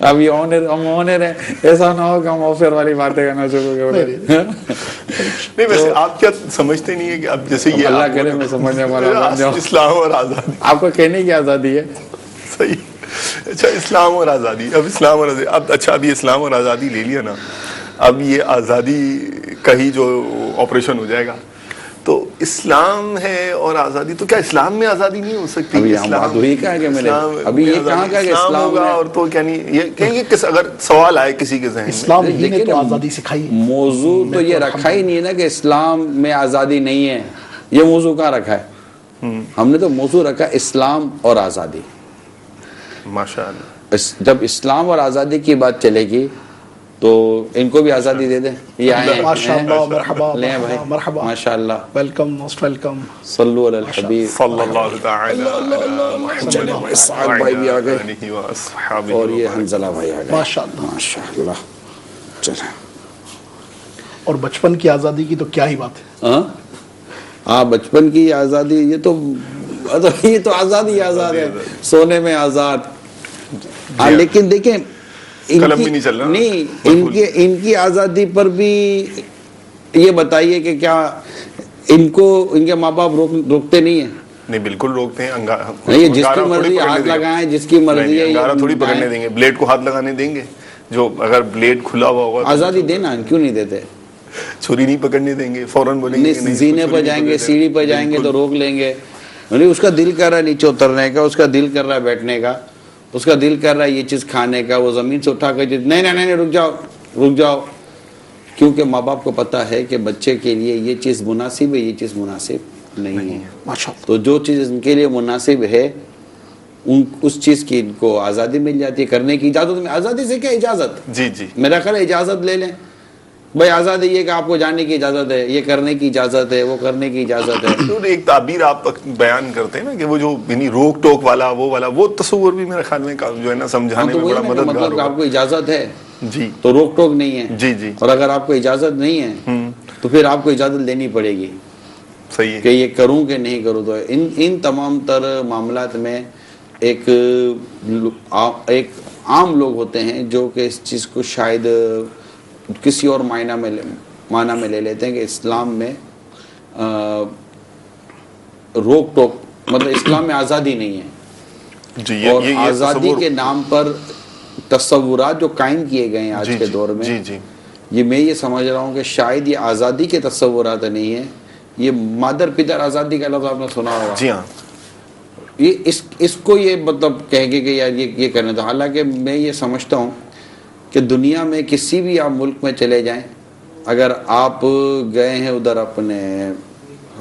اب یہ آنر ہے، ایسا نہ ہو کہ ہم آفر والی باتیں کرنا شروع کر دیں. نہیں ویسے آپ کیا سمجھتے نہیں ہے کہ اب جیسے یہ اللہ کرے میں سمجھنے والا بن جاؤں. اسلام اور آزادی آپ کو کہنے کی آزادی ہے. صحیح. اچھا اسلام اور آزادی، اب اسلام اور آزادی، اب اچھا اب یہ اسلام اور آزادی لے لیا نا، اب یہ آزادی کا ہی جو آپریشن ہو جائے گا. تو اسلام ہے اور آزادی، تو کیا اسلام میں آزادی نہیں ہو سکتی؟ ابھی یہاں بات ہوئی کہا کہ میں نے ابھی یہ کہا کہ اسلام ہوگا میں، اور تو کیا نہیں یہ کہیں گے کہ اگر سوال آئے کسی کے ذہن میں، اسلام ہی نے تو آزادی سکھائی. موضوع تو یہ رکھا ہی نہیں ہے نا کہ اسلام میں آزادی نہیں ہے. یہ موضوع کہاں رکھا ہے؟ ہم نے تو موضوع رکھا اسلام اور آزادی. ماشاء اللہ. جب اسلام اور آزادی کی بات چلے گی تو ان کو بھی آزادی دے دیں. یہ آئے ماشاءاللہ، مرحبا لیں بھائی، مرحبا، ماشاءاللہ. Welcome, most welcome. صلو علی الحبیب. صلی اللہ تعالی علی محمد اسحاق بھائی بھی آ گئے آلہ و اصحابہ اور یہ حنزلہ بھائی آ گئے. ماشاءاللہ ماشاءاللہ. چلیں. اور بچپن کی آزادی کی تو کیا ہی بات ہے. ہاں بچپن کی آزادی، یہ تو آزادی آزاد ہے، سونے میں آزاد. ہاں لیکن دیکھیں قلم بھی نہیں چل رہا نہیں، ان کی آزادی پر بھی یہ بتائیے کہ کیا ان کو ان کے ماں باپ روکتے نہیں ہیں؟ نہیں بالکل روکتے ہیں. نہیں، جس کی مرضی ہاتھ لگائیں، جس کی مرضی ہے. انگارہ تھوڑی پکڑنے دیں گے، بلیڈ کو ہاتھ لگانے دیں گے؟ جو اگر بلیڈ کھلا ہوا ہوگا آزادی دینا کیوں نہیں دیتے؟ چھری نہیں پکڑنے دیں گے، فوراً بولیں گے زینے پہ جائیں گے، سیڑھی پہ جائیں گے تو روک لیں گے. اس کا دل کر رہا ہے نیچے اترنے کا، اس کا دل کر رہا ہے بیٹھنے کا، اس کا دل کر رہا ہے یہ چیز کھانے کا، وہ زمین سے اٹھا کر نہیں رک جاؤ. کیونکہ ماں باپ کو پتا ہے کہ بچے کے لیے یہ چیز مناسب ہے، یہ چیز مناسب نہیں ہے. تو جو چیز ان کے لیے مناسب ہے اس چیز کی ان کو آزادی مل جاتی ہے، کرنے کی اجازت. میں آزادی سے کیا اجازت؟ جی جی میرا خیال ہے اجازت لے لیں بھائی. آزادی یہ کہ آپ کو جانے کی اجازت ہے، یہ کرنے کی اجازت ہے، وہ کرنے کی اجازت ہے. تو ایک تعبیر آپ بیان کرتے ہیں نا کہ وہ جو یعنی روک ٹوک والا وہ تصور بھی میرے خیال میں جو ہے نا سمجھانے میں بڑا مددگار ہوگا. مطلب آپ کو اجازت ہے جی تو روک ٹوک نہیں ہے. جی جی. اور اگر آپ کو اجازت نہیں ہے تو پھر آپ کو اجازت لینی پڑے گی. صحیح ہے کہ یہ کروں کہ نہیں کروں. تو ان تمام تر معاملات میں ایک عام لوگ ہوتے ہیں جو کہ اس چیز کو شاید کسی اور معنی میں لے لیتے ہیں کہ اسلام میں روک ٹوک، مطلب اسلام میں آزادی نہیں ہے. جی. اور آزادی کے نام پر تصورات جو قائم کیے گئے ہیں آج کے دور میں، یہ میں یہ سمجھ رہا ہوں کہ شاید یہ آزادی کے تصورات نہیں ہیں، یہ مادر پدر آزادی کا لفظ آپ نے سنا ہوگا. جی ہاں. یہ اس کو یہ مطلب کہیں گے کہ یار یہ کرنے دو. حالانکہ میں یہ سمجھتا ہوں کہ دنیا میں کسی بھی آپ ملک میں چلے جائیں، اگر آپ گئے ہیں ادھر اپنے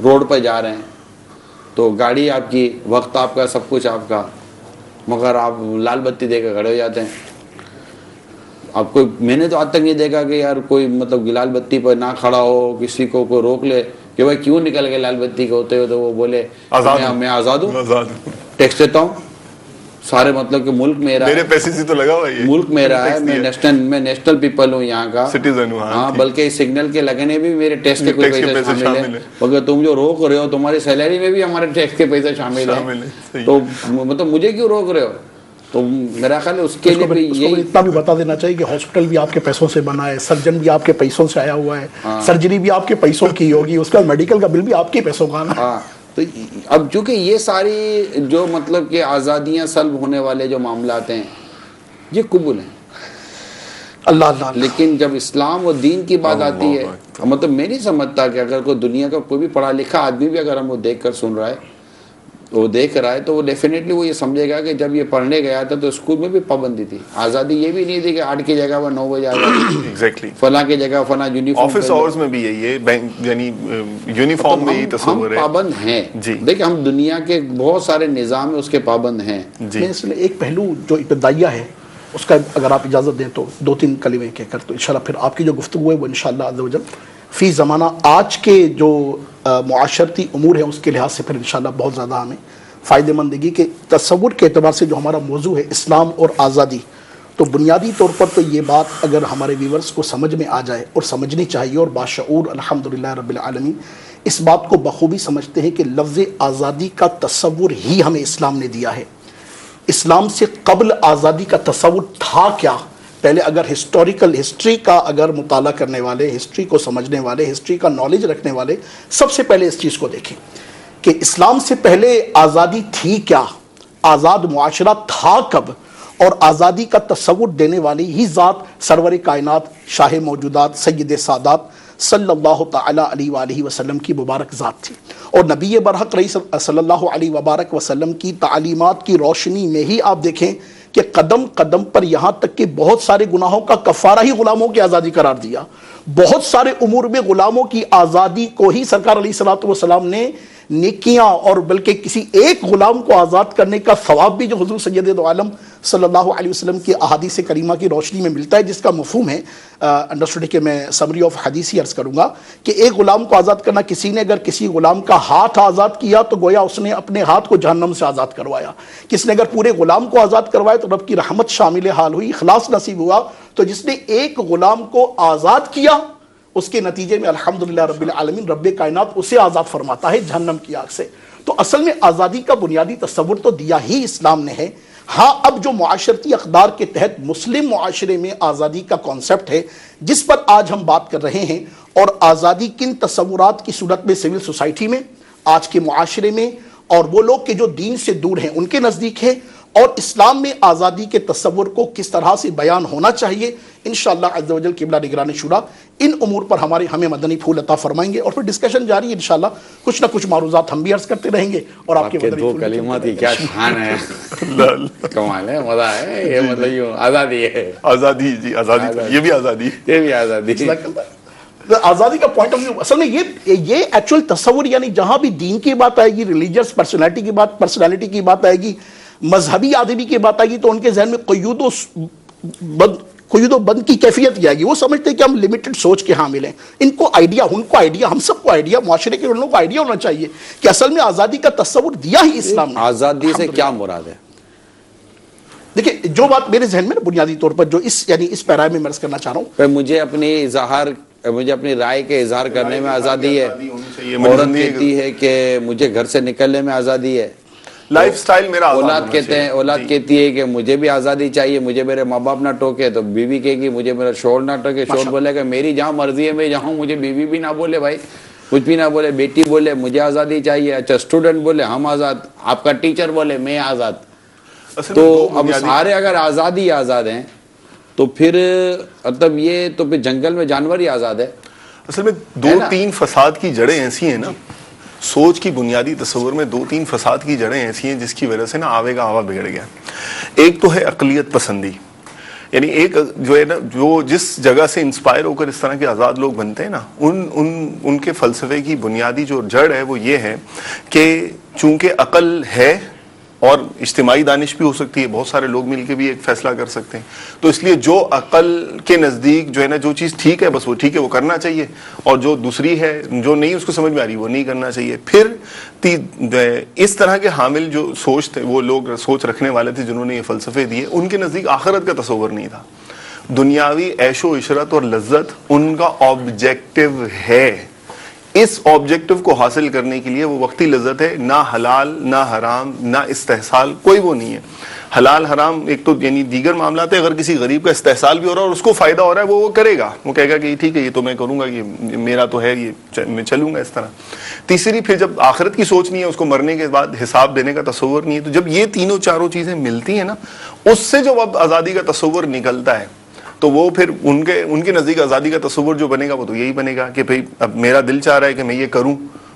روڈ پہ جا رہے ہیں تو گاڑی آپ کی، وقت آپ کا، سب کچھ آپ کا، مگر آپ لال بتی دے کے کھڑے ہو جاتے ہیں. آپ کو، میں نے تو آج تک نہیں دیکھا کہ یار کوئی مطلب لال بتی پر نہ کھڑا ہو، کسی کو کوئی روک لے کہ بھائی کیوں نکل گئے لال بتی کے ہوتے ہو، تو وہ بولے میں آزاد ہوں، ٹیکس دیتا ہوں، سارے مطلب کہ ملک میرا، میرے پیسے سے تو لگا ہوا ہے، ملک میرا ہے، میں نیشنل پیپل ہوں، یہاں کا سٹیزن ہوں. ہاں بلکہ سگنل کے لگنے بھی میرے ٹیکس کے کوئی پیسے شامل ہیں. مگر تم جو روک رہے ہو تمہاری سیلری میں بھی ہمارے ٹیکس کے پیسے شامل ہیں. تو مطلب مجھے کیوں روک رہے ہو؟ تو میرا خیال ہے اس کے لیے بھی اتنا بھی بتا دینا چاہیے کہ ہاسپٹل بھی آپ کے پیسوں سے بنا ہے، سرجن بھی آپ کے پیسوں سے آیا ہوا ہے، سرجری بھی آپ کے پیسوں کی ہوگی، اس کا میڈیکل کا بل بھی آپ کے پیسوں کا آنا ہے. تو اب چونکہ یہ ساری جو مطلب کہ آزادیاں سلب ہونے والے جو معاملات ہیں یہ قبول ہیں اللہ. لیکن جب اسلام و دین کی بات آتی ہے، مطلب میں نہیں سمجھتا کہ اگر کوئی دنیا کا کوئی بھی پڑھا لکھا آدمی بھی اگر ہم وہ دیکھ کر سن رہا ہے، وہ دیکھ رہا ہے، تو وہ ڈیفینیٹلی وہ یہ سمجھے گا کہ جب یہ پڑھنے گیا تھا تو اسکول میں بھی پابندی تھی. آزادی یہ بھی نہیں تھی کہ 8 کی جگہ وہ 9 بجے آ جائے، فلاں کی جگہ فلاں یونیفارم. آفس آورز میں بھی یہی ہے، یعنی یونیفارم میں ہی تصور ہے. ہم پابند ہیں. دیکھیں ہم دنیا کے بہت سارے نظام ہیں اس کے پابند ہیں. میں اس لیے ایک پہلو جو ابتدائیہ ہے اس کا اگر آپ اجازت دیں تو 2-3 کلمے کہہ کر تو انشاءاللہ پھر آپ کی جو گفتگو ہے وہ انشاءاللہ عز و جل فی زمانہ آج کے جو معاشرتی امور ہیں اس کے لحاظ سے پھر انشاءاللہ بہت زیادہ ہمیں فائدہ مند دے گی. کہ تصور کے اعتبار سے جو ہمارا موضوع ہے اسلام اور آزادی، تو بنیادی طور پر تو یہ بات اگر ہمارے ویورز کو سمجھ میں آ جائے اور سمجھنی چاہیے، اور باشعور الحمدللہ رب العالمین اس بات کو بخوبی سمجھتے ہیں کہ لفظ آزادی کا تصور ہی ہمیں اسلام نے دیا ہے. اسلام سے قبل آزادی کا تصور تھا کیا؟ پہلے اگر ہسٹوریکل ہسٹری کا اگر مطالعہ کرنے والے، ہسٹری کو سمجھنے والے، ہسٹری کا نالج رکھنے والے سب سے پہلے اس چیز کو دیکھیں کہ اسلام سے پہلے آزادی تھی کیا، آزاد معاشرہ تھا کب، اور آزادی کا تصور دینے والی ہی ذات سرور کائنات شاہ موجودات سید سادات صلی اللہ تعالی علیہ وآلہ وسلم کی مبارک ذات تھی. اور نبی برحق رئیس صلی اللہ علیہ وبارک وسلم کی تعلیمات کی روشنی میں ہی آپ دیکھیں کہ قدم قدم پر یہاں تک کہ بہت سارے گناہوں کا کفارہ ہی غلاموں کی آزادی قرار دیا. بہت سارے امور میں غلاموں کی آزادی کو ہی سرکار علیہ الصلوۃ والسلام نے نیکیاں، اور بلکہ کسی ایک غلام کو آزاد کرنے کا ثواب بھی جو حضور سید دو عالم صلی اللہ علیہ وسلم کی احادیث کریمہ کی روشنی میں ملتا ہے، جس کا مفہوم ہے انڈرسٹوڈ کہ میں سمری آف حدیث ہی عرض کروں گا کہ ایک غلام کو آزاد کرنا، کسی نے اگر کسی غلام کا ہاتھ آزاد کیا تو گویا اس نے اپنے ہاتھ کو جہنم سے آزاد کروایا. کس نے اگر پورے غلام کو آزاد کروایا تو رب کی رحمت شامل حال ہوئی، اخلاص نصیب ہوا. تو جس نے ایک غلام کو آزاد کیا اس کے نتیجے میں الحمدللہ رب العالمین رب کائنات اسے آزاد فرماتا ہے جہنم کی آگ سے. تو اصل میں آزادی کا بنیادی تصور تو دیا ہی اسلام نے ہے. ہاں اب جو معاشرتی اقدار کے تحت مسلم معاشرے میں آزادی کا کانسیپٹ ہے جس پر آج ہم بات کر رہے ہیں، اور آزادی کن تصورات کی صورت میں سول سوسائٹی میں، آج کے معاشرے میں، اور وہ لوگ کہ جو دین سے دور ہیں ان کے نزدیک ہے، اور اسلام میں آزادی کے تصور کو کس طرح سے بیان ہونا چاہیے، انشاءاللہ عز و جل قبلہ نگران شورا ان امور پر ہمیں مدنی پھول عطا فرمائیں گے، اور پھر ڈسکشن جاری ہے انشاءاللہ. کچھ نہ کچھ معروضات ہم بھی عرض کرتے رہیں گے، اور آپ کے دو کلمات کی کیا شان ہے، کمال ہے، مزہ ہے. یہ مطلب یوں آزادی ہے، آزادی، جی آزادی، یہ بھی آزادی، یہ بھی آزادی. آزادی کا پوائنٹ آف ویو اصل میں یہ ایکچوئل تصور، یعنی جہاں بھی دین کی بات آئے گی، ریلیجیس پرسنالٹی کی بات آئے گی، مذہبی آدمی کی بات آئے گی، تو ان کے ذہن میں قید و بند کی کیفیت یہ آئے گی. وہ سمجھتے ہیں کہ ہم لمیٹڈ سوچ کے حامل ہیں. ان کو آئیڈیا، ہم سب کو آئیڈیا، معاشرے کے لوگوں کو آئیڈیا ہونا چاہیے کہ اصل میں آزادی کا تصور دیا ہی اسلام نے. آزادی سے کیا مراد ہے؟ دیکھیں جو بات میرے ذہن میں بنیادی طور پر جو اس پیرا میں عرض کرنا چاہ رہا ہوں، مجھے اپنی رائے کے اظہار کرنے میں آزادی ہے. عورت کہتی ہے کہ مجھے گھر سے نکلنے میں آزادی ہے. لائف سٹائل میرا اولاد کہتی ہے کہ مجھے بھی آزادی چاہیے، مجھے میرے ماں باپ نہ ٹوکے. تو بیوی کہے گی مجھے میرا شوہر نہ ٹوکے. شوہر بولے کہ میری جہاں مرضی ہے میں جہاں، مجھے بیوی بھی نہ بولے، بھائی کچھ بھی نہ بولے. بیٹی بولے مجھے آزادی چاہیے. اچھا اسٹوڈنٹ بولے ہم آزاد، آپ کا ٹیچر بولے میں آزاد. تو اب سارے اگر آزاد ہیں تو پھر مطلب یہ تو پھر جنگل میں جانور ہی آزاد ہے. اصل میں 2-3 فساد کی جڑیں ایسی ہیں نا، سوچ کی بنیادی تصور میں 2-3 فساد کی جڑیں ایسی ہیں جس کی وجہ سے نا آوے کا آوا بگڑ گیا. ایک تو ہے اقلیت پسندی، یعنی ایک جو ہے نا، جو جس جگہ سے انسپائر ہو کر اس طرح کے آزاد لوگ بنتے ہیں نا، ان کے فلسفے کی بنیادی جو جڑ ہے وہ یہ ہے کہ چونکہ عقل ہے اور اجتماعی دانش بھی ہو سکتی ہے، بہت سارے لوگ مل کے بھی ایک فیصلہ کر سکتے ہیں، تو اس لیے جو عقل کے نزدیک جو ہے نا جو چیز ٹھیک ہے بس وہ ٹھیک ہے، وہ کرنا چاہیے، اور جو دوسری ہے جو نہیں اس کو سمجھ میں آ رہی وہ نہیں کرنا چاہیے. پھر اس طرح کے حامل جو سوچ تھے، وہ لوگ سوچ رکھنے والے تھے جنہوں نے یہ فلسفے دیے، ان کے نزدیک آخرت کا تصور نہیں تھا. دنیاوی عیش و عشرت اور لذت ان کا آبجیکٹو ہے. اس آبجیکٹو کو حاصل کرنے کے لیے وہ وقتی لذت ہے، نہ حلال نہ حرام نہ استحصال، کوئی وہ نہیں ہے. حلال حرام ایک تو یعنی دیگر معاملات ہے، اگر کسی غریب کا استحصال بھی ہو رہا ہے اور اس کو فائدہ ہو رہا ہے وہ کرے گا، وہ کہے گا کہ ٹھیک ہے یہ تو میں کروں گا، یہ میرا تو ہے، یہ میں چلوں گا اس طرح. تیسری پھر جب آخرت کی سوچ نہیں ہے، اس کو مرنے کے بعد حساب دینے کا تصور نہیں ہے، تو جب یہ تینوں چاروں چیزیں ملتی ہیں نا، اس سے جو اب آزادی کا تصور نکلتا ہے، تو وہ پھر ان کے نزدیک آزادی کا تصور جو بنے گا وہ تو یہی بنے گا کہ بھئی اب میرا دل چاہ رہا ہے کہ میں یہ کروں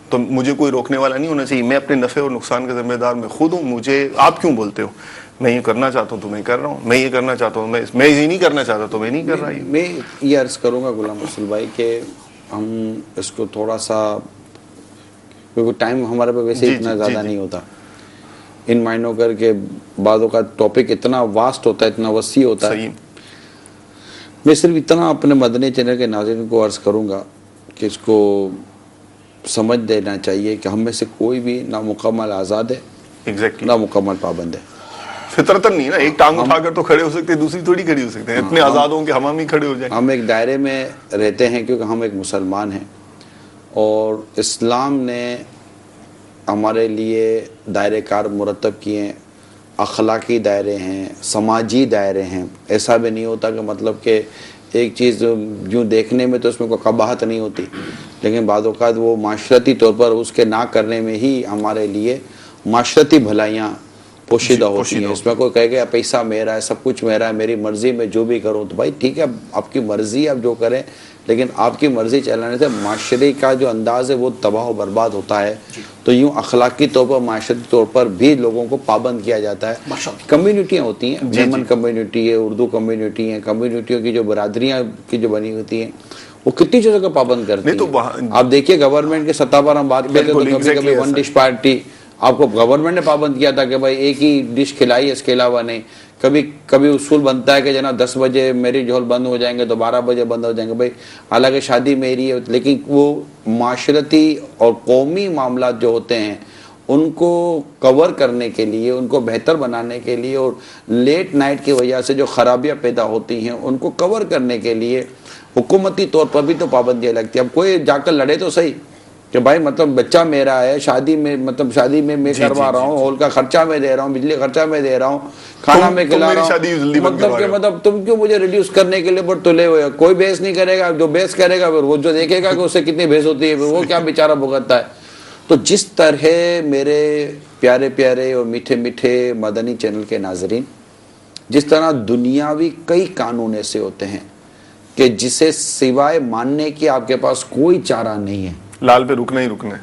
تو مجھے کوئی روکنے والا نہیں ہونا چاہیے، میں اپنے نفع اور نقصان کا ذمہ دار میں خود ہوں. مجھے آپ کیوں بولتے ہو؟ میں یہ کرنا چاہتا ہوں تو میں کر رہا ہوں، میں یہ کرنا چاہتا ہوں، میں یہ نہیں کرنا چاہتا تو میں نہیں کر رہا. میں یہ عرض کروں گا غلام رسول بھائی کہ ہم اس کو تھوڑا سا، کیونکہ ٹائم ہمارے پہ ویسے اتنا زیادہ نہیں ہوتا، ان معنوں کر کے بعضوں کا ٹاپک اتنا واسٹ ہوتا ہے، اتنا وسیع ہوتا ہے. میں صرف اتنا اپنے مدنی چینل کے ناظرین کو عرض کروں گا کہ اس کو سمجھ دینا چاہیے کہ ہم میں سے کوئی بھی نامکمل آزاد ہے، نامکمل پابند ہے. فطرتاً نہیں نا، ایک ٹانگ اٹھا کر تو کھڑے ہو سکتے، دوسری تھوڑی کھڑی ہو سکتے ہیں. اتنے آزاد ہوں کہ ہم ہی کھڑے ہو جائیں. ہم ایک دائرے میں رہتے ہیں کیونکہ ہم ایک مسلمان ہیں، اور اسلام نے ہمارے لیے دائرے کار مرتب کیے ہیں. اخلاقی دائرے ہیں، سماجی دائرے ہیں. ایسا بھی نہیں ہوتا کہ مطلب کہ ایک چیز یوں دیکھنے میں تو اس میں کوئی قباحت نہیں ہوتی، لیکن بعض اوقات وہ معاشرتی طور پر اس کے نہ کرنے میں ہی ہمارے لیے معاشرتی بھلائیاں پوشیدہ ہوتی ہیں. اس میں کوئی کہے گا پیسہ میرا ہے، سب کچھ میرا ہے، میری مرضی میں جو بھی کروں، تو بھائی ٹھیک ہے آپ کی مرضی آپ جو کریں، لیکن آپ کی مرضی چلانے سے معاشرے کا جو انداز ہے وہ تباہ و برباد ہوتا ہے. تو یوں اخلاقی طور پر معاشرتی طور پر بھی لوگوں کو پابند کیا جاتا ہے. کمیونٹیاں ہوتی ہیں، جرمن کمیونٹی ہے، اردو کمیونٹی ہے، کمیونٹیوں کی جو برادریاں کی جو بنی ہوتی ہیں وہ کتنی چیزوں کا پابند کرتی ہیں. آپ دیکھیے گورنمنٹ کے سطح پر ہم بات کرتے ہیں تو کبھی کبھی ون ڈش پارٹی آپ کو گورنمنٹ نے پابند کیا تھا کہ بھائی ایک ہی ڈش کھلائی، اس کے علاوہ نہیں. کبھی اصول بنتا ہے کہ جناب 10 بجے میرج ہال بند ہو جائیں گے تو 12 بجے بند ہو جائیں گے. بھائی حالانکہ شادی میری ہے، لیکن وہ معاشرتی اور قومی معاملات جو ہوتے ہیں ان کو کور کرنے کے لیے، ان کو بہتر بنانے کے لیے، اور لیٹ نائٹ کی وجہ سے جو خرابیاں پیدا ہوتی ہیں ان کو کور کرنے کے لیے حکومتی طور پر بھی تو پابندیاں لگتی ہیں. اب کوئی جا کر لڑے تو صحیح کہ بھائی مطلب بچہ میرا ہے، شادی میں میں کروا رہا ہوں، ہال کا خرچہ میں دے رہا ہوں، بجلی خرچہ میں دے رہا ہوں، کھانا میں کھلا رہا ہوں، مطلب تم کیوں مجھے ریڈیوس کرنے کے لیے بڑے تلے ہوئے. کوئی بحث نہیں کرے گا، جو بحث کرے گا وہ جو دیکھے گا کہ اس سے کتنی بحث ہوتی ہے وہ کیا بیچارہ بھگتتا ہے. تو جس طرح میرے پیارے پیارے اور میٹھے میٹھے مدنی چینل کے ناظرین، جس طرح دنیاوی کئی قانون ایسے ہوتے ہیں کہ جسے سوائے ماننے کے آپ کے پاس کوئی چارہ نہیں ہے. لال پہ رکنا ہی رکنا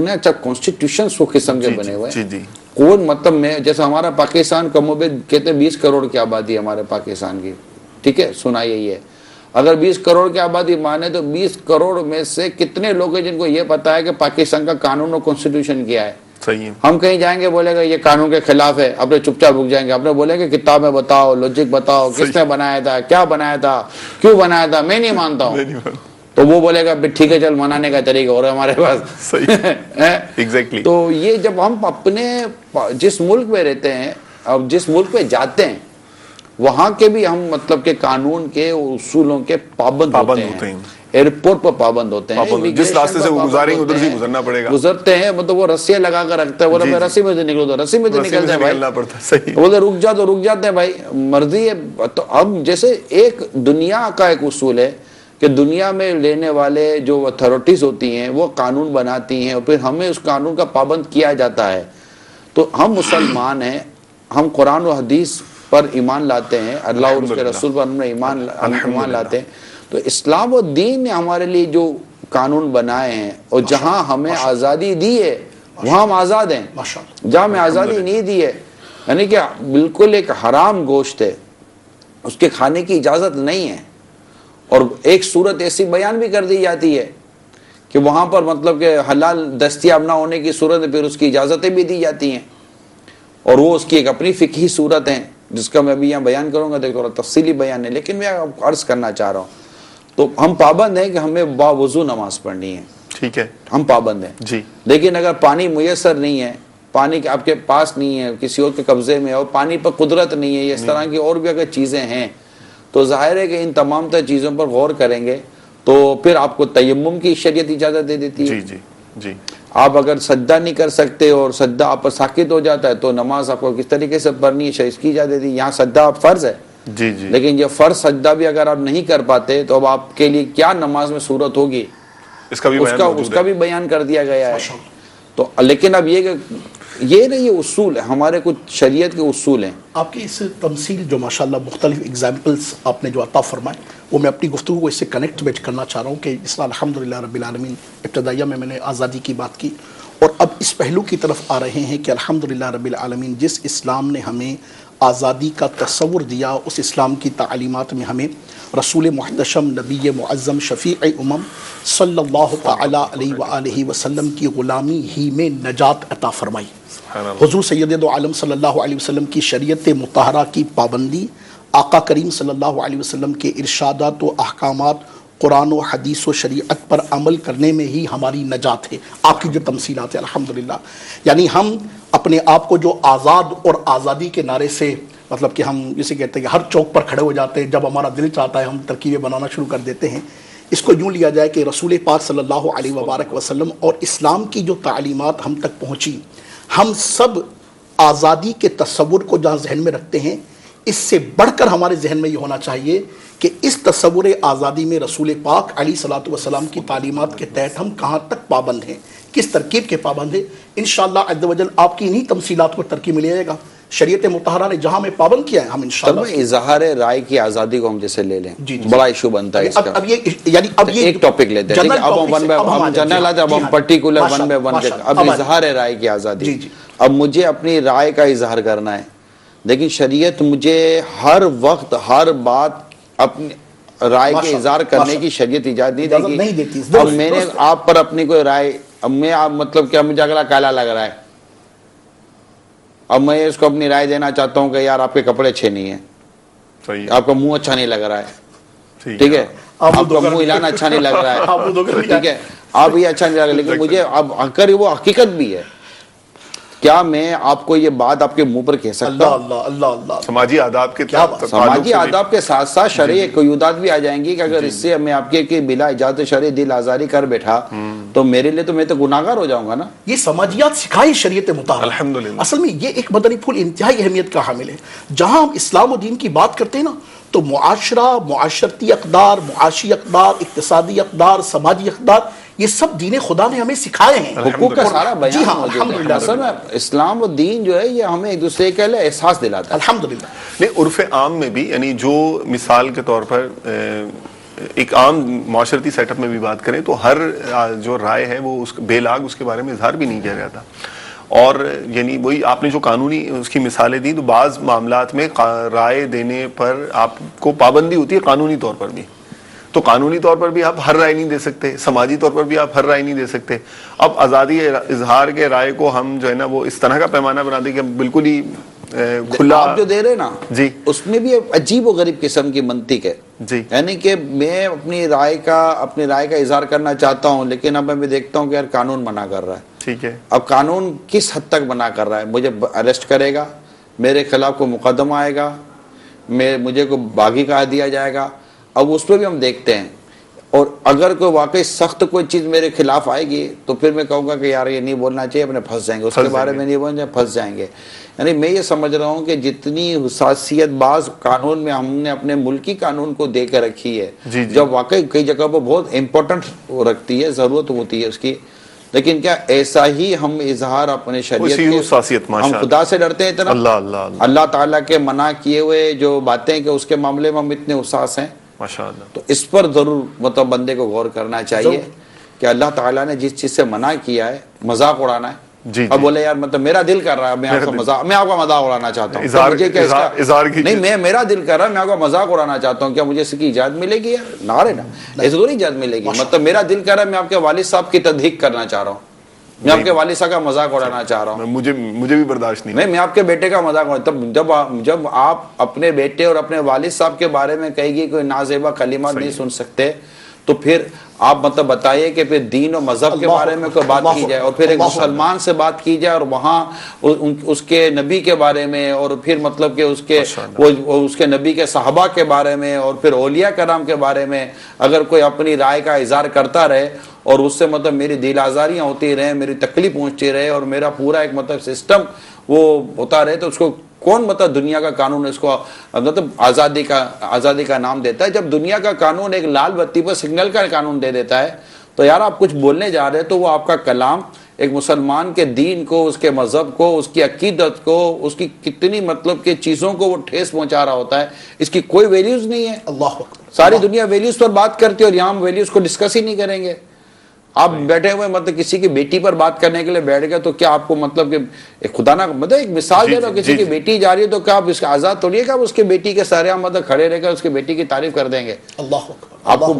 ہے. اچھا کانسٹیٹیوشن سو قسم کے بنے ہوئے ہیں. کوئی مطلب میں جیسے ہمارا پاکستان کم و بیش کہتے ہیں 20 کروڑ کی آبادی ہمارے پاکستان کی، ٹھیک ہے، سنا یہی ہے. اگر 20 کروڑ کی آبادی مانے تو 20 کروڑ میں سے کتنے لوگ ہیں جن کو یہ پتا ہے کہ پاکستان کا قانون اور کانسٹیٹیوشن کیا ہے. صحیح ہے. ہم کہیں جائیں گے بولے گا یہ قانون کے خلاف ہے، اپنے چپ چاپ رک جائیں گے. اپنے بولیں گے کتابیں بتاؤ، لوجک بتاؤ، کس نے بنایا تھا، کیا بنایا تھا، کیوں بنایا تھا، میں نہیں مانتا ہوں. تو وہ بولے گا ٹھیک ہے چل منانے کا طریقہ اور ہمارے پاس. ایگزیکٹلی. تو یہ جب ہم اپنے جس ملک میں رہتے ہیں اب جس ملک میں جاتے ہیں وہاں کے بھی ہم مطلب کہ قانون کے اصولوں کے پابند ہوتے ہیں. ایئرپورٹ پر پابند ہوتے ہیں، جس راستے سے وہ گزاریں ادھر سے گزرنا پڑے گا. گزرتے ہیں مطلب وہ رسیاں لگا کر رکھتا ہے، بولے میں رسی میں سے نکلو تو رسی میں سے نکلتے ہیں بھائی، بولے رک جا تو رک جاتے ہیں بھائی، مرضی ہے. تو اب جیسے ایک دنیا کا ایک اصول ہے کہ دنیا میں لینے والے جو اتھارٹیز ہوتی ہیں وہ قانون بناتی ہیں اور پھر ہمیں اس قانون کا پابند کیا جاتا ہے. تو ہم مسلمان ہیں، ہم قرآن و حدیث پر ایمان لاتے ہیں، اللہ اور اس کے رسول پر ہم نے ایمان لاتے ہیں. تو اسلام و دین نے ہمارے لیے جو قانون بنائے ہیں اور جہاں ہمیں آزادی دی ہے وہاں ہم آزاد ہیں. جہاں ہمیں آزادی نہیں دی ہے یعنی کہ بالکل ایک حرام گوشت ہے، اس کے کھانے کی اجازت نہیں ہے. اور ایک صورت ایسی بیان بھی کر دی جاتی ہے کہ وہاں پر مطلب کہ حلال دستیاب نہ ہونے کی صورت ہے پھر اس کی اجازتیں بھی دی جاتی ہیں، اور وہ اس کی ایک اپنی فقہی صورت ہے جس کا میں ابھی یہاں بیان کروں گا، تھوڑا تفصیلی بیان ہے لیکن میں عرض کرنا چاہ رہا ہوں. تو ہم پابند ہیں کہ ہمیں باوضو نماز پڑھنی ہے، ٹھیک ہے، ہم پابند ہیں جی. لیکن اگر پانی میسر نہیں ہے، پانی آپ کے پاس نہیں ہے، کسی اور کے قبضے میں اور پانی پر قدرت نہیں ہے، اس طرح کی اور بھی اگر چیزیں ہیں تو ظاہر ہے کہ ان تمام تر چیزوں پر غور کریں گے تو پھر آپ کو تیمم کی شریعت اجازت دے دیتی ہے. جی جی. آپ اگر سجدہ نہیں کر سکتے اور سجدہ آپ پر ساکت ہو جاتا ہے تو نماز آپ کو کس طریقے سے پڑھنی ہے شریعت کی اجازت دی. یہاں سجدہ فرض ہے جی جی، لیکن یہ فرض سجدہ بھی اگر آپ نہیں کر پاتے تو اب آپ کے لیے کیا نماز میں صورت ہوگی اس کا بھی بیان کر دیا گیا ہے. تو لیکن اب یہ کہ یہ نہیں، یہ اصول ہے ہمارے کچھ شریعت کے اصول ہیں. آپ کی اس تمثیل جو ماشاءاللہ مختلف ایگزامپلس آپ نے جو عطا فرمائے وہ میں اپنی گفتگو کو اس سے کنیکٹ کرنا چاہ رہا ہوں کہ اس طرح الحمدللہ رب العالمین ابتدائیہ میں نے آزادی کی بات کی اور اب اس پہلو کی طرف آ رہے ہیں کہ الحمدللہ رب العالمین جس اسلام نے ہمیں آزادی کا تصور دیا اس اسلام کی تعلیمات میں ہمیں رسول محتشم نبی معظم شفیع امم صلی اللہ تعالی علیہ وآلہ وسلم کی غلامی ہی میں نجات عطا فرمائی. حضور سید دو عالم صلی اللہ علیہ وسلم کی شریعت مطہرہ کی پابندی، آقا کریم صلی اللہ علیہ وسلم کے ارشادات و احکامات، قرآن و حدیث و شریعت پر عمل کرنے میں ہی ہماری نجات ہے. آپ کی جو تمثیلات ہے الحمدللہ، یعنی ہم اپنے آپ کو جو آزاد اور آزادی کے نعرے سے مطلب کہ ہم جسے کہتے ہیں کہ ہر چوک پر کھڑے ہو جاتے ہیں، جب ہمارا دل چاہتا ہے ہم ترکیبیں بنانا شروع کر دیتے ہیں. اس کو یوں لیا جائے کہ رسول پاک صلی اللہ علیہ وبارک وسلم اور اسلام کی جو تعلیمات ہم تک پہنچی، ہم سب آزادی کے تصور کو جہاں ذہن میں رکھتے ہیں، اس سے بڑھ کر ہمارے ذہن میں یہ ہونا چاہیے کہ اس تصور آزادی میں رسول پاک علیہ صلاۃ والسلام کی تعلیمات کے تحت ہم کہاں تک پابند ہیں، کس ترکیب کے پابند ہیں. انشاءاللہ عز و جل آپ کی انہی تمثیلات کو ترکیب ملے گا. شریعت مطہرہ نے جہاں ہمیں پابند کیا ہے ہم انشاءاللہ اظہار رائے کی آزادی کو ہم جیسے لے لیں، بڑا ایشو بنتا ہے اس کا. اب یہ یعنی اب یہ ایک ٹاپک لیتے ہیں، اب جنرل آتے اب ہم پرٹیکولر ون بائی ون. اب اظہار رائے کی آزادی، اب مجھے اپنی رائے کا اظہار کرنا ہے، لیکن شریعت مجھے ہر وقت ہر بات اپنی رائے کے اظہار کرنے کی شریعت اجازت نہیں دیتی. اب میں نے آپ پر اپنی کوئی رائے، اب میں آپ مطلب کہ مجھے اگلا کالا لگ رہا ہے، اب میں اس کو اپنی رائے دینا چاہتا ہوں کہ یار آپ کے کپڑے اچھے نہیں ہیں، آپ کا منہ اچھا نہیں لگ رہا ہے، ٹھیک ہے، آپ کا منہ ہلانا اچھا نہیں لگ رہا ہے، ٹھیک ہے، آپ یہ اچھا نہیں لگ رہا، لیکن مجھے اب اگر وہ حقیقت بھی ہے، کیا میں آپ کو یہ بات آپ کے منہ پر کہہ سکتا ہوں؟ اللہ سماجی آداب کے سماجی آداب کے ساتھ ساتھ شرعی قیودات بھی آ جائیں گی کہ اگر اس سے میں آپ کے بلا اجازت شرعی دل آزاری کر بیٹھا تو میرے لیے تو میں تو گناہگار ہو جاؤں گا نا. یہ سماجیات سکھائی شریعت مطہرہ الحمدللہ. اصل میں یہ ایک مدنی پھول انتہائی اہمیت کا حامل ہے. جہاں ہم اسلام و دین کی بات کرتے ہیں نا تو معاشرہ، معاشرتی اقدار، معاشی اقدار، اقتصادی اقدار، سماجی اقدار، یہ سب دین خدا نے ہمیں سکھائے ہیں. حقوق کا سارا بیان موجود ہے. الحمدللہ. اصل میں اسلام و دین جو ہے یہ ہمیں ایک دوسرے کے لیے احساس دلاتا ہے. الحمدللہ. نہیں، عرف عام میں بھی، یعنی جو مثال کے طور پر ایک عام معاشرتی سیٹ اپ میں بھی بات کریں تو ہر جو رائے ہے وہ اس بے لاگ اس کے بارے میں اظہار بھی نہیں کیا جاتا. اور یعنی وہی آپ نے جو قانونی اس کی مثالیں دی، تو بعض معاملات میں رائے دینے پر آپ کو پابندی ہوتی ہے قانونی طور پر بھی. تو قانونی طور پر بھی آپ ہر رائے نہیں دے سکتے، سماجی طور پر بھی آپ ہر رائے نہیں دے سکتے. اب آزادی اظہار کے رائے کو ہم جو ہے نا وہ اس طرح کا پیمانہ بنا دیں کہ بالکل ہی کھلا. آپ جو دے رہے نا جی، اس میں بھی عجیب و غریب قسم کی منطق ہے. جی، یعنی کہ میں اپنی رائے کا اظہار کرنا چاہتا ہوں، لیکن اب میں دیکھتا ہوں کہ یار قانون منع کر رہا ہے. ٹھیک ہے. اب قانون کس حد تک منع کر رہا ہے؟ مجھے اریسٹ کرے گا، میرے خلاف کوئی مقدمہ آئے گا، مجھے کوئی باغی کہا دیا جائے گا. اب اس پہ بھی ہم دیکھتے ہیں، اور اگر کوئی واقعی سخت کوئی چیز میرے خلاف آئے گی تو پھر میں کہوں گا کہ یار یہ نہیں بولنا چاہیے، اپنے پھنس جائیں گے، اس کے بارے میں نہیں بولنا چاہیے، پھنس جائیں گے. یعنی میں یہ سمجھ رہا ہوں کہ جتنی حساسیت بعض قانون میں ہم نے اپنے ملکی قانون کو دے کے رکھی ہے، جب واقعی کئی جگہ پر بہت امپورٹنٹ رکھتی ہے، ضرورت ہوتی ہے اس کی، لیکن کیا ایسا ہی ہم اظہار اپنے شریعت کے، ہم خدا سے ڈرتے ہیں اتنا، اللہ تعالیٰ کے منع کیے ہوئے جو باتیں کہ اس کے معاملے میں ہم اتنے حساس ہیں. تو اس پر ضرور مطلب بندے کو غور کرنا چاہیے کہ اللہ تعالیٰ نے جس چیز سے منع کیا ہے، مذاق اڑانا ہے. اب بولے یار مطلب میرا دل کر رہا ہے میں آپ کا مذاق اڑانا چاہتا ہوں، مجھے کیا نہیں، میرا دل کر رہا ہے میں آپ کا مذاق اڑانا چاہتا ہوں، کیا مجھے اس کی اجازت ملے گی؟ نارے نا، ایسے تو نہیں اجازت ملے گی. مطلب میرا دل کر رہا ہے میں آپ کے والد صاحب کی تضحیق کرنا چاہ رہا ہوں، میں آپ کے والد صاحب کا مذاق اڑانا چاہ رہا ہوں، مجھے بھی برداشت نہیں. میں آپ کے بیٹے کا مذاق. جب آپ اپنے بیٹے اور اپنے والد صاحب کے بارے میں کہے گی کوئی نازیبا کلمات نہیں سن سکتے، تو پھر آپ مطلب بتائیے کہ پھر دین و مذہب کے بارے میں کوئی بات کی جائے، اور پھر ایک مسلمان سے بات کی جائے، اور وہاں اس کے نبی کے بارے میں، اور پھر مطلب کہ اس کے نبی کے صحابہ کے بارے میں، اور پھر اولیاء کرام کے بارے میں اگر کوئی اپنی رائے کا اظہار کرتا رہے اور اس سے مطلب میری دل آزاریاں ہوتی رہیں، میری تکلیف پہنچتی رہے، اور میرا پورا ایک مطلب سسٹم وہ ہوتا رہے، تو اس کو کون مطلب دنیا کا قانون اس کو مطلب آزادی کا نام دیتا ہے؟ جب دنیا کا قانون ایک لال بتی پر سگنل کا قانون دے دیتا ہے تو یار آپ کچھ بولنے جا رہے ہیں تو وہ آپ کا کلام ایک مسلمان کے دین کو، اس کے مذہب کو، اس کی عقیدت کو، اس کی کتنی مطلب کہ چیزوں کو وہ ٹھیس پہنچا رہا ہوتا ہے. اس کی کوئی ویلیوز نہیں ہے. اللہ اکبر. ساری دنیا ویلیوز پر بات کرتی ہے اور یہاں ہم ویلیوز کو ڈسکس ہی نہیں کریں گے. آپ بیٹھے ہوئے مطلب کسی کی بیٹی پر بات کرنے کے لیے بیٹھ گئے تو کیا آپ کو مطلب کہ خدا نہ مطلب ایک مثال دے رہا ہو، کسی کی بیٹی جا رہی ہے تو کیا آپ اس کا آزاد توڑیے کہ آپ اس کے بیٹی کے سارے مطلب کھڑے رہ کر اس کی بیٹی کی تعریف کر دیں گے؟ اللہ اکبر. آپ کو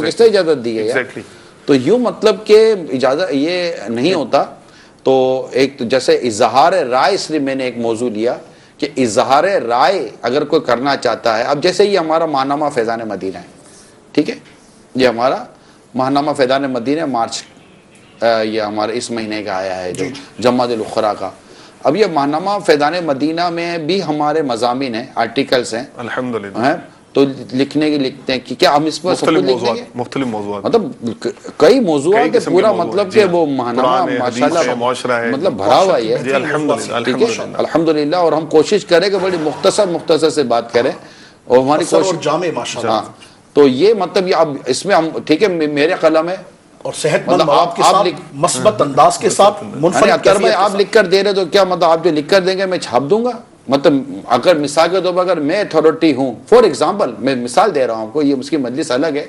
کس نے اجازت دی ہے یار؟ تو یوں مطلب کہ اجازت یہ نہیں ہوتا. تو ایک جیسے اظہار رائے، اس لیے میں نے ایک موضوع لیا کہ اظہار رائے اگر کوئی کرنا چاہتا ہے، اب جیسے یہ ہمارا ماہنامہ فیضان مدینہ ہے، ٹھیک ہے، یہ ہمارا ماہنامہ فیضان مدینہ مارچ یہ ہمارے اس مہینے کا آیا ہے جو جمادی الاخری کا. اب یہ ماہنامہ فیضان مدینہ میں بھی ہمارے مضامین ہیں، آرٹیکلز ہیں، الحمدللہ، تو لکھنے کی لکھتے ہیں کہ کیا ہم اس پر سب کچھ لکھ دیں گے؟ مختلف موضوعات مطلب کئی موضوعات ہے پورا مطلب کہ وہ ماہنامہ ماشاءاللہ مطلب بھرا ہوا ہی ہے. ٹھیک ہے الحمدللہ. اور ہم کوشش کریں کہ بڑی مختصر سے بات کریں اور ہماری کوشش جامع ماشاءاللہ. تو یہ مطلب یہ اب اس میں ہم ٹھیک ہے میرے قلم ہے اور صحت مند مواد کے ساتھ مثبت انداز کے ساتھ منفرد اختر بھائی آپ لکھ کر دے رہے تو کیا مطلب آپ جو لکھ کر دیں گے میں چھاپ دوں گا؟ مطلب اگر مثال کے طور پر اگر میں اتھارٹی ہوں فار ایگزامپل میں مثال دے رہا ہوں آپ کو, یہ اس کی مجلس الگ ہے,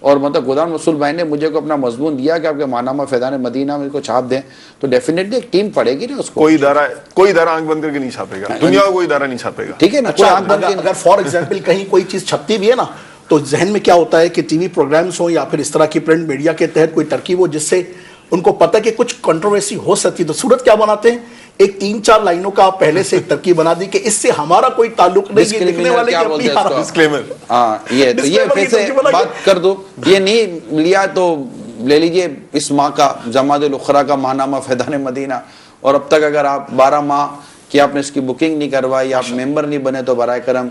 اور مطلب غلام رسول بھائی نے مجھے کو اپنا مضمون دیا کہ آپ کے ماہنامہ فیضان مدینہ میں اس کو چھاپ دیں تو ڈیفینیٹلی ایک ٹیم پڑے گی نا اس کو. کوئی ادارہ آنکھ بند کر کے نہیں چھاپے گا, دنیا کا کوئی ادارہ نہیں چھاپے گا. ٹھیک ہے نا. اگر فار ایگزامپل کہیں کوئی چیز چھپتی بھی ہے نا تو ذہن میں کیا ہوتا ہے کہ ٹی وی پروگرامز ہوں یا پھر اس طرح کی پرنٹ میڈیا کے تحت کوئی ترکیب ہو جس سے ان کو پتہ کہ کچھ کنٹروورسی ہو سکتی, تو صورت کیا بناتے ہیں ایک 3-4 لائنوں کا پہلے سے ایک ترکیب بنا دی کہ اس سے ہمارا کوئی تعلق نہیں, یہ لکھنے والے کی اپنی ڈسکلیمر. ہاں یہ تو یہ پھر سے بات کر دو, یہ نہیں لیا تو لے لیجئے اس ماہ کا جمادی الاخری کا ماہنامہ فیضان مدینہ, اور اب تک اگر آپ 12 ماہ کی آپ نے اس کی بکنگ نہیں کروائی, آپ ممبر نہیں بنے تو برائے کرم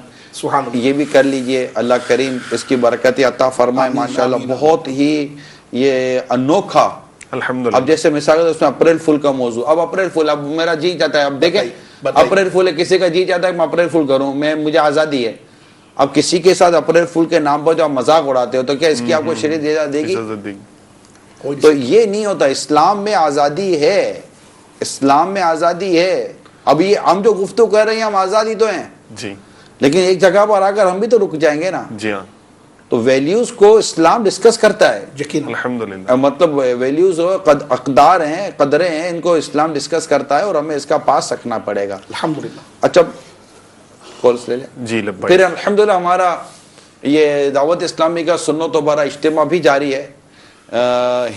یہ بھی کر لیجئے. اللہ کریم اس کی برکت عطا فرمائے. ماشاءاللہ بہت ہی یہ انوکھا. اب جیسے مثال اس میں اپریل فول کا موضوع, اب اپریل فول اب میرا جی چاہتا ہے, اب دیکھیں اپریل فول ہے, کسی کا جی چاہتا ہے کہ میں اپریل فول کروں, مجھے آزادی ہے. اب کسی کے ساتھ اپریل فول کے نام پر جو آپ مذاق اڑاتے ہو تو کیا اس کی آپ کو شریعت دے گی؟ تو یہ نہیں ہوتا. اسلام میں آزادی ہے, اسلام میں آزادی ہے. اب یہ ہم جو گفتگو کر رہے ہیں ہم آزادی تو ہیں جی, لیکن ایک جگہ پر آ کر ہم بھی تو رک جائیں گے نا. جی ہاں. تو ویلیوز کو اسلام ڈسکس کرتا ہے. الحمدللہ. مطلب ویلیوز اقدار ہیں, قدریں ہیں, ان کو اسلام ڈسکس کرتا ہے اور ہمیں اس کا پاس رکھنا پڑے گا. الحمدللہ. اچھا کالس لے لیں. جی لبیک. پھر الحمدللہ ہمارا یہ دعوت اسلامی کا سنت و بڑا اجتماع بھی جاری ہے.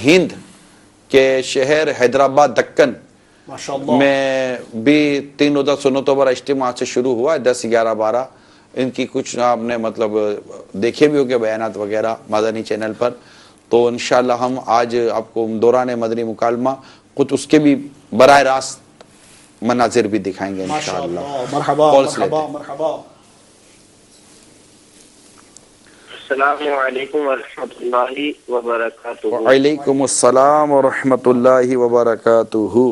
ہند کے شہر حیدرآباد دکن میں بھی 3 روزہ سنت و بڑا اجتماع سے شروع ہوا ہے. 10, 11, 12 ان کی کچھ آپ نے مطلب دیکھے بھی ہو گے بیانات وغیرہ مدنی چینل پر. تو انشاءاللہ ہم آج آپ کو دوران مدنی مکالمہ کچھ اس کے بھی براہ راست مناظر بھی دکھائیں گے انشاءاللہ. مرحبا مرحبا مرحبا. السلام علیکم ورحمۃ اللہ وبرکاتہ. وعلیکم السلام ورحمۃ اللہ وبرکاتہ.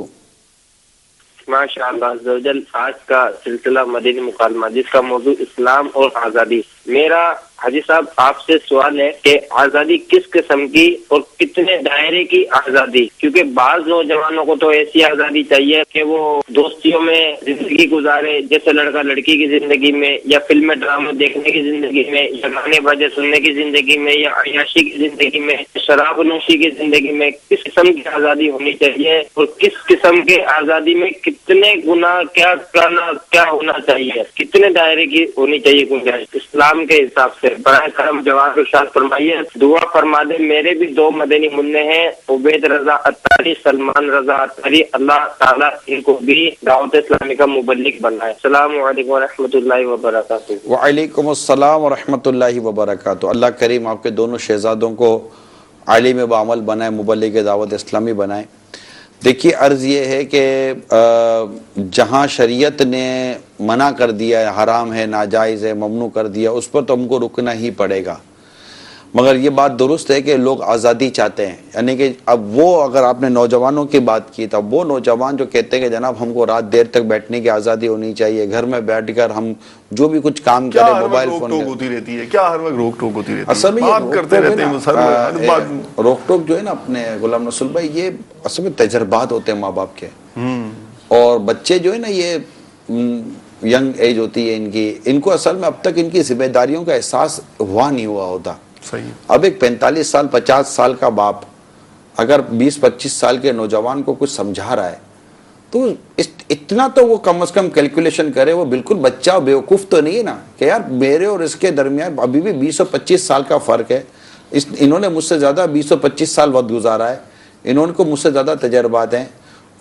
ماشاء اللہ عز و جل. آج کا سلسلہ مدنی مکالمہ جس کا موضوع اسلام اور آزادی. میرا حاجی صاحب آپ سے سوال ہے کہ آزادی کس قسم کی اور کتنے دائرے کی آزادی؟ کیونکہ بعض نوجوانوں کو تو ایسی آزادی چاہیے کہ وہ دوستیوں میں زندگی گزارے, جیسے لڑکا لڑکی کی زندگی میں, یا فلم ڈرامے دیکھنے کی زندگی میں, یا گانے بجے سننے کی زندگی میں, یا عیاشی کی زندگی میں, شراب نوشی کی زندگی میں. کس قسم کی آزادی ہونی چاہیے اور کس قسم کے آزادی میں کتنے گناہ کیا کرنا کیا ہونا چاہیے, کتنے دائرے کی ہونی چاہیے گنجائش اسلام کے حساب سے؟ برائے کرم جواب ارشاد فرمائیے. دعا فرما دے. میرے بھی 2 مدنی منع ہیں, عبید رضا اتاری, سلمان رضا اتاری. اللہ تعالیٰ ان کو بھی دعوت اسلامی کا مبلغ بنائے. السلام علیکم ورحمۃ اللہ وبرکاتہ. وعلیکم السلام ورحمۃ اللہ وبرکاتہ. اللہ کریم آپ کے دونوں شہزادوں کو عالم بعمل بنائے, مبلغ دعوت اسلامی بنائے. دیکھیے عرض یہ ہے کہ جہاں شریعت نے منع کر دیا ہے, حرام ہے, ناجائز ہے, ممنوع کر دیا, اس پر تو ہم کو رکنا ہی پڑے گا. مگر یہ بات درست ہے کہ لوگ آزادی چاہتے ہیں. یعنی کہ اب وہ اگر آپ نے نوجوانوں کی بات کی تو وہ نوجوان جو کہتے ہیں کہ جناب ہم کو رات دیر تک بیٹھنے کی آزادی ہونی چاہیے, گھر میں بیٹھ کر ہم جو بھی کچھ کام کریں موبائل فون ہوتی رہتی ہے, کیا ہر وقت روک ٹوک ہوتی رہتی ہے؟ اصل میں بات کرتے رہتے ہیں روک ٹوک جو ہے نا اپنے غلام رسول بھائی, یہ اصل میں تجربات ہوتے ہیں ماں باپ کے, اور بچے جو ہے نا یہ ینگ ایج ہوتی ہے ان کو اصل میں اب تک ان کی ذمہ داریوں کا احساس ہوا نہیں ہوا ہوتا. اب ایک 45 سال 50 سال کا باپ اگر 20-25 سال کے نوجوان کو کچھ سمجھا رہا ہے تو اتنا تو وہ کم از کم کیلکولیشن کرے. وہ بالکل بچہ بیوقوف تو نہیں ہے نا کہ یار میرے اور اس کے درمیان ابھی بھی 20 اور 25 سال کا فرق ہے. انہوں نے مجھ سے زیادہ 20 اور 25 سال وقت گزارا ہے, انہوں کو مجھ سے زیادہ تجربات ہیں,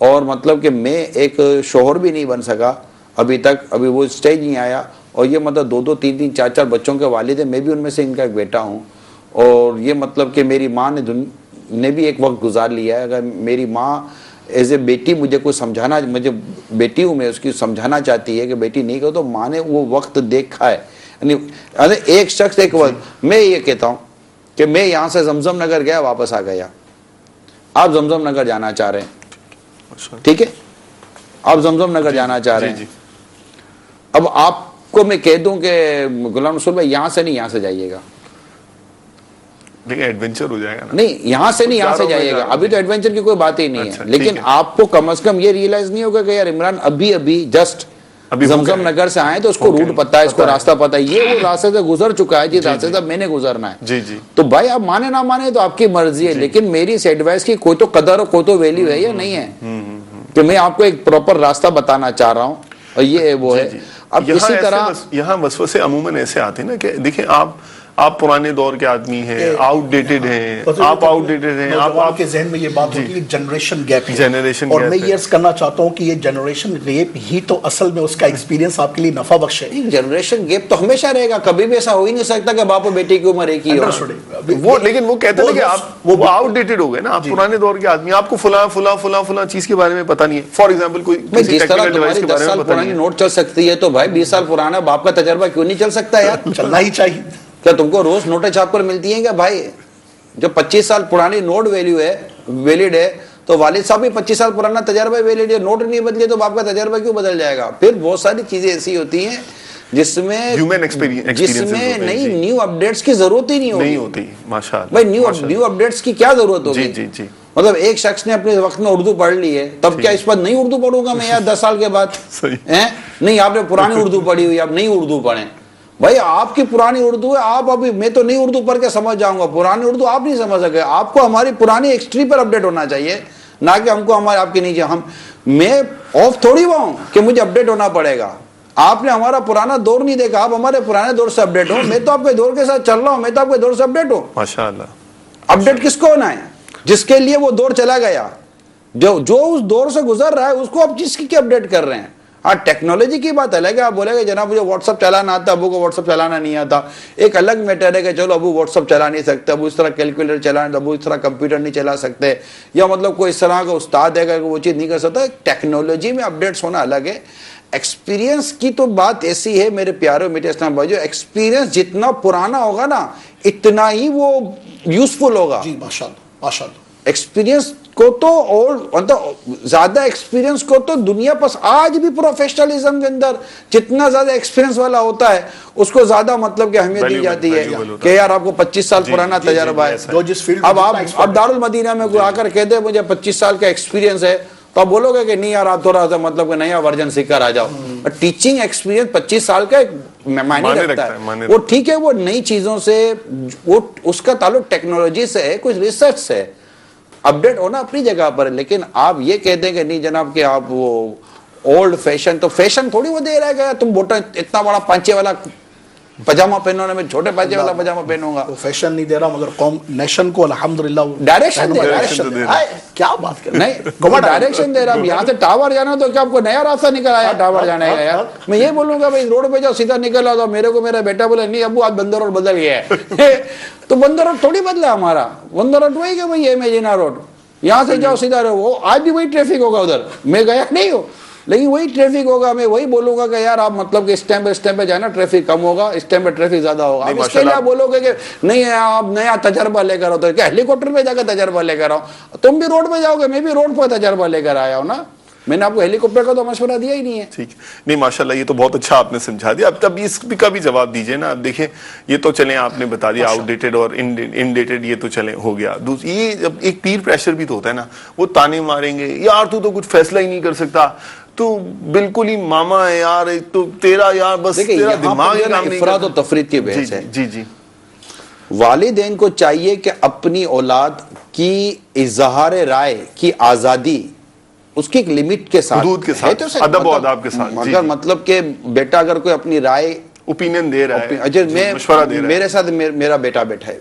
اور مطلب کہ میں ایک شوہر بھی نہیں بن سکا ابھی تک, ابھی وہ اسٹیج نہیں آیا. اور یہ مطلب 2-2 3-3 4-4 بچوں کے والد ہیں, میں بھی ان میں سے ان کا ایک بیٹا ہوں. اور یہ مطلب کہ میری ماں نے بھی ایک وقت گزار لیا ہے. اگر میری ماں ایز اے بیٹی مجھے کوئی سمجھانا, مجھے بیٹی ہوں میں, اس کی سمجھانا چاہتی ہے کہ بیٹی نہیں کرو, تو ماں نے وہ وقت دیکھا ہے. یعنی ایک شخص ایک وقت میں یہ کہتا ہوں کہ میں یہاں سے زمزم نگر گیا واپس آ گیا, آپ زمزم نگر جانا چاہ رہے ہیں, ٹھیک ہے, آپ زمزم نگر جانا چاہ رہے ہیں, اب آپ کو میں کہہ دوں کہ غلام رسول بھائی یہاں سے نہیں یہاں سے جائیے گا, لیکن ایڈونچر ہو جائے گا نا, نہیں یہاں سے نہیں یہاں سے جائیے گا, ابھی تو ایڈونچر کی کوئی بات ہی نہیں ہے, لیکن آپ کو کم از کم یہ ریئلائز نہیں ہوگا کہ یار عمران ابھی جسٹ زمزم نگر سے آئے تو اس کو روٹ پتا ہے, اس کو راستہ پتا ہے, یہ وہ راستے سے گزر چکا ہے جس راستے سے میں نے گزرنا ہے, جی جی, تو بھائی آپ مانے نہ مانے تو آپ کی مرضی ہے, لیکن میری اس ایڈوائس کی کوئی تو قدر اور کوئی تو ویلیو ہے یا نہیں ہے کہ میں آپ کو ایک پراپر راستہ بتانا چاہ رہا ہوں, اور یہ وہ ہے. اب اسی طرح یہاں وسوسے عموماً ایسے آتے ہیں نا کہ دیکھیں آپ پرانے دور کے آدمی ہیں, آؤٹ ڈیٹڈ ہیں, آپ آؤٹ ڈیٹڈ ہیں, آپ کے ذہن میں یہ بات ہوتی ہے جنریشن گیپ ہے, جنریشن اور میں یہ عرض کرنا چاہتا ہوں کہ یہ جنریشن گیپ ہی تو اصل میں اس کا ایکسپیرینس آپ کے لیے نفع بخش ہے. جنریشن گیپ تو ہمیشہ رہے گا, کبھی بھی ایسا ہو ہی نہیں سکتا کہ باپ اور بیٹی کی عمر ایک ہی ہو, وہ لیکن وہ کہتے ہیں کہ آپ وہ آؤٹ ڈیٹڈ ہو گئے نا, آپ پرانے دور کے آدمی, آپ کو فلاں چیز کے بارے میں پتا نہیں ہے. فار ایگزامپل کوئی جس طرح تمہاری 10 سال پرانی نوٹ چل سکتی ہے تو بھائی 20 سال پرانا باپ کا تجربہ کیوں نہیں چل سکتا یار, چلنا ہی چاہیے. کیا تم کو روز نوٹیں چھاپ کر ملتی ہیں کیا بھائی؟ جو 25 سال پرانی نوٹ ویلڈ ہے تو والد صاحب بھی 25 سال پرانا تجربہ ویلڈ ہے, نوٹ نہیں بدلے تو باپ کا تجربہ کیوں بدل جائے گا؟ پھر بہت ساری چیزیں ایسی ہوتی ہیں جس میں نئی نیو اپڈیٹس کی ضرورت ہی نہیں ہوتی. ماشاءاللہ بھائی نیو اپڈیٹس کی کیا ضرورت ہوگی؟ جی جی, مطلب ایک شخص نے اپنے وقت میں اردو پڑھ لی ہے, تب کیا اس پر نئی اردو پڑھوں گا میں یار 10 سال کے بعد؟ نہیں, آپ نے پرانی اردو پڑھی ہوئی, آپ نئی اردو پڑھیں. بھائی آپ کی پرانی اردو ہے, آپ ابھی, میں تو نئی اردو پڑھ کے سمجھ جاؤں گا, پرانی اردو آپ نہیں سمجھ سکے. آپ کو ہماری پرانی ایکسٹری پر اپڈیٹ ہونا چاہیے, نہ کہ ہم کو ہمارے آپ کے نیچے. میں آف تھوڑی ہوا ہوں کہ مجھے اپڈیٹ ہونا پڑے گا. آپ نے ہمارا پرانا دور نہیں دیکھا, آپ ہمارے پرانے دور سے اپڈیٹ ہو. میں تو آپ کے دور کے ساتھ چل رہا ہوں, میں تو آپ کے دور سے اپڈیٹ ہوں. ماشاءاللہ. اپڈیٹ کس کو ہونا ہے؟ جس کے لیے وہ دور چلا گیا, جو اس دور سے گزر رہا ہے اس کو آپ جس کی اپڈیٹ کر رہے ہیں. ہاں ٹیکنالوجی کی بات الگ ہے, آپ بولے گے جناب مجھے واٹس ایپ چلانا آتا, ابو کو واٹس ایپ چلانا نہیں آتا, ایک الگ میٹر ہے کہ چلو ابو واٹس ایپ چلا نہیں سکتے, ابو اس طرح کیلکولیٹر چلانا, ابو اس طرح کمپیوٹر نہیں چلا سکتے, یا مطلب کوئی اس طرح کا استاد ہے کہ وہ چیز نہیں کر سکتا. ٹیکنالوجی میں اپڈیٹس ہونا الگ ہے. ایکسپیرینس کی تو بات ایسی ہے میرے پیارے میٹھے اسلام بھائیو, ایکسپیرینس جتنا پرانا ہوگا نا اتنا ہی وہ یوزفل ہوگا. جی ماشاءاللہ ماشاءاللہ. ایکسپیرینس کو تو, اور مطلب زیادہ ایکسپیرینس کو تو دنیا پس آج بھی پروفیشنلزم کے اندر جتنا زیادہ ایکسپیرینس والا ہوتا ہے اس کو زیادہ مطلب کہ اہمیت دی جاتی ہے کہ یار آپ کو 25 سال پرانا تجربہ ہے. اب آپ دارالمدینہ میں کوئی آ کر کہتے ہیں مجھے 25 سال کا ایکسپیرینس ہے, تو آپ بولو گے کہ نہیں یار آپ تھوڑا سا مطلب کہ نیا ورژن سیکھ کر آ جاؤ. ٹیچنگ ایکسپیرینس 25 سال کا ایک معنی رکھتا ہے. وہ ٹھیک ہے, وہ نئی چیزوں سے, وہ اس کا تعلق ٹیکنالوجی سے ہے, کچھ ریسرچ سے ہے. اپڈیٹ ہونا اپنی جگہ پر ہے, لیکن آپ یہ کہتے ہیں کہ نہیں جناب کہ آپ وہ اولڈ فیشن, تو فیشن تھوڑی وہ دے رہا ہے کہ تم بوٹا اتنا بڑا پانچے والا پجامہ پہنو, میں چھوٹے پانچے والا پجامہ پہنوں گا. وہ فیشن نہیں دے رہا مگر قوم نیشن کو الحمدللہ ڈائریکشن دے رہا ہے. کیا بات کر نہیں, ڈائریکشن دے رہا. یہاں سے ٹاور جانا تو کیا آپ کو نیا راستہ نکل آیا ٹاور جانے کا یار؟ میں یہ بولوں گا بھائی روڈ پہ جاؤ سیدھا نکل آؤ. میرے کو میرا بیٹا بولے نہیں ابو آج بندر روڈ بدل گیا ہے. تو بندر روڈ تھوڑی بدلا ہمارا, بندر روڈ وہی کہ بھائی امیجنا روڈ, یہاں سے جاؤ سیدھا رہو. وہ آج بھی وہی ٹریفک ہوگا ادھر, میں گیا نہیں ہوں لیکن وہی ٹریفک ہوگا. میں وہی بولوں گا کہ یار آپ مطلب کہ اس ٹائم پہ جانا ٹریفک کم ہوگا, اس ٹائم پہ ٹریفک زیادہ ہوگا. اب اس کے لیے آپ بولو گے کہ نہیں آپ نیا تجربہ لے کر آؤ, تو کیا ہیلی کاپٹر پہ جا کر تجربہ لے کر آؤ؟ تم بھی روڈ پہ جاؤ گے, میں بھی روڈ پہ تجربہ لے کر آیا ہوں نا. میں نے آپ کو ہیلی کاپٹر کا تو مشورہ دیا ہی نہیں ہے. ٹھیک نہیں ماشاءاللہ, یہ تو بہت اچھا آپ نے سمجھا دیا. اب تب اس کا بھی جواب دیجئے نا. اب دیکھیں یہ تو چلیں آپ نے بتا دیا آؤٹ ڈیٹڈ اور ان ڈیٹڈ, یہ تو چلیں ہو گیا. یہ ایک پیر پریشر بھی تو ہوتا ہے نا, وہ تانے ماریں گے یار تو کچھ فیصلہ ہی نہیں کر سکتا, تو بالکل ہی ماما ہے یار, تو تیرا یار بس تیرا دماغ ہی کام نہیں. افراط و تفریط کی بحث ہے. جی جی, والدین کو چاہیے کہ اپنی اولاد کی اظہار رائے کی آزادی اس کی ایک لمٹ کے ساتھ, حدود کے ساتھ, ادب و آداب کے ساتھ. اگر مطلب کہ بیٹا اگر کوئی اپنی رائے اوپینین دے رہا ہے, مشورہ دے رہا ہے, میرے ساتھ میرا بیٹا بیٹھا ہے,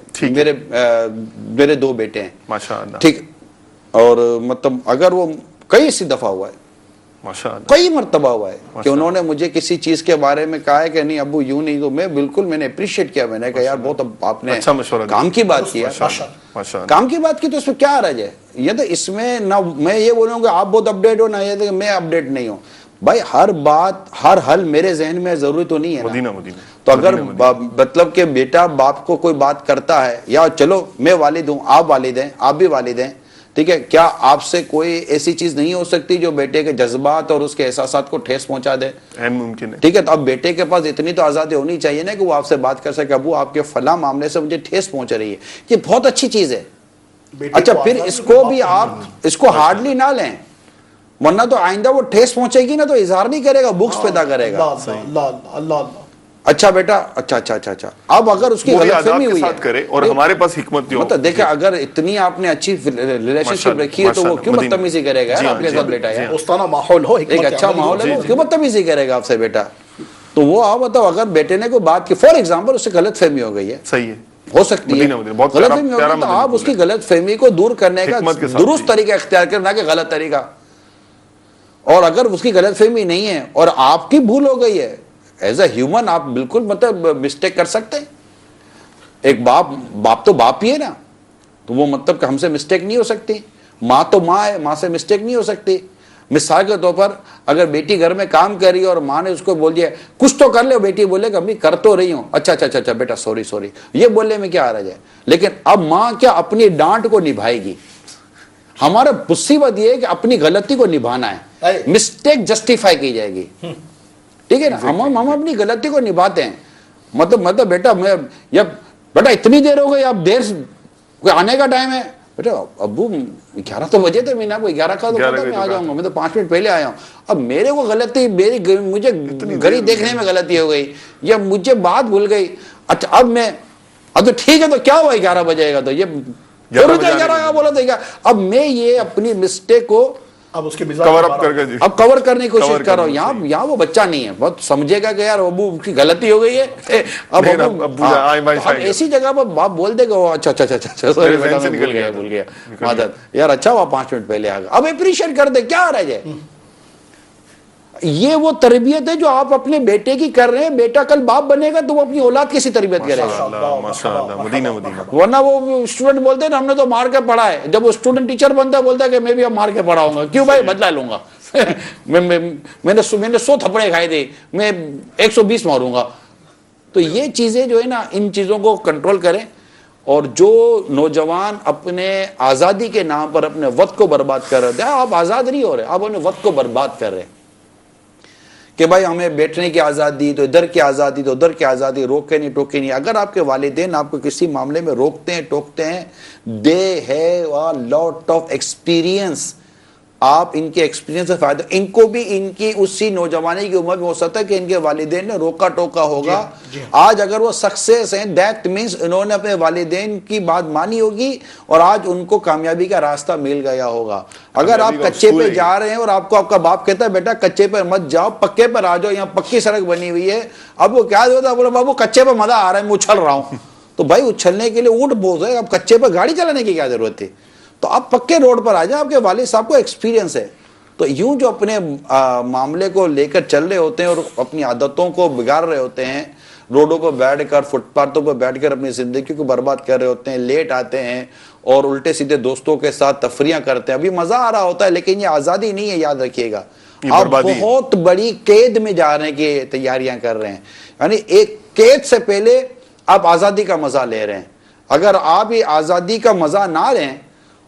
میرے 2 بیٹے ہیں ماشاءاللہ, ٹھیک, اور مطلب اگر وہ کئی سی دفعہ ہوا ہے, کئی مرتبہ ہوا ہے کہ انہوں نے مجھے کسی چیز کے بارے میں کہا ہے کہ نہیں ابو یوں نہیں, تو میں بالکل میں نے اپریشیٹ کیا, میں نے کہا یار بہت آپ نے کام کی بات کیا, کام کی بات کی, تو اس میں کیا حرج ہے؟ یہ تو اس میں نہ میں یہ بولوں کہ آپ بہت اپڈیٹ ہو, نہ یہ کہ میں اپڈیٹ نہیں ہوں. بھائی ہر بات ہر حل میرے ذہن میں ضروری تو نہیں ہے. تو اگر مطلب کہ بیٹا باپ کو کوئی بات کرتا ہے، یا چلو میں والد ہوں، آپ والد ہیں، آپ بھی والد ہیں، ٹھیک ہے، کیا آپ سے کوئی ایسی چیز نہیں ہو سکتی جو بیٹے کے جذبات اور اس کے احساسات کو ٹھیس پہنچا دے؟ ممکن ہے. ٹھیک ہے، تو اب بیٹے کے پاس اتنی تو آزادی ہونی چاہیے نا کہ وہ آپ سے بات کر سکے، ابو آپ کے فلاں معاملے سے مجھے ٹھیس پہنچ رہی ہے، یہ بہت اچھی چیز ہے. اچھا پھر اس کو بھی آپ اس کو ہارڈلی نہ لیں، ورنہ تو آئندہ وہ ٹھیس پہنچے گی نا تو اظہار نہیں کرے گا، بکس پیدا کرے گا. اچھا بیٹا، اچھا اب اگر اس کی غلط فہمی ہوئی ہے اور ہمارے پاس حکمت نہیں ہو، مطلب دیکھیں اگر اتنی آپ نے اچھی ریلیشن شپ رکھی ہے تو وہ کیوں بدتمیزی کرے گا آپ کے ساتھ بیٹا؟ دوستانہ ماحول ہو، ایک اچھا ماحول ہے، وہ کیوں بدتمیزی کرے گا آپ سے بیٹا؟ تو وہ آپ بتاؤ اگر بیٹے نے کوئی بات کی، فار ایگزامپل اس سے غلط فہمی ہو گئی ہے، صحیح ہے، ہو سکتی ہے غلط فہمی ہو گئی، تو آپ اس کی غلط فہمی کو دور کرنے کا درست طریقہ اختیار کرنا کہ غلط طریقہ. اور اگر اس کی غلط فہمی نہیں ہے اور آپ کی بھول ہو گئی ہے، ایز اے ہیومن آپ بالکل مطلب مسٹیک کر سکتے ہیں. ایک باپ تو باپ ہی ہے نا، تو وہ مطلب کہ ہم سے مسٹیک نہیں ہو سکتی. ماں تو ماں ہے، ماں سے مسٹیک نہیں ہو سکتی. مثال کے طور پر اگر بیٹی گھر میں کام کر رہی ہے اور ماں نے اس کو بول دیا کچھ تو کر لے، بیٹی بولے کہ امی کر تو رہی ہوں، اچھا بیٹا سوری یہ بولنے میں کیا حرج ہے. لیکن اب ماں کیا اپنی ڈانٹ کو نبھائے گی؟ ہمارا مصیبت یہ ہے کہ اپنی غلطی کو نبھانا ہے، مسٹیک جسٹیفائی کی جائے گی. ٹھیک ہے نا، ہم اپنی غلطی کو نبھاتے ہیں. مطلب بیٹا بیٹا اتنی دیر ہو گئی، اب دیر آنے کا ٹائم ہے. بیٹا ابو 11 تو بجے تھے، میں نے آپ کو 11 کا تو پتا میں آ جاؤں گا، میں تو 5 منٹ پہلے آیا ہوں. اب میرے کو غلطی، مجھے گھڑی دیکھنے میں غلطی ہو گئی یا مجھے بات بھول گئی. اچھا اب تو ٹھیک ہے، تو کیا ہوا 11 بجے گا تو یہ 11 کا بولا تھا. اب میں یہ اپنی مسٹیک کو اب اس کے کور کرنے کی کوشش کر رہا ہوں. یہاں وہ بچہ نہیں ہے، بہت سمجھے گا کہ یار ابو کی غلطی ہو گئی ہے. اب ایسی جگہ پر باپ بول دے گا اچھا بھول گیا مادت یار، اچھا وہ 5 منٹ پہلے آ گیا. اب اپریشیٹ کر دے، کیا رہ جائے. یہ وہ تربیت ہے جو آپ اپنے بیٹے کی کر رہے ہیں. بیٹا کل باپ بنے گا تو وہ اپنی اولاد کیسی تربیت کرے گا؟ ورنہ وہ اسٹوڈنٹ بولتے ہیں ہم نے تو مار کے پڑھا ہے. جب وہ اسٹوڈنٹ ٹیچر بنتا ہے بولتا ہے کہ میں بھی اب مار کے پڑھاؤں گا. کیوں بھائی؟ بدلا لوں گا. میں نے 100 تھپڑے کھائے تھے، میں 120 ماروں گا. تو یہ چیزیں جو ہے نا، ان چیزوں کو کنٹرول کریں. اور جو نوجوان اپنے آزادی کے نام پر اپنے وقت کو برباد کر رہے تھے، آپ آزاد نہیں ہو رہے، آپ اپنے وقت کو برباد کر رہے ہیں کہ بھائی ہمیں بیٹھنے کی آزادی، تو ادھر کی آزادی تو ادھر کی آزادی، روکے نہیں ٹوکے نہیں. اگر آپ کے والدین آپ کو کسی معاملے میں روکتے ہیں ٹوکتے ہیں، they have a lot of experience. آپ ان کے ایکسپیرینس سے فائدہ، ان کو بھی ان کی اسی نوجوانی کی عمر میں ہو سکتا ہے کہ ان کے والدین نے روکا ٹوکا ہوگا. آج اگر وہ سکسیس ہیں، دیٹ مینس انہوں نے اپنے والدین کی بات مانی ہوگی اور آج ان کو کامیابی کا راستہ مل گیا ہوگا. اگر آپ کچے پہ جا رہے ہیں اور آپ کو آپ کا باپ کہتا ہے بیٹا کچے پہ مت جاؤ، پکے پر آ جاؤ، یہاں پکی سڑک بنی ہوئی ہے. اب وہ کیا ہوتا ہے، بولے بابو کچے پہ مزہ آ رہا ہے، میں اچھل رہا ہوں. تو بھائی اچھلنے کے لیے اونٹ بوجھ ہے، اب کچے پہ گاڑی چلانے کی کیا ضرورت ہے؟ تو آپ پکے روڈ پر آ جائیں، آپ کے والد صاحب کو ایکسپیرینس ہے. تو یوں جو اپنے معاملے کو لے کر چل رہے ہوتے ہیں اور اپنی عادتوں کو بگاڑ رہے ہوتے ہیں، روڈوں پر بیٹھ کر، فٹ پاتھوں پر بیٹھ کر اپنی زندگی کو برباد کر رہے ہوتے ہیں، لیٹ آتے ہیں اور الٹے سیدھے دوستوں کے ساتھ تفریحاں کرتے ہیں. ابھی مزہ آ رہا ہوتا ہے لیکن یہ آزادی نہیں ہے، یاد رکھیے گا. آپ بہت بڑی قید میں جانے کی تیاریاں کر رہے ہیں. یعنی ایک قید سے پہلے آپ آزادی کا مزہ لے رہے ہیں. اگر آپ یہ آزادی کا مزہ نہ لیں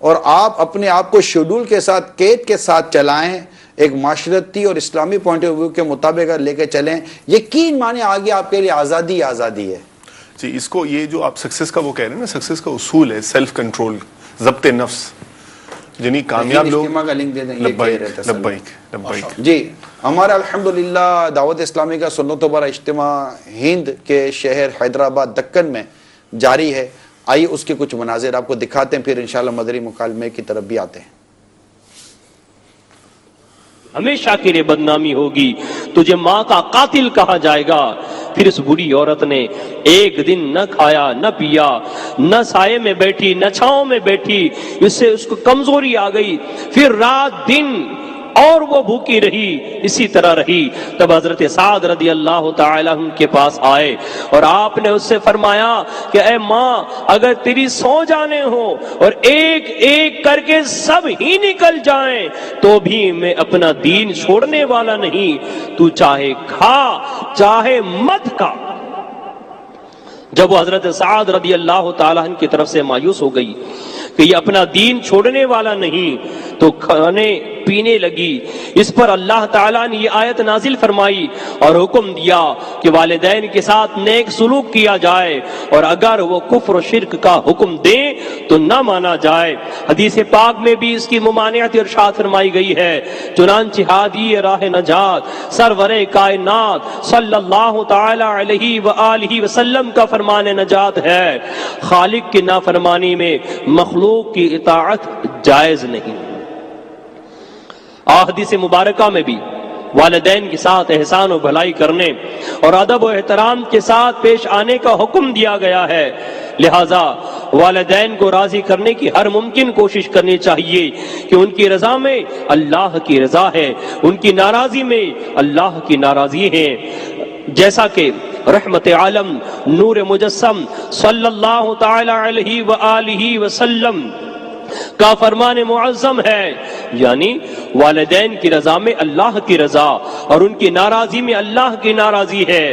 اور آپ اپنے آپ کو شیڈول کے ساتھ، قید کے ساتھ چلائیں، ایک معاشرتی اور اسلامی پوائنٹ آف ویو کے مطابق لے کے چلیں، یقین مانے آگے آپ کے لیے آزادی آزادی ہے. جی اس کو یہ جو آپ سکسیس کا وہ کہہ رہے ہیں نا، سکسیس کا اصول ہے سیلف کنٹرول، ضبط نفس. یعنی کامیاب لوگ جی ہمارا الحمدللہ دعوت اسلامی کا سنت و برا اجتماع ہند کے شہر حیدرآباد دکن میں جاری ہے. آئیے اس کے کچھ مناظر آپ کو دکھاتے ہیں، پھر انشاءاللہ مدری مکالمے کی طرف بھی آتے ہیں. ہمیشہ کے لیے بدنامی ہوگی، تجھے ماں کا قاتل کہا جائے گا. پھر اس بری عورت نے ایک دن نہ کھایا نہ پیا، نہ سائے میں بیٹھی نہ چھاؤں میں بیٹھی، اس سے اس کو کمزوری آ گئی. پھر رات دن اور وہ بھوکی رہی، اسی طرح رہی. تب حضرت سعد رضی اللہ تعالی عنہ کے پاس آئے اور آپ نے اس سے فرمایا کہ اے ماں، اگر تیری سو جانے ہو اور ایک ایک کر کے سب ہی نکل جائیں تو بھی میں اپنا دین چھوڑنے والا نہیں. تو چاہے کھا چاہے مت کھا. جب وہ حضرت سعد رضی اللہ تعالیٰ عنہ کی طرف سے مایوس ہو گئی کہ یہ اپنا دین چھوڑنے والا نہیں تو کھانے پینے لگی، اس پر اللہ تعالیٰ نے یہ آیت نازل فرمائی اور حکم دیا کہ والدین کے ساتھ نیک سلوک کیا جائے، اور اگر وہ کفر و شرک کا حکم دیں تو نہ مانا جائے۔ حدیث پاک میں بھی اس کی ممانعت ارشاد فرمائی گئی ہے، چنانچہ ہادی راہ نجات سرور کائنات صلی اللہ تعالی علیہ وآلہ وسلم کا فرمان نجات ہے، خالق کی نافرمانی میں مخلوق کی اطاعت جائز نہیں۔ حدیث مبارکہ میں بھی والدین کے ساتھ احسان و بھلائی کرنے اور ادب و احترام کے ساتھ پیش آنے کا حکم دیا گیا ہے، لہذا والدین کو راضی کرنے کی ہر ممکن کوشش کرنی چاہیے کہ ان کی رضا میں اللہ کی رضا ہے، ان کی ناراضی میں اللہ کی ناراضی ہے، جیسا کہ رحمت عالم نور مجسم صلی اللہ تعالی علیہ وآلہ وسلم کا فرمان معظم ہے، یعنی والدین کی رضا میں اللہ کی رضا اور ان کی ناراضی میں اللہ کی ناراضی ہے۔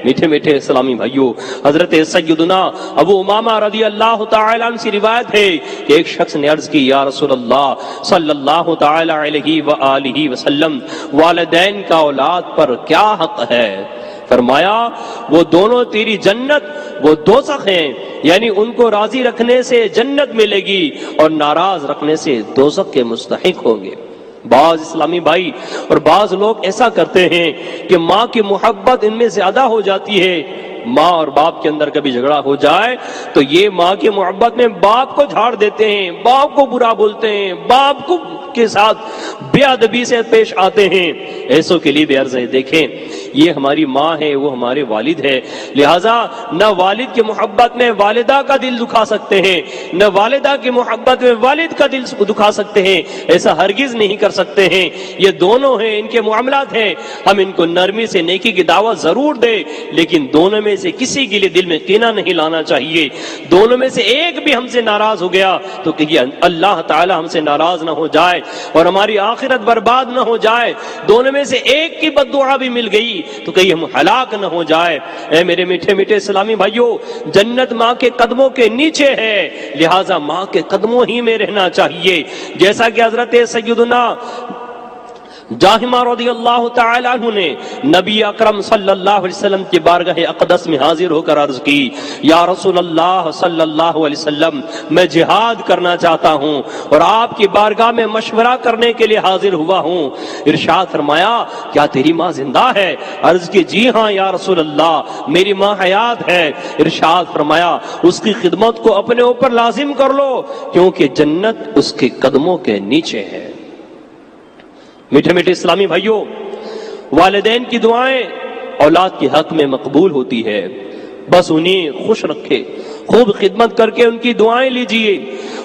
میٹھے میٹھے اسلامی بھائیوں، حضرت سیدنا ابو امامہ رضی اللہ تعالیٰ عنہ سے روایت ہے کہ ایک شخص نے عرض کی، یا رسول اللہ صلی اللہ تعالی علیہ وآلہ وسلم، والدین کا اولاد پر کیا حق ہے؟ فرمایا، وہ دونوں تیری جنت وہ دوزخ ہیں، یعنی ان کو راضی رکھنے سے جنت ملے گی اور ناراض رکھنے سے دوزخ کے مستحق ہوں گے۔ بعض اسلامی بھائی اور بعض لوگ ایسا کرتے ہیں کہ ماں کی محبت ان میں زیادہ ہو جاتی ہے، ماں اور باپ کے اندر کبھی جھگڑا ہو جائے تو یہ ماں کی محبت میں باپ کو جھاڑ دیتے ہیں، باپ کو برا بولتے ہیں، باپ کو کے ساتھ بے ادبی سے پیش آتے ہیں۔ ایسوں کے لیے بھی عرض ہے، دیکھیں یہ ہماری ماں ہے، وہ ہمارے والد ہے، لہٰذا نہ والد کی محبت میں والدہ کا دل دکھا سکتے ہیں، نہ والدہ کی محبت میں والد کا دل دکھا سکتے ہیں، ایسا ہرگز نہیں کر سکتے ہیں۔ یہ دونوں ہیں، ان کے معاملات ہیں، ہم ان کو نرمی سے نیکی کی دعوت ضرور دیں، لیکن دونوں میں سے کسی کے لیے دل میں کینہ نہیں لانا چاہیے۔ دونوں میں سے ایک بھی ہم سے ناراض ہو گیا تو کہ اللہ تعالی ہم سے ناراض نہ ہو جائے اور ہماری آخرت برباد نہ ہو جائے۔ دونوں میں سے ایک کی بد دعا بھی مل گئی تو کہیں ہم ہلاک نہ ہو جائے۔ اے میرے میٹھے میٹھے اسلامی بھائیوں، جنت ماں کے قدموں کے نیچے ہے، لہٰذا ماں کے قدموں ہی میں رہنا چاہیے، جیسا کہ حضرت سیدنا جاہمہ رضی اللہ تعالی عنہ نے نبی اکرم صلی اللہ علیہ وسلم کی بارگاہ اقدس میں حاضر ہو کر عرض کی، یا رسول اللہ صلی اللہ علیہ وسلم، میں جہاد کرنا چاہتا ہوں اور آپ کی بارگاہ میں مشورہ کرنے کے لیے حاضر ہوا ہوں۔ ارشاد فرمایا، کیا تیری ماں زندہ ہے؟ عرض کی، جی ہاں یا رسول اللہ، میری ماں حیات ہے۔ ارشاد فرمایا، اس کی خدمت کو اپنے اوپر لازم کر لو کیونکہ جنت اس کے قدموں کے نیچے ہے۔ میٹھے میٹھے اسلامی بھائیوں، والدین کی دعائیں اولاد کے حق میں مقبول ہوتی ہے، بس انہیں خوش رکھے، خوب خدمت کر کے ان کی دعائیں لیجئے۔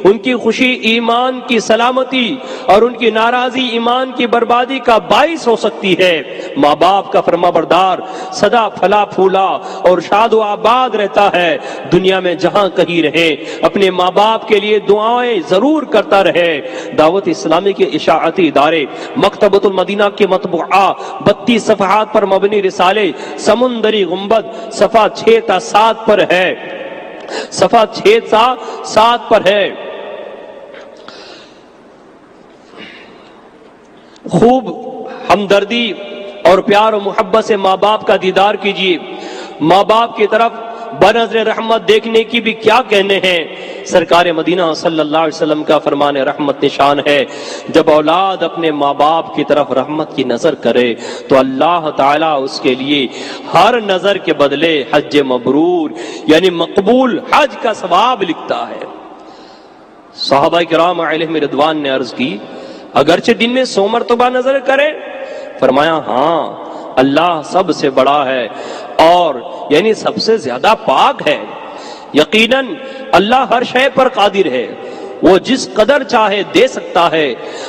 ان کی خوشی ایمان کی سلامتی اور ان کی ناراضی ایمان کی بربادی کا باعث ہو سکتی ہے۔ ماں باپ کا فرما بردار سدا پھلا پھولا اور شاد و آباد رہتا ہے، دنیا میں جہاں کہیں رہے اپنے ماں باپ کے لیے دعائیں ضرور کرتا رہے۔ دعوت اسلامی کے اشاعتی ادارے مکتبۃ المدینہ کے مطبوعہ 32 صفحات پر مبنی رسالے سمندری گنبد صفحہ 6 تا 7 پر ہے، صفحہ 6 تا 7 پر ہے۔ خوب ہمدردی اور پیار و محبت سے ماں باپ کا دیدار کیجیے۔ ماں باپ کی طرف بنظر رحمت دیکھنے کی بھی کیا کہنے ہیں۔ سرکار مدینہ صلی اللہ علیہ وسلم کا فرمان رحمت نشان ہے، جب اولاد اپنے ماں باپ کی طرف رحمت کی نظر کرے تو اللہ تعالیٰ اس کے لیے ہر نظر کے بدلے حج مبرور یعنی مقبول حج کا ثواب لکھتا ہے۔ صحابہ کرام علیہم رضوان نے عرض کی، اگرچہ دن میں 100 مرتبہ نظر کرے؟ فرمایا، ہاں، اللہ سب سے بڑا ہے اور یعنی سب سے زیادہ پاک ہے۔ یقیناً اللہ ہر شے پر قادر ہے، وہ جس قدر چاہے دے سکتا ہے،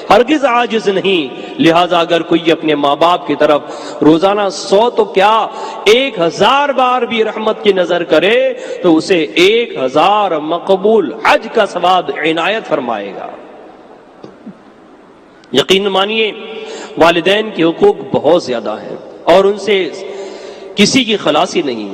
ہرگز عاجز نہیں۔ لہٰذا اگر کوئی اپنے ماں باپ کی طرف روزانہ 100 تو کیا 1000 بار بھی رحمت کی نظر کرے تو اسے 1000 مقبول حج کا ثواب عنایت فرمائے گا۔ یقین مانیے والدین کے حقوق بہت زیادہ ہیں اور ان سے کسی کی خلاصی نہیں۔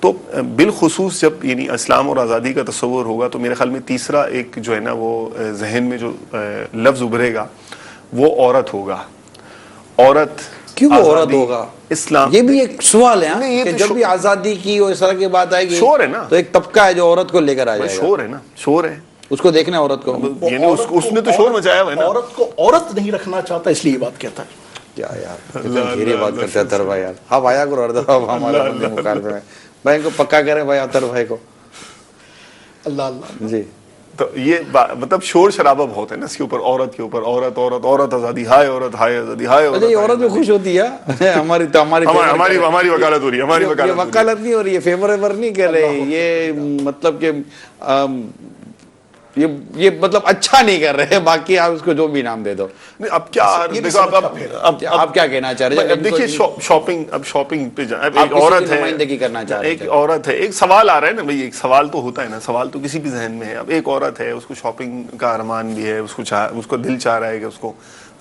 تو بالخصوص جب یعنی اسلام اور آزادی کا تصور ہوگا تو میرے خیال میں تیسرا ایک جو ہے نا وہ ذہن میں جو لفظ ابھرے گا وہ عورت ہوگا. عورت کیوں وہ عورت ہوگا؟ اسلام. یہ بھی ایک سوال ہے کہ جب بھی آزادی کی اور اس طرح کی بات آئے گی شور ہے نا, تو ایک طبقہ ہے جو عورت کو لے کر آ جائے گا. شور ہے نا, شور ہے, اس کو دیکھنا عورت کو, یعنی اس نے تو شور مچایا ہوا ہے نا. عورت کو عورت نہیں رکھنا چاہتا اس لیے یہ بات کہتا ہے. کیا یار کتنی گہری بات کرتے ہیں اطہر بھائی یار. آپ آیا کرو ہمارے مکالمے میں بھائی کو پکا کریں بھائی اطہر بھائی کو. اللہ اللہ جی تو یہ مطلب شور شرابہ بہت ہے نا اس کے اوپر, عورت کے اوپر, عورت عورت عورت آزادی, ہائے عورت, ہائے آزادی, ہائے عورت. یہ عورت بھی خوش ہوتی ہے ہماری وکالت ہو رہی ہے, ہماری وکالت نہیں ہو رہی ہے, فیور ایور نہیں کر رہے, یہ مطلب کہ یہ مطلب اچھا نہیں کر رہے. باقی آپ اس کو جو بھی نام دے دو. اب کیا دیکھو, آپ کیا کہنا چاہ رہے ہیں؟ اب دیکھیے شاپنگ, اب شاپنگ پہ ایک عورت ہے, نمائندگی کرنا چاہ رہے ہیں, ایک عورت ہے, ایک سوال آ رہا ہے نا بھائی, ایک سوال تو ہوتا ہے نا, سوال تو کسی بھی ذہن میں ہے. اب ایک عورت ہے, اس کو شاپنگ کا ارمان بھی ہے, اس کو دل چاہ رہا ہے کہ اس کو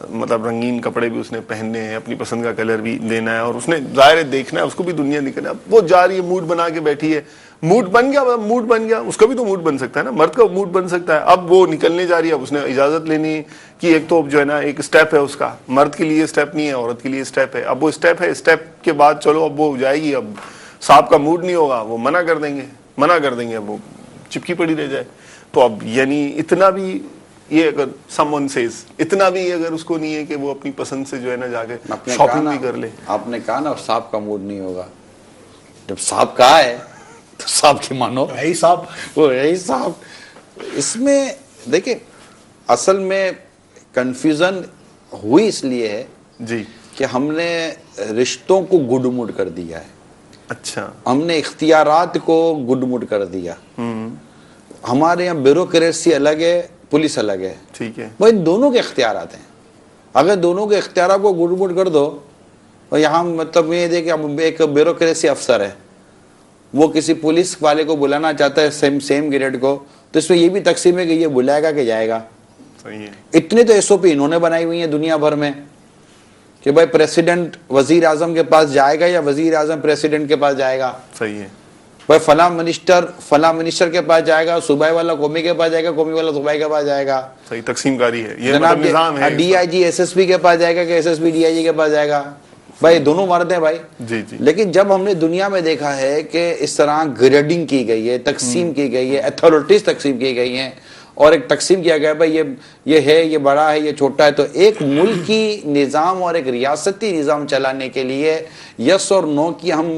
مطلب رنگین کپڑے بھی اس نے پہننے ہیں, اپنی پسند کا کلر بھی لینا ہے, اور اس نے ظاہر ہے دیکھنا ہے, اس کو بھی دنیا نکلنا ہے. وہ جا رہی ہے, موڈ بنا کے بیٹھی ہے, موڈ بن گیا, اس کا بھی تو موڈ بن سکتا ہے نا, مرد کا موڈ بن سکتا ہے. اب وہ نکلنے جا رہی ہے, اب اس نے اجازت لینی کی ایک تو جو ہے نا ایک اسٹیپ ہے اس کا, مرد کے لیے اسٹیپ نہیں ہے, عورت کے لیے اسٹیپ ہے. اب وہ اسٹیپ ہے, اسٹیپ کے بعد چلو اب وہ جائے گی, اب صاحب کا موڈ نہیں ہوگا, وہ منع کر دیں گے, اب وہ چپکی پڑی رہ جائے. تو اب یعنی اتنا بھی یہ اگر someone says اتنا بھی اگر اس کو نہیں ہے کہ وہ اپنی پسند سے جو ہے نا جا کے شاپنگ بھی کر لے. آپ نے کہا نا صاحب کا موڈ نہیں ہوگا, جب صاحب کہا ہے تو صاحب کی مانو, یہی صاحب, وہ یہی صاحب. اس میں دیکھیں اصل میں کنفیوژن ہوئی اس لیے ہے جی کہ ہم نے رشتوں کو گڈ موڈ کر دیا ہے. اچھا, ہم نے اختیارات کو گڈ موڈ کر دیا. ہمارے یہاں بیوروکریسی الگ ہے, پولیس الگ ہے. ٹھیک ہے, وہ ان دونوں کے اختیارات ہیں. اگر دونوں کے اختیارات کو گڈ موڈ کر دو, اور یہاں مطلب یہ دیکھ کہ ایک بیوروکریسی افسر ہے, وہ کسی پولیس والے کو بلانا چاہتا ہے سیم گریڈ کو, تو اس میں یہ بھی تقسیم ہے کہ یہ بلائے گا کہ جائے گا. صحیح ہے. اتنے تو ایس او پی انہوں نے بنائی ہوئی ہیں دنیا بھر میں کہ بھائی پریسیڈنٹ وزیر اعظم کے پاس جائے گا یا وزیر اعظم پریسیڈنٹ کے پاس جائے گا. صحیح ہے. بھائی فلاں منسٹر کے پاس جائے گا, صوبائی والا قومی کے پاس جائے گا, قومی والا صوبائی کے پاس جائے گا. صحیح تقسیم کاری ہے, یہ مطلب نظام ہے. D I G S S P کے پاس جائے گا کہ S S P D I G کے پاس جائے گا. بھائی دونوں مرد ہیں بھائی. جی جی. لیکن جب ہم نے دنیا میں دیکھا ہے کہ اس طرح گریڈنگ کی گئی ہے, تقسیم کی گئی ہے, اتھارٹیز تقسیم کی گئی ہیں, اور ایک تقسیم کیا گیا بھائی یہ ہے, یہ بڑا ہے, یہ چھوٹا ہے, تو ایک ملکی نظام اور ایک ریاستی نظام چلانے کے لیے یس اور نو کی ہم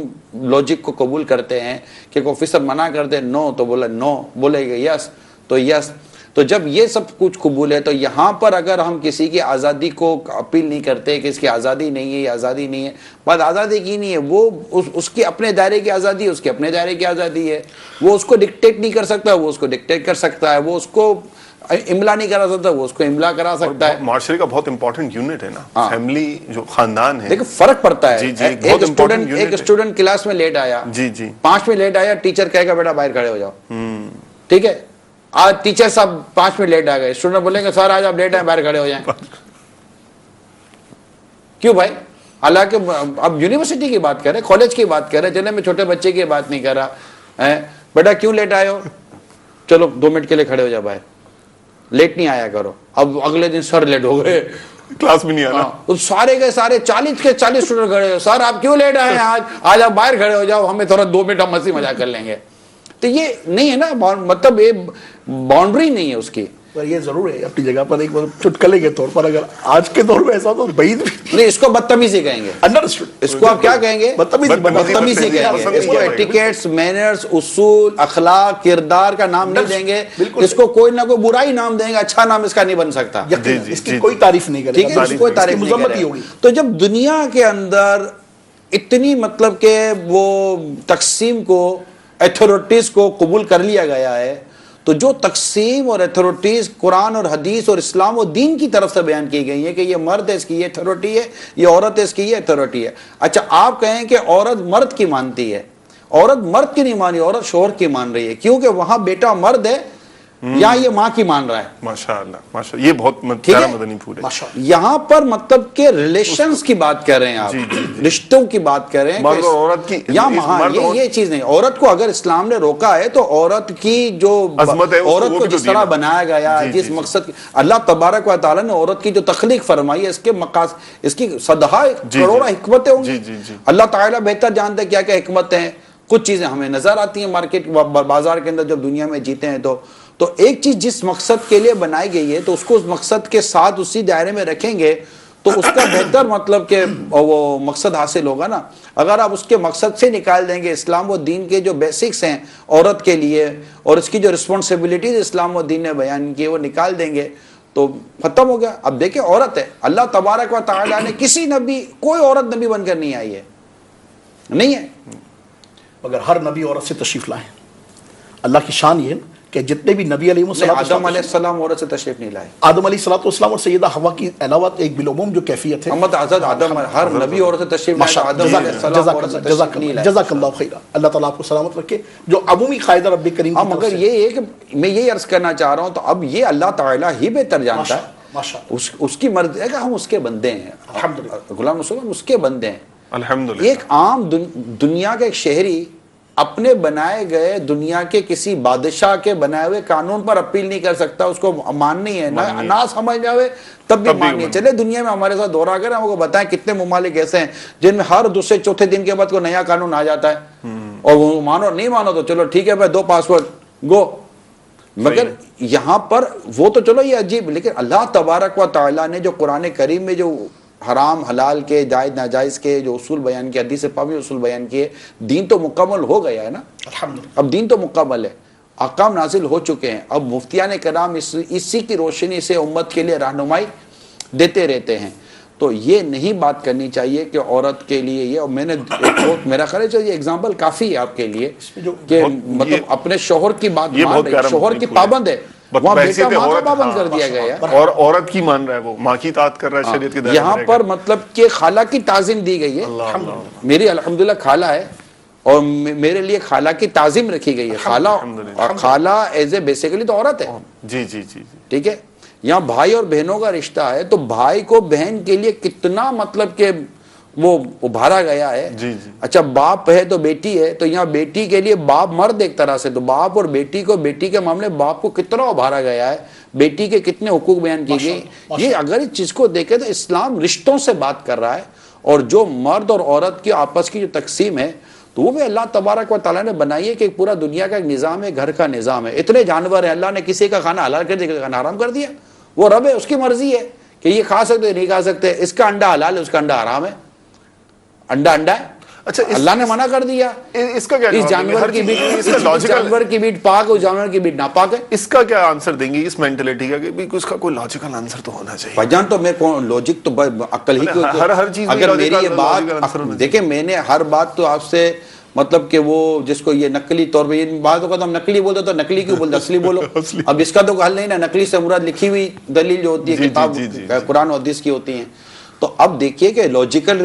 لوجک کو قبول کرتے ہیں کہ ایک آفیسر منع کرتے نو تو بولا نو, بولے گا یس تو یس. تو جب یہ سب کچھ قبول ہے تو یہاں پر اگر ہم کسی کی آزادی کو اپیل نہیں کرتے کہ اس کی آزادی نہیں ہے, یہ آزادی نہیں ہے, بات آزادی کی نہیں ہے, وہ اس کی اپنے دائرے کی آزادی ہے, اس کے اپنے دائرے کی آزادی ہے, وہ اس کو ڈکٹیٹ نہیں کر سکتا, وہ اس کو ڈکٹیٹ کر سکتا ہے, وہ اس کو املا نہیں کرا سکتا, وہ اس کو املا کرا سکتا ہے. معاشرے کا بہت امپورٹنٹ یونٹ ہے نا فیملی, جو خاندان ہے. دیکھیں فرق پڑتا ہے. ایک اسٹوڈنٹ کلاس میں لیٹ آیا, جی جی 5 میں لیٹ آیا, ٹیچر کہے گا بیٹا باہر کھڑے ہو جاؤ, ٹھیک ہے. آج ٹیچر صاحب 5 میں لیٹ آ گئے, اسٹوڈنٹ بولیں گے سر آج آپ لیٹ آئے, باہر کھڑے ہو جائیں. کیوں بھائی؟ حالانکہ اب یونیورسٹی کی بات کر رہے, کالج کی بات کر رہے, جنہیں میں چھوٹے بچے کی بات نہیں کر رہا. بیٹا کیوں لیٹ آئے ہو, چلو 2 منٹ کے لیے کھڑے ہو جاؤ باہر, لیٹ نہیں آیا کرو. اب اگلے دن سر لیٹ ہو گئے, کلاس میں نہیں آنا, سارے کے سارے 40 کے 40 اسٹوڈنٹ کھڑے ہو, سر آپ کیوں لیٹ آئے ہیں, آج آپ باہر کھڑے ہو جاؤ, ہمیں تھوڑا 2 منٹ ہم ہنسی مذاق کر لیں گے. تو یہ نہیں ہے نا, مطلب یہ باؤنڈری نہیں ہے اس کی. پر یہ ضرور ہے اپنی جگہ پر, ایک چٹکلے کے طور پر اگر آج کے دور میں ایسا تو بعید بھی نہیں, اس کو بدتمیزی کہیں گے. اس کو آپ کیا کہیں گے؟ بدتمیزی کہیں گے. اس کو ایٹیکیٹس, مینرز, اصول, اخلاق, کردار کا نام نہیں دیں گے, اس کو کوئی نہ کوئی برائی نام دیں گے, اچھا نام اس کا نہیں بن سکتا. اس کی کوئی تعریف نہیں کرے گا, کوئی تعریف نہیں کرے گا. تو جب دنیا کے اندر اتنی مطلب کہ وہ تقسیم کو, ایتھارٹیز کو قبول کر لیا گیا ہے, تو جو تقسیم اور ایتھارٹیز قرآن اور حدیث اور اسلام و دین کی طرف سے بیان کی گئی ہیں کہ یہ مرد ہے اس کی یہ ایتھارٹی ہے, یہ عورت ہے اس کی یہ ایتھارٹی ہے. اچھا آپ کہیں کہ عورت مرد کی مانتی ہے, عورت مرد کی نہیں مانی, عورت شوہر کی مان رہی ہے, کیونکہ وہاں بیٹا مرد ہے, یہاں یہ ماں کی مان رہا ہے. ماشاءاللہ ماشاءاللہ, یہ بہت پیارا مدنی پھول ہے. یہاں پر مطلب کہ ریلیشنز کی بات کر رہے ہیں آپ, رشتوں کی بات کر رہے ہیں, مرد اور عورت کی یہ چیز نہیں. عورت کو اگر اسلام نے روکا ہے تو عورت کی جو عظمت ہے, عورت کو جس طرح بنایا گیا ہے, جس مقصد اللہ تبارک و تعالیٰ نے عورت کی جو تخلیق فرمائی ہے, اس کے مقاصد, اس کی صدہا کروڑا حکمتیں ہوں گی. اللہ تعالیٰ بہتر جانتے ہیں کیا کیا حکمتیں ہیں. کچھ چیزیں ہمیں نظر آتی ہیں مارکیٹ بازار کے اندر جب دنیا میں جیتے ہیں تو ایک چیز جس مقصد کے لیے بنائی گئی ہے تو اس کو اس مقصد کے ساتھ اسی دائرے میں رکھیں گے تو اس کا بہتر مطلب کہ وہ مقصد حاصل ہوگا نا. اگر آپ اس کے مقصد سے نکال دیں گے اسلام و دین کے جو بیسکس ہیں عورت کے لیے اور اس کی جو رسپانسبلٹیز اسلام و دین نے بیان کی وہ نکال دیں گے تو ختم ہو گیا. اب دیکھیں عورت ہے, اللہ تبارک و تعالیٰ نے کسی نبی, کوئی عورت نبی بن کر نہیں آئی ہے, نہیں ہے, مگر ہر نبی عورت سے تشریف لائے. اللہ کی شان یہ کہ جتنے بھی نبی علیہ آدم علیہ السلام عورت سے تشریف نہیں لائے. آدم علیہ السلام اور سیدہ حوا کی علاوہ ایک بالعموم جو کیفیت ہے محمد آزاد آدم, ہر نبی عورت سے تشریف لائے. آدم علیہ السلام عورت سے تشریف نہیں لائے. جزاک اللہ خیر, اللہ تعالیٰ آپ کو سلامت رکھے. جو عمومی قاعدہ رب کریم کی مگر یہ ہے کہ میں یہی عرض کرنا چاہ رہا ہوں, تو اب یہ اللہ تعالیٰ ہی بہتر جانتا ہے, اس کی مرضی ہے کہ ہم اس کے بندے ہیں. غلام رسول ہم اس کے بندے ہیں الحمدللہ. ایک عام دنیا کا ایک شہری اپنے بنائے گئے دنیا کے کسی بادشاہ کے بنائے ہوئے قانون پر اپیل نہیں کر سکتا, اس کو ماننی ہے, نہ سمجھ جاوے تب بھی ماننی ہے. چلے دنیا میں ہمارے ساتھ دورہ کریں, ہم کو بتائیں کتنے ممالک ایسے ہیں جن میں ہر دوسرے چوتھے دن کے بعد کوئی نیا قانون آ جاتا ہے اور وہ مانو نہیں مانو تو چلو ٹھیک ہے بھائی 2 پاسورڈ گو. مگر یہاں پر وہ تو چلو یہ عجیب, لیکن اللہ تبارک و تعالیٰ نے جو قرآن کریم میں جو حرام حلال کے جائز ناجائز کے جو اصول بیان کیے, حدیث پاک میں اصول بیان کیے, دین تو مکمل ہو گیا ہے نا. اب دین تو مکمل ہے, احکام نازل ہو چکے ہیں. اب مفتیان کرام اسی کی روشنی سے امت کے لیے رہنمائی دیتے رہتے ہیں. تو یہ نہیں بات کرنی چاہیے کہ عورت کے لیے یہ, اور میں نے میرا خیال ہے یہ ایگزامپل کافی ہے آپ کے لیے کہ مطلب اپنے شوہر کی بات مان رہی, شوہر کی پابند ہے, وہاں بیٹا ماں کا پابند کر دیا گیا ہے اور عورت کی مان رہا ہے, وہ ماں کی اطاعت کر رہا ہے شریعت کے دائرے میں. یہاں پر مطلب کہ خالہ کی تعظیم دی گئی ہے. میری الحمدللہ خالہ ہے اور میرے لیے خالہ کی تعظیم رکھی گئی ہے. خالہ ایز اے بیسیکلی تو عورت ہے. جی جی جی ٹھیک ہے. یہاں بھائی اور بہنوں کا رشتہ ہے تو بھائی کو بہن کے لیے کتنا مطلب کہ وہ ابھارا گیا ہے. اچھا باپ ہے تو بیٹی ہے, تو یہاں بیٹی کے لیے باپ مرد ایک طرح سے, تو باپ اور بیٹی کو, بیٹی کے معاملے باپ کو کتنا ابھارا گیا ہے, بیٹی کے کتنے حقوق بیان کیے گئے. یہ اگر اس چیز کو دیکھیں تو اسلام رشتوں سے بات کر رہا ہے, اور جو مرد اور عورت کی آپس کی جو تقسیم ہے تو وہ بھی اللہ تبارک و تعالیٰ نے بنائی ہے کہ پورا دنیا کا ایک نظام ہے, گھر کا نظام ہے. اتنے جانور ہیں, اللہ نے کسی کا کھانا حلال کر دیا, کسی کا کھانا حرام کر دیا. وہ رب ہے, اس کی مرضی ہے کہ یہ کھا سکتے نہیں کھا سکتے. اس کا انڈا حلال ہے, اس کا انڈا حرام ہے. انڈا ہے. اچھا اللہ نے منع کر دیا. اس کا کیا اس جانور کی بیٹ, جانور کی بیٹ پاک, اس جانور کی بیٹ ناپاک ہے. اس کا کیا آنسر دیں گے اس مینٹلٹی کا کہ اس کا کوئی لاجیکل آنسر تو ہونا چاہیے. بھجان تو میرے کو لاجک تو عقل ہی کو, ہر چیز اگر میری یہ بات دیکھیں, میں نے ہر بات تو آپ سے مطلب کہ وہ جس کو یہ نقلی طور پہ یہ بات ہوگا تو ہم نقلی بولتے تو نقلی کیوں بولتے, اصلی بولو. اب اس کا تو حل نہیں نا, نقلی سے مراد لکھی ہوئی دلیل جو ہوتی ہے کتاب قرآن و حدیث کی ہوتی ہیں. تو اب دیکھیے کہ لوجیکل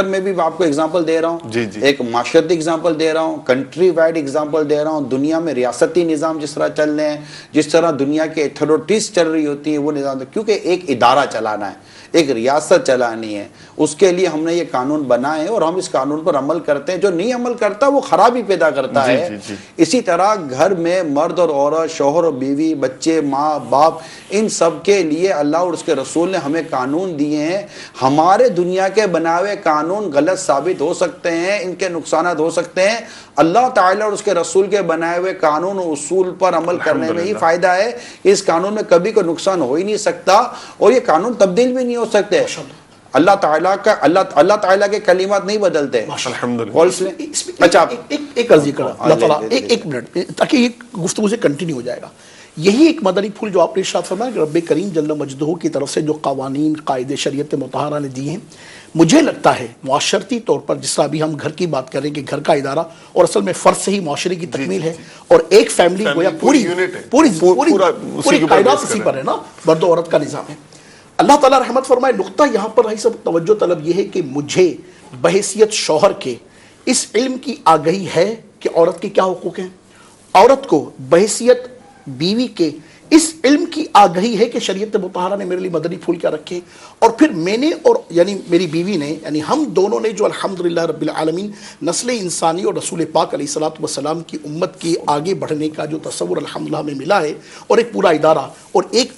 میں بھی آپ کو اگزامپل دے رہا ہوں, ایک معاشرتی اگزامپل دے رہا ہوں, کنٹری وائڈ اگزامپل دے رہا ہوں. دنیا میں ریاستی نظام جس طرح چل رہے ہیں, جس طرح دنیا کے اتھارٹیز چل رہی ہوتی ہیں وہ نظام, کیونکہ ایک ادارہ چلانا ہے, ایک ریاست چلانی ہے, اس کے لیے ہم نے یہ قانون بنائے ہیں اور ہم اس قانون پر عمل کرتے ہیں. جو نہیں عمل کرتا وہ خرابی پیدا کرتا ہے. اسی طرح گھر میں مرد اور عورت, شوہر اور بیوی, بچے, ماں باپ, ان سب کے لیے اللہ اور اس کے رسول نے ہمیں قانون دیے ہیں. ہمارے دنیا کے بنائے ہوئے قانون غلط ثابت ہو سکتے ہیں, ان کے نقصانات ہو سکتے ہیں. اللہ تعالیٰ اور اس کے رسول کے بنائے ہوئے قانون و اصول پر عمل کرنے میں ہی فائدہ ہے. اس قانون میں کبھی کوئی نقصان ہو ہی نہیں سکتا اور یہ قانون تبدیل بھی نہیں ہو سکتے. اللہ تعالیٰ کے کلمات نہیں بدلتے. اچھا ایک عرض کرا اللہ تعالیٰ, ایک منٹ تاکہ یہ گفتگو سے کنٹینیو ہو جائے گا. یہی ایک مدنی پھول جو آپ نے ارشاد فرمایا کہ رب کریم جل مجدہ کی طرف سے جو قوانین قاعدے شریعت مطہرہ نے دیے ہیں, مجھے لگتا ہے معاشرتی طور پر جس طرح ابھی ہم گھر کی بات کریں کہ گھر کا ادارہ اور اصل میں فرد سے ہی معاشرے کی تکمیل ہے, اور ایک فیملی گویا پوری کائنات اسی پر ہے نا, مرد و عورت کا نظام ہے. اللہ تعالیٰ رحمت فرمائے. نقطہ یہاں پر ہے سب توجہ طلب یہ ہے کہ مجھے بحیثیت شوہر کے اس علم کی آگہی ہے کہ عورت کے کیا حقوق ہیں. عورت کو بحیثیت بیوی کے اس علم کی آگہی ہے کہ شریعت مطہرہ نے میرے لیے مدنی پھول کیا رکھے، اور پھر میں نے اور یعنی میری بیوی نے، یعنی ہم دونوں نے جو الحمدللہ رب العالمین نسل انسانی اور رسول پاک علیہ الصلوۃ والسلام کی امت کے آگے بڑھنے کا جو تصور الحمدللہ ہمیں ملا ہے، اور ایک پورا ادارہ، اور ایک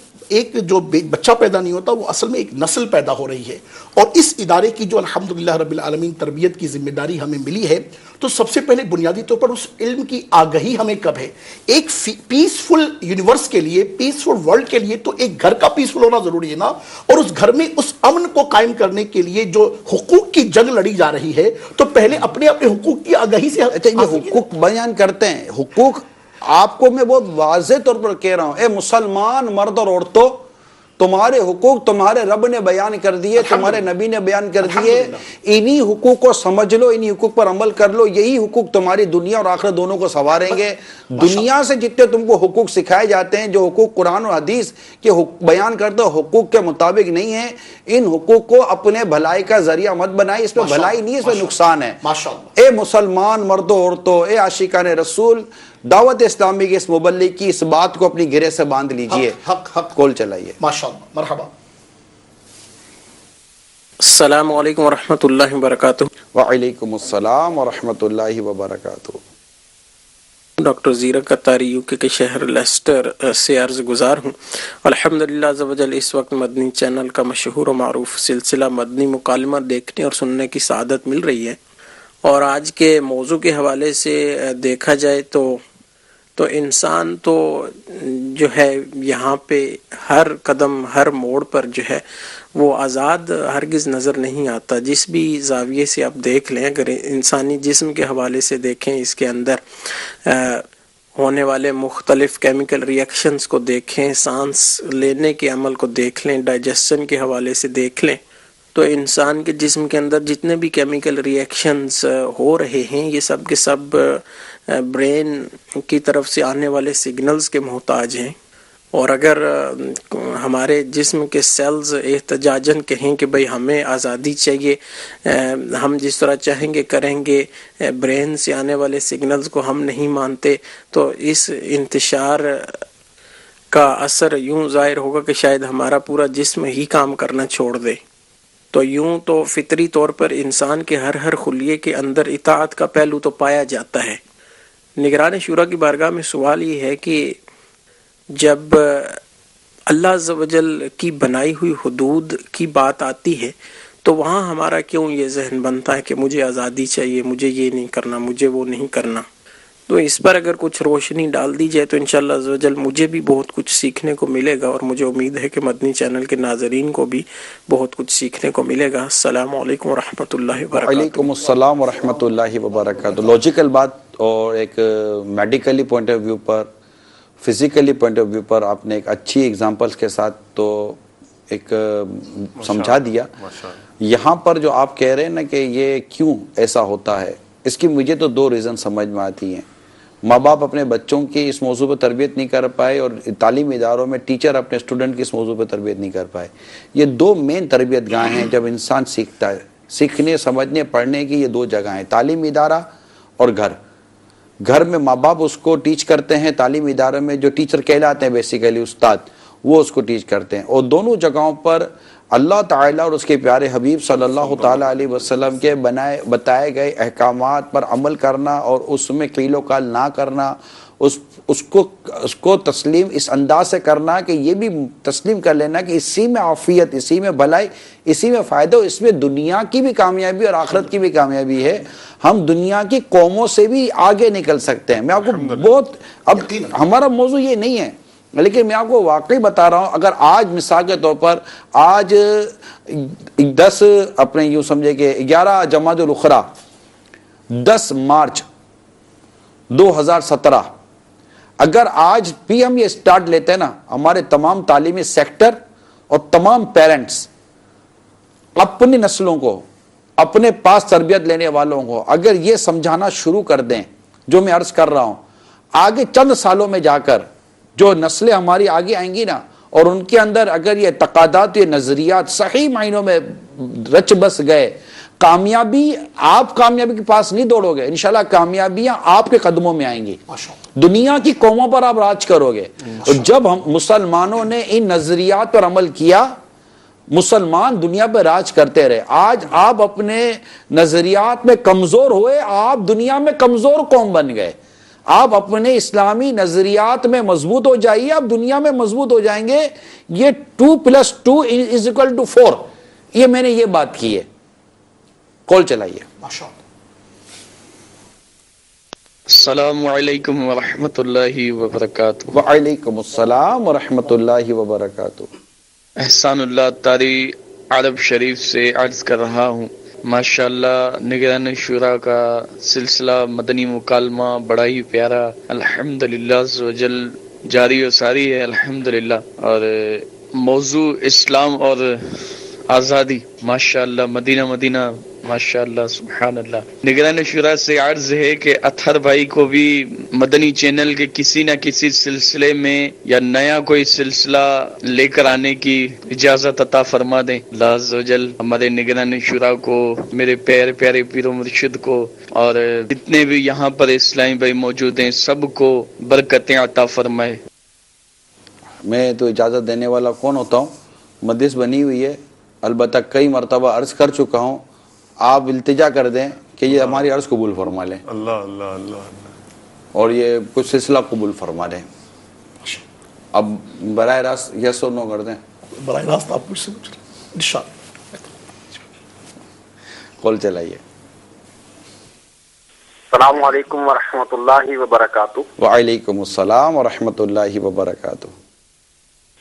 جو بچہ پیدا نہیں ہوتا وہ اصل میں ایک نسل پیدا ہو رہی ہے، اور اس ادارے کی جو الحمدللہ رب العالمین تربیت کی ذمہ داری ہمیں ملی ہے، تو سب سے پہلے بنیادی طور پر اس علم کی آگہی ہمیں کب ہے؟ ایک پیسفل یونیورس کے لیے، پیسفل ورلڈ کے لیے تو ایک گھر کا پیسفل ہونا ضروری ہے نا، اور اس گھر میں اس امن کو قائم کرنے کے لیے جو حقوق کی جنگ لڑی جا رہی ہے، تو پہلے اپنے حقوق کی آگہی سے یہ حقوق بیان کرتے ہیں، حقوق آپ کو میں بہت واضح طور پر کہہ رہا ہوں، اے مسلمان مرد اور عورتوں، تمہارے حقوق تمہارے رب نے بیان کر دیے، تمہارے نبی نے بیان کر دیے، انہی حقوق کو سمجھ لو، انہی حقوق پر عمل کر لو، یہی حقوق تمہاری دنیا اور آخرت دونوں کو سنواریں گے۔ دنیا سے جتنے تم کو حقوق سکھائے جاتے ہیں، جو حقوق قرآن اور حدیث کے بیان کرتے ہو حقوق کے مطابق نہیں ہیں، ان حقوق کو اپنے بھلائی کا ذریعہ مت بنائے، اس میں بھلائی نہیں ہے، اس میں نقصان ہے۔ اے مسلمان مردوں عورتوں، اے عاشقان رسول، دعوت اسلامی کے اس مبلغ کی اس بات کو اپنی گرے سے باندھ لیجئے۔ حق کول چلائیے۔ ماشاءاللہ، مرحبا۔ السلام علیکم ورحمۃ اللہ وبرکاتہ۔ وعلیکم السلام ورحمۃ اللہ وبرکاتہ۔ ڈاکٹر زیرک اتاری UK کے شہر لیسٹر سے عرض گزار ہوں۔ الحمدللہ عز و جل اس وقت مدنی چینل کا مشہور و معروف سلسلہ مدنی مکالمہ دیکھنے اور سننے کی سعادت مل رہی ہے، اور آج کے موضوع کے حوالے سے دیکھا جائے تو انسان تو جو ہے یہاں پہ ہر قدم ہر موڑ پر جو ہے وہ آزاد ہرگز نظر نہیں آتا۔ جس بھی زاویے سے آپ دیکھ لیں، اگر انسانی جسم کے حوالے سے دیکھیں، اس کے اندر ہونے والے مختلف کیمیکل ریئیکشنز کو دیکھیں، سانس لینے کے عمل کو دیکھ لیں، ڈائجیشن کے حوالے سے دیکھ لیں، تو انسان کے جسم کے اندر جتنے بھی کیمیکل ریئیکشنز ہو رہے ہیں، یہ سب کے سب برین کی طرف سے آنے والے سگنلز کے محتاج ہیں۔ اور اگر ہمارے جسم کے سیلز احتجاجاً کہیں کہ بھئی ہمیں آزادی چاہیے، ہم جس طرح چاہیں گے کریں گے، برین سے آنے والے سگنلز کو ہم نہیں مانتے، تو اس انتشار کا اثر یوں ظاہر ہوگا کہ شاید ہمارا پورا جسم ہی کام کرنا چھوڑ دے۔ تو یوں تو فطری طور پر انسان کے ہر خلیے کے اندر اطاعت کا پہلو تو پایا جاتا ہے۔ نگران شورا کی بارگاہ میں سوال یہ ہے کہ جب اللہ عز و جل کی بنائی ہوئی حدود کی بات آتی ہے تو وہاں ہمارا کیوں یہ ذہن بنتا ہے کہ مجھے آزادی چاہیے، مجھے یہ نہیں کرنا، مجھے وہ نہیں کرنا؟ تو اس پر اگر کچھ روشنی ڈال دی جائے تو انشاءاللہ عز و جل مجھے بھی بہت کچھ سیکھنے کو ملے گا، اور مجھے امید ہے کہ مدنی چینل کے ناظرین کو بھی بہت کچھ سیکھنے کو ملے گا۔ السلام علیکم ورحمۃ اللہ وبرکاتہ۔ وعلیکم السلام ورحمۃ اللہ وبرکاتہ۔ لاجیکل بات اور ایک میڈیکلی پوائنٹ آف ویو پر، فزیکلی پوائنٹ آف ویو پر آپ نے ایک اچھی ایگزامپلس کے ساتھ تو ایک سمجھا دیا۔ یہاں پر جو آپ کہہ رہے ہیں نا کہ یہ کیوں ایسا ہوتا ہے، اس کی مجھے تو دو ریزن سمجھ میں آتی ہیں۔ ماں باپ اپنے بچوں کی اس موضوع پہ تربیت نہیں کر پائے، اور تعلیمی اداروں میں ٹیچر اپنے اسٹوڈنٹ کی اس موضوع پہ تربیت نہیں کر پائے۔ یہ دو مین تربیت گاہیں ہیں جب انسان سیکھتا ہے۔ سیکھنے، سمجھنے، پڑھنے کی یہ دو جگہیں ہیں، تعلیمی ادارہ اور گھر۔ گھر میں ماں باپ اس کو ٹیچ کرتے ہیں، تعلیمی ادارے میں جو ٹیچر کہلاتے ہیں بیسیکلی استاد، وہ اس کو ٹیچ کرتے ہیں، اور دونوں جگہوں پر اللہ تعالیٰ اور اس کے پیارے حبیب صلی اللہ تعالیٰ علیہ وسلم کے بتائے گئے احکامات پر عمل کرنا، اور اس میں قیل و قال نہ کرنا، اس کو تسلیم اس انداز سے کرنا کہ یہ بھی تسلیم کر لینا کہ اسی میں عافیت، اسی میں بھلائی، اسی میں فائدہ، اس میں دنیا کی بھی کامیابی اور آخرت کی بھی کامیابی ہے۔ ہم دنیا کی قوموں سے بھی آگے نکل سکتے ہیں۔ میں آپ کو بہت، اب ہمارا موضوع یہ نہیں ہے، لیکن میں آپ کو واقعی بتا رہا ہوں، اگر آج مثال کے طور پر آج 10 اپنے یوں سمجھے کہ 11 جمادی الاخری 10 مارچ 2017، اگر آج بھی ہم یہ سٹارٹ لیتے ہیں نا، ہمارے تمام تعلیمی سیکٹر اور تمام پیرنٹس اپنی نسلوں کو، اپنے پاس تربیت لینے والوں کو اگر یہ سمجھانا شروع کر دیں جو میں عرض کر رہا ہوں، آگے چند سالوں میں جا کر جو نسلیں ہماری آگے آئیں گی نا، اور ان کے اندر اگر یہ اعتقادات، یہ نظریات صحیح معنوں میں رچ بس گئے، کامیابی آپ کامیابی کے پاس نہیں دوڑو گے، انشاءاللہ کامیابیاں آپ کے قدموں میں آئیں گی، دنیا کی قوموں پر آپ راج کرو گے۔ اور جب ہم مسلمانوں نے ان نظریات پر عمل کیا، مسلمان دنیا پہ راج کرتے رہے۔ آج آپ اپنے نظریات میں کمزور ہوئے، آپ دنیا میں کمزور قوم بن گئے۔ آپ اپنے اسلامی نظریات میں مضبوط ہو جائیے، آپ دنیا میں مضبوط ہو جائیں گے۔ یہ 2+2=4، یہ میں نے یہ بات کی ہے۔ کال چلائیے۔ السلام علیکم ورحمۃ اللہ وبرکاتہ۔ وعلیکم السلام ورحمۃ اللہ وبرکاتہ۔ احسان اللہ طاری عرب شریف سے عرض کر رہا ہوں، ماشاءاللہ نگران شورا کا سلسلہ مدنی مکالمہ بڑا ہی پیارا الحمدللہ عز و جل جاری و ساری ہے الحمدللہ، اور موضوع اسلام اور آزادی، ماشاءاللہ مدینہ مدینہ، ماشاءاللہ سبحان اللہ۔ نگران شورا سے عرض ہے کہ اطہر بھائی کو بھی مدنی چینل کے کسی نہ کسی سلسلے میں یا نیا کوئی سلسلہ لے کر آنے کی اجازت عطا فرما دیں۔ اللہ عز و جل ہمارے نگران شورا کو، میرے پیارے پیر و مرشد کو، اور جتنے بھی یہاں پر اسلامی بھائی موجود ہیں سب کو برکتیں عطا فرمائے۔ میں تو اجازت دینے والا کون ہوتا ہوں؟ مجلس بنی ہوئی ہے، البتہ کئی مرتبہ عرض کر چکا ہوں، آپ التجا کر دیں کہ یہ ہماری عرض قبول فرما لیں، اللہ اللہ اللہ، اور یہ کچھ سلسلہ قبول فرما لیں۔ اب براہ راست یس اور نو کر دیں۔ براہ راست آپ مجھ سے پوچھ لیں انشاءاللہ۔ کال چلائیے۔ السلام علیکم ورحمۃ اللہ وبرکاتہ۔ وعلیکم السلام ورحمۃ اللہ وبرکاتہ۔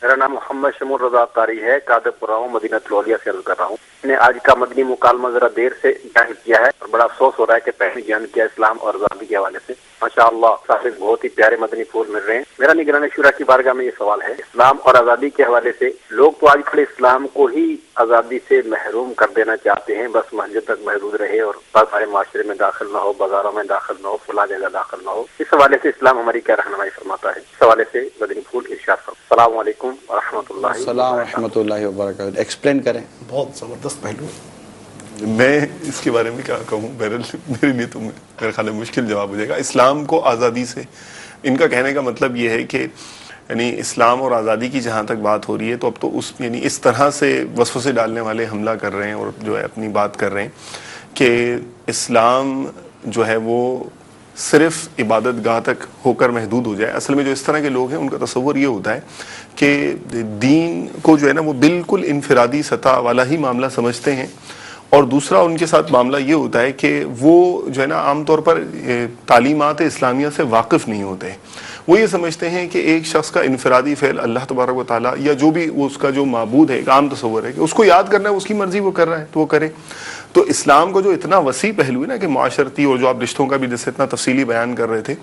میرا نام محمد شمول رضا طاری ہے، قادر پراؤں مدینہ الاولیاء سے عرض کر رہا ہوں۔ میں نے آج کا مدنی مکالمہ ذرا دیر سے جوائن کیا ہے اور بڑا افسوس ہو رہا ہے کہ پہلے جوائن کیا اسلام اور آزادی کے حوالے سے۔ ماشاءاللہ صاحب بہت ہی پیارے مدنی پھول مل رہے ہیں۔ میرا نگران شورا کی بارگاہ میں یہ سوال ہے، اسلام اور آزادی کے حوالے سے لوگ تو آج کل اسلام کو ہی آزادی سے محروم کر دینا چاہتے ہیں، بس مسجد تک محدود رہے اور ہمارے معاشرے میں داخل نہ ہو، بازاروں میں داخل نہ ہو، فلاں جگہ داخل نہ ہو۔ اس حوالے سے اسلام ہماری کیا رہنمائی فرماتا ہے؟ اس حوالے سے مدنی پھول ارشاد فرمائیں۔ السلام علیکم ورحمۃ اللہ۔ السلام ورحمۃ اللہ وبرکاتہ۔ ایکسپلین کریں۔ بہت زبردست پہلو۔ میں اس کے بارے میں کیا کہوں، میرے لیے تو میرے خیال میں مشکل جواب ہو جائے گا۔ اسلام کو آزادی سے، ان کا کہنے کا مطلب یہ ہے کہ یعنی اسلام اور آزادی کی جہاں تک بات ہو رہی ہے تو اب تو یعنی اس طرح سے وسوسے ڈالنے والے حملہ کر رہے ہیں اور جو ہے اپنی بات کر رہے ہیں کہ اسلام جو ہے وہ صرف عبادت گاہ تک ہو کر محدود ہو جائے۔ اصل میں جو اس طرح کے لوگ ہیں ان کا تصور یہ ہوتا ہے کہ دین کو جو ہے نا وہ بالکل انفرادی سطح والا ہی معاملہ سمجھتے ہیں، اور دوسرا ان کے ساتھ معاملہ یہ ہوتا ہے کہ وہ جو ہے نا عام طور پر تعلیمات اسلامیہ سے واقف نہیں ہوتے۔ وہ یہ سمجھتے ہیں کہ ایک شخص کا انفرادی فعل اللہ تبارک و تعالیٰ یا جو بھی اس کا جو معبود ہے، ایک عام تصور ہے کہ اس کو یاد کرنا ہے، اس کی مرضی وہ کر رہا ہے تو وہ کرے۔ تو اسلام کو جو اتنا وسیع پہلو ہے نا کہ معاشرتی اور جو آپ رشتوں کا بھی جیسے اتنا تفصیلی بیان کر رہے تھے،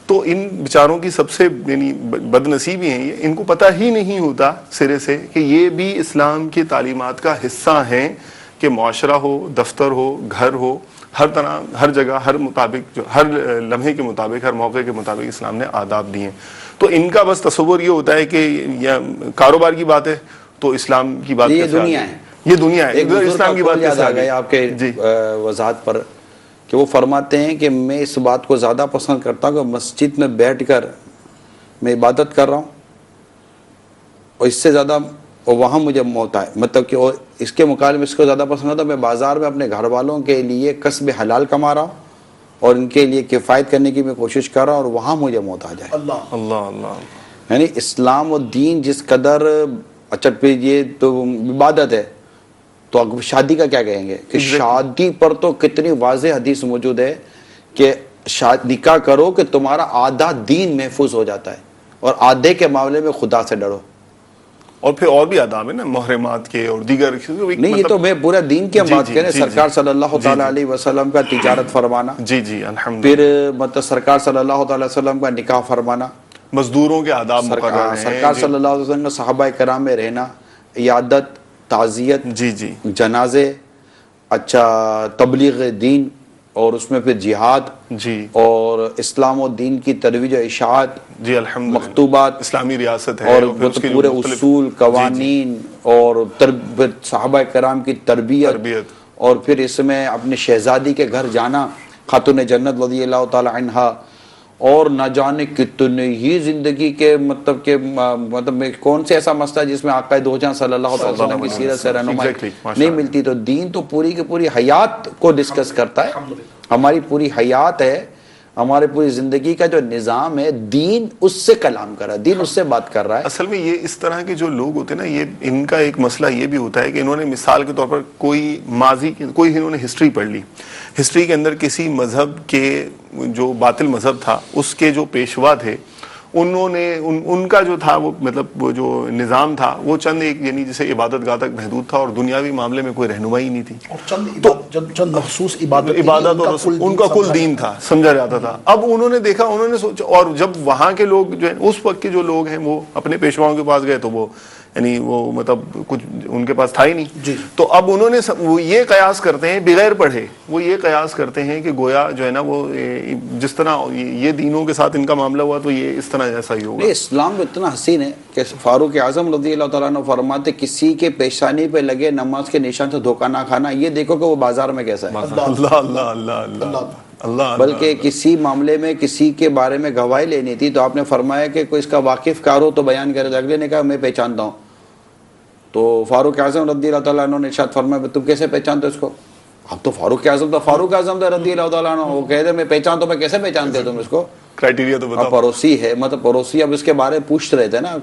تو ان بیچاروں کی سب سے یعنی بد نصیبی ہیں یہ، ان کو پتہ ہی نہیں ہوتا سرے سے کہ یہ بھی اسلام کی تعلیمات کا حصہ ہیں کہ معاشرہ ہو، دفتر ہو، گھر ہو، ہر طرح ہر جگہ ہر مطابق جو ہر لمحے کے مطابق ہر موقع کے مطابق اسلام نے آداب دیے ہیں۔ تو ان کا بس تصور یہ ہوتا ہے کہ یہ کاروبار کی بات ہے تو اسلام کی بات یہ دنیا ہے، یہ دنیا ہے، اسلام کی بات یاد آ گئی آپ کے وضاحت پر کہ وہ فرماتے ہیں کہ میں اس بات کو زیادہ پسند کرتا ہوں کہ مسجد میں بیٹھ کر میں عبادت کر رہا ہوں اور اس سے زیادہ اور وہاں مجھے موت آئے، مطلب کہ اور اس کے مقابلے میں اس کو زیادہ پسند ہوتا ہے میں بازار میں اپنے گھر والوں کے لیے کسب حلال کما رہا ہوں اور ان کے لیے کفایت کرنے کی میں کوشش کر رہا ہوں اور وہاں مجھے موت آ جائے۔ اللہ اللہ اللہ، یعنی اسلام و دین جس قدر، اچھا پھر یہ تو عبادت ہے تو اب شادی کا کیا کہیں گے کہ شادی پر تو کتنی واضح حدیث موجود ہے کہ نکاح کرو کہ تمہارا آدھا دین محفوظ ہو جاتا ہے اور آدھے کے معاملے میں خدا سے ڈرو۔ اور پھر اور بھی آداب ہیں نا محرمات کے اور دیگر نہیں، یہ تو میں پورے دین کی ہم بات کریں، سرکار صلی اللہ تعالیٰ علیہ وسلم کا تجارت فرمانا، جی جی الحمد، پھر مطلب سرکار صلی اللہ تعالیٰ وسلم کا نکاح فرمانا، مزدوروں کے آداب مقرر ہیں، سرکار صلی اللہ علیہ وسلم کا صحابہ کرام میں رہنا، عیادت، تعزیت، جی جی جنازے، اچھا تبلیغ دین اور اس میں پھر جہاد، جی اور اسلام و دین کی ترویج و اشاعت، جی الحمد، مکتوبات، اسلامی ریاست ہے اور پھر اس کے پورے مختلف اصول، قوانین اور صحابہ کرام کی تربیت اور پھر اس میں اپنے شہزادی کے گھر جانا خاتون جنت رضی اللہ تعالی عنہا، اور نہ جانے کتنے ہی زندگی کے مطلب کون سے ایسا مسئلہ جس میں آقا دو جہاں صلی اللہ علیہ وسلم کی سیرت سے رہنمائی نہیں ملتی. تو دین تو پوری کی پوری حیات کو ڈسکس کرتا ہے، ہماری پوری حیات ہے، ہمارے پوری زندگی کا جو نظام ہے، دین اس سے کلام کر رہا ہے، دین اس سے بات کر رہا ہے. اصل میں یہ اس طرح کے جو لوگ ہوتے ہیں نا، یہ ان کا ایک مسئلہ یہ بھی ہوتا ہے کہ انہوں نے مثال کے طور پر کوئی ماضی کوئی انہوں نے ہسٹری پڑھ لی، ہسٹری کے اندر کسی مذہب کے جو باطل مذہب تھا اس کے جو پیشوا تھے، انہوں نے ان کا جو تھا وہ مطلب وہ جو نظام تھا وہ چند ایک یعنی جیسے عبادت گاہ تک محدود تھا، اور دنیاوی معاملے میں کوئی رہنمائی نہیں تھی، اور چند مخصوص عبادت اور ان کا کل دین تھا، سمجھا جاتا تھا. اب انہوں نے دیکھا، انہوں نے سوچا، اور جب وہاں کے لوگ جو ہے اس وقت کے جو لوگ ہیں وہ اپنے پیشواؤں کے پاس گئے تو وہ یعنی وہ مطلب کچھ ان کے پاس تھا ہی نہیں. تو اب انہوں نے وہ یہ قیاس کرتے ہیں بغیر پڑھے، وہ یہ قیاس کرتے ہیں کہ گویا جو ہے نا وہ جس طرح یہ دینوں کے ساتھ ان کا معاملہ ہوا تو یہ اس طرح جیسا ہی ہوگا. اسلام اتنا حسین ہے کہ فاروق اعظم رضی اللہ تعالیٰ عنہ فرماتے کسی کے پیشانی پہ لگے نماز کے نشان سے دھوکہ نہ کھانا، یہ دیکھو کہ وہ بازار میں کیسا ہے. اللہ اللہ اللہ اللہ. بلکہ کسی معاملے میں کسی کے بارے میں گواہی لینی تھی تو آپ نے فرمایا کہ کوئی اس کا واقف کار ہو تو بیان کرے. اگلے نے کہا میں پہچانتا ہوں. تو فاروق اعظم رضی اللہ تعالیٰ عنہ نے ارشاد فرمایا تم کیسے پہچانتے اس کو؟ اب تو فاروق اعظم تھا رضی اللہ تعالیٰ عنہ، وہ کہتے میں پہچانتا ہوں. میں کیسے پہچانتے ہو تم اس کو؟ کرائٹیریا تو بتاؤ. پڑوسی ہے، مطلب پڑوسی اب اس کے بارے میں پوچھ رہے تھے نا،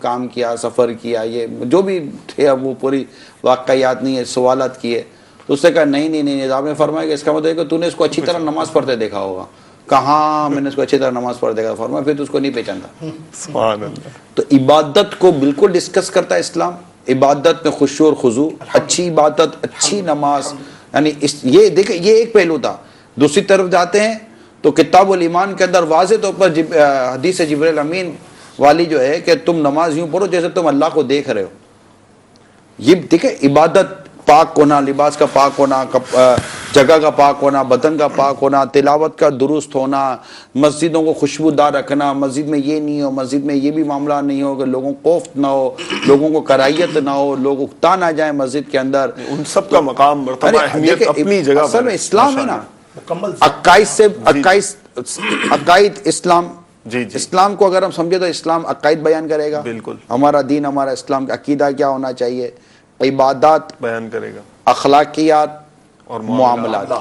کام کیا، سفر کیا، یہ جو بھی تھے، اب وہ پوری واقعات نہیں ہے، سوالات کیے. تو اس نے کہا نہیں. آپ نے فرمایا کہ اس کا مطلب ہے کہ تو نے اس کو اچھی طرح نماز پڑھتے دیکھا ہوگا. کہاں میں نے اس کو اچھی طرح نماز پڑھتے دیکھا. فرمایا پھر تو اس کو نہیں پہچانتا. سبحان اللہ. تو عبادت کو بالکل ڈسکس کرتا ہے اسلام. عبادت میں خشوع اور خضوع، اچھی عبادت، اچھی نماز، یعنی یہ دیکھیں یہ ایک پہلو تھا. دوسری طرف جاتے ہیں تو کتاب الایمان کے اندر واضح طور پر حدیث جبریل امین والی جو ہے کہ تم نماز یوں پڑھو جیسے تم اللہ کو دیکھ رہے ہو. یہ دیکھیں عبادت، پاک ہونا، لباس کا پاک ہونا، جگہ کا پاک ہونا، بدن کا پاک ہونا، تلاوت کا درست ہونا، مسجدوں کو خوشبودار رکھنا، مسجد میں یہ نہیں ہو، مسجد میں یہ بھی معاملہ نہیں ہو کہ لوگوں کو کوفت نہ ہو، لوگوں کو کراہیت نہ ہو، لوگ اکتا نہ جائیں مسجد کے اندر. ان سب کا مقام مرتبہ اہمیت اپنی جگہ پر. اصل میں اسلام ہے نا، عقائد اسلام. اسلام کو اگر ہم سمجھے تو اسلام عقائد بیان کرے گا. بالکل. ہمارا دین، ہمارا اسلام کا عقیدہ کیا ہونا چاہیے، عبادات بیان کرے گا، اخلاقیات اور معاملات.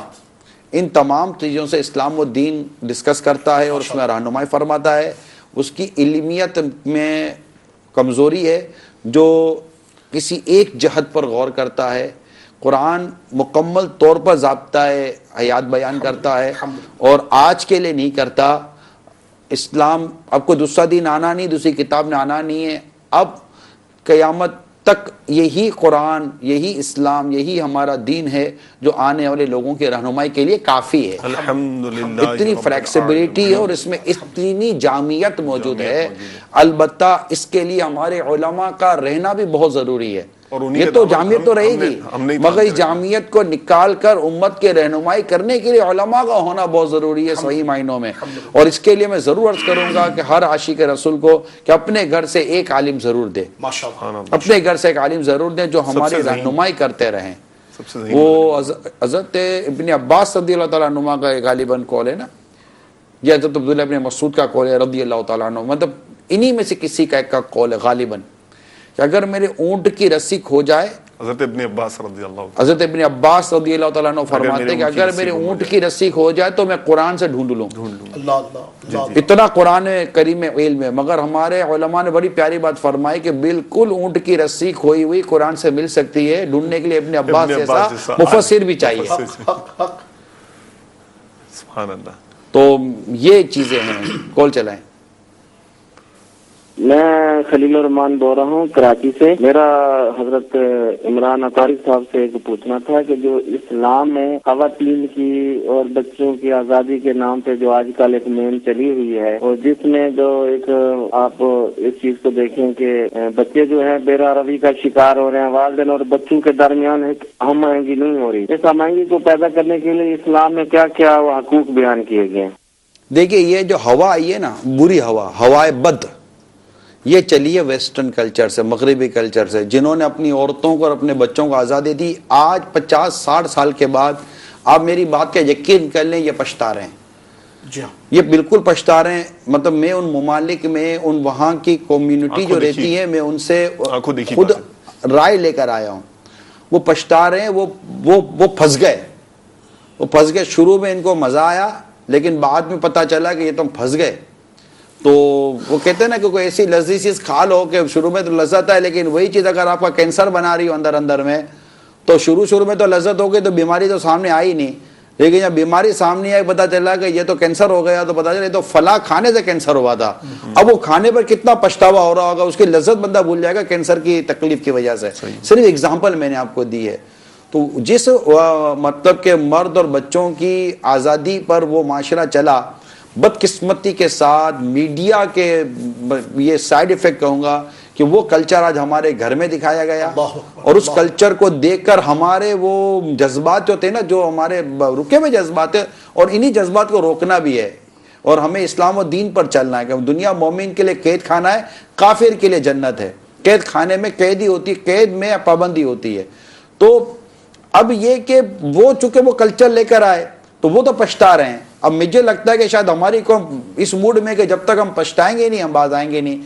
ان تمام چیزوں سے اسلام و دین ڈسکس کرتا ہے اور اس میں رہنمائی فرماتا ہے. اس کی علمیت میں کمزوری ہے جو کسی ایک جہت پر غور کرتا ہے. قرآن مکمل طور پر ضابطہ حیات بیان کرتا ہے اور آج کے لیے نہیں کرتا. اسلام اب کوئی دوسرا دین آنا نہیں، دوسری کتاب نے آنا نہیں ہے. اب قیامت تک یہی قرآن، یہی اسلام، یہی ہمارا دین ہے جو آنے والے لوگوں کی رہنمائی کے لیے کافی ہے. الحمدللہ. اتنی فلیکسیبلٹی ہے اور اس میں اتنی جامعیت موجود ہے. البتہ اس کے لیے ہمارے علماء کا رہنا بھی بہت ضروری ہے. یہ تو جامعیت تو رہے گی، مگر اس جامعیت کو نکال کر امت کے رہنمائی کرنے کے لیے علماء کا ہونا بہت ضروری ہے صحیح معنوں میں. اور اس کے لیے میں ضرور عرض کروں گا کہ ہر عاشق رسول کو کہ اپنے گھر سے ایک عالم ضرور دے، اپنے گھر سے ایک عالم ضرور دے جو ہماری رہنمائی کرتے رہیں. وہ حضرت ابن عباس رضی اللہ تعالیٰ عنہ کا غالباً قول ہے نا، یہ حضرت عبداللہ ابن مسعود کا قول ہے رضی اللہ تعالیٰ عنہ، مطلب انہی میں سے کسی کا ایک کا قول ہے غالباً کہ اگر میرے اونٹ کی رسی کھو جائے، حضرت ابن عباس رضی اللہ تعالیٰ عنہ فرماتے ہیں کہ اگر میرے اونٹ کی رسی کھو جائے تو میں قرآن سے ڈھونڈ لوں. اتنا قرآن کریم علم ہے. مگر ہمارے علماء نے بڑی پیاری بات فرمائی کہ بالکل اونٹ کی رسی کھوئی ہوئی قرآن سے مل سکتی ہے، ڈھونڈنے کے لیے ابن عباس جیسا مفسر بھی چاہیے. سبحان اللہ. تو یہ چیزیں ہیں. کال چلائیں. میں خلیل الرحمان بول رہا ہوں کراچی سے. میرا حضرت عمران اطاری صاحب سے ایک پوچھنا تھا کہ جو اسلام میں خواتین کی اور بچوں کی آزادی کے نام پہ جو آج کل ایک مہم چلی ہوئی ہے اور جس میں جو ایک آپ اس چیز کو دیکھیں کہ بچے جو ہیں بیرا روی کا شکار ہو رہے ہیں، والدین اور بچوں کے درمیان ایک ہم آہنگی نہیں ہو رہی. اس ہم آہنگی کو پیدا کرنے کے لیے اسلام میں کیا کیا حقوق بیان کیے گئے؟ دیکھیے یہ جو ہوا آئی ہے نا، بری ہوا، ہوائے بد، یہ چلیے ویسٹرن کلچر سے، مغربی کلچر سے، جنہوں نے اپنی عورتوں کو اور اپنے بچوں کو آزادی دی، آج 50-60 سال کے بعد آپ میری بات کا یقین کر لیں، یہ پچھتا رہے ہیں، جی ہاں، یہ بالکل پچھتا رہے ہیں. مطلب میں ان ممالک میں ان وہاں کی کمیونٹی جو رہتی ہے میں ان سے خود رائے لے کر آیا ہوں، وہ پچھتا رہے ہیں، وہ پھنس گئے. شروع میں ان کو مزہ آیا لیکن بعد میں پتہ چلا کہ یہ تم پھنس گئے. تو وہ کہتے ہیں نا کہ کوئی ایسی لذیذ چیز کھا لو کہ شروع میں تو لذت ہے لیکن وہی چیز اگر آپ کا کینسر بنا رہی ہو اندر میں تو شروع میں تو لذت ہو گئی تو بیماری تو سامنے آئی نہیں، لیکن جب بیماری سامنے آئی پتہ چلا کہ یہ تو کینسر ہو گیا تو پتہ چلا یہ تو فلاں کھانے سے کینسر ہوا تھا. اب وہ کھانے پر کتنا پچھتاوا ہو رہا ہوگا، اس کی لذت بندہ بھول جائے گا کینسر کی تکلیف کی وجہ سے. صرف اگزامپل میں نے آپ کو دی ہے. تو جس مطلب کہ مرد اور بچوں کی آزادی پر وہ معاشرہ چلا، بدقسمتی کے ساتھ میڈیا کے یہ سائیڈ ایفیکٹ کہوں گا کہ وہ کلچر آج ہمارے گھر میں دکھایا گیا، اور اس کلچر کو دیکھ کر ہمارے وہ جذبات جو تھے نا، جو ہمارے رکے ہوئے جذبات ہیں، اور انہی جذبات کو روکنا بھی ہے، اور ہمیں اسلام و دین پر چلنا ہے کہ دنیا مومن کے لیے قید خانہ ہے، کافر کے لیے جنت ہے. قید خانے میں قیدی ہوتی، قید میں پابندی ہوتی ہے. تو اب یہ کہ وہ چونکہ وہ کلچر لے کر آئے تو وہ تو پچھتا رہے ہیں. اب مجھے لگتا ہے کہ شاید ہماری قوم اس موڈ میں کہ جب تک ہم پچھتائیں گے نہیں ہم باز آئیں گے نہیں.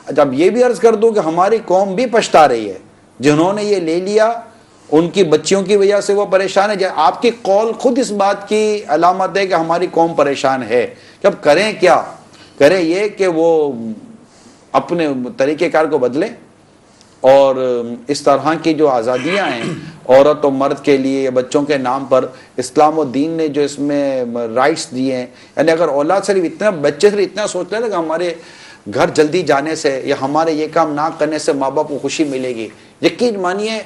جب یہ بھی عرض کر دوں کہ ہماری قوم بھی پچھتا رہی ہے، جنہوں نے یہ لے لیا ان کی بچیوں کی وجہ سے وہ پریشان ہے. آپ کی قول خود اس بات کی علامت ہے کہ ہماری قوم پریشان ہے. کہ اب کریں کیا؟ کریں یہ کہ وہ اپنے طریقہ کار کو بدلیں، اور اس طرح کی جو آزادیاں ہیں عورت و مرد کے لیے، بچوں کے نام پر اسلام و دین نے جو اس میں رائٹس دیے ہیں، یعنی اگر اولاد صرف اتنا، بچے صرف اتنا سوچ لیں کہ ہمارے گھر جلدی جانے سے یا ہمارے یہ کام نہ کرنے سے ماں باپ کو خوشی ملے گی، یقین مانیے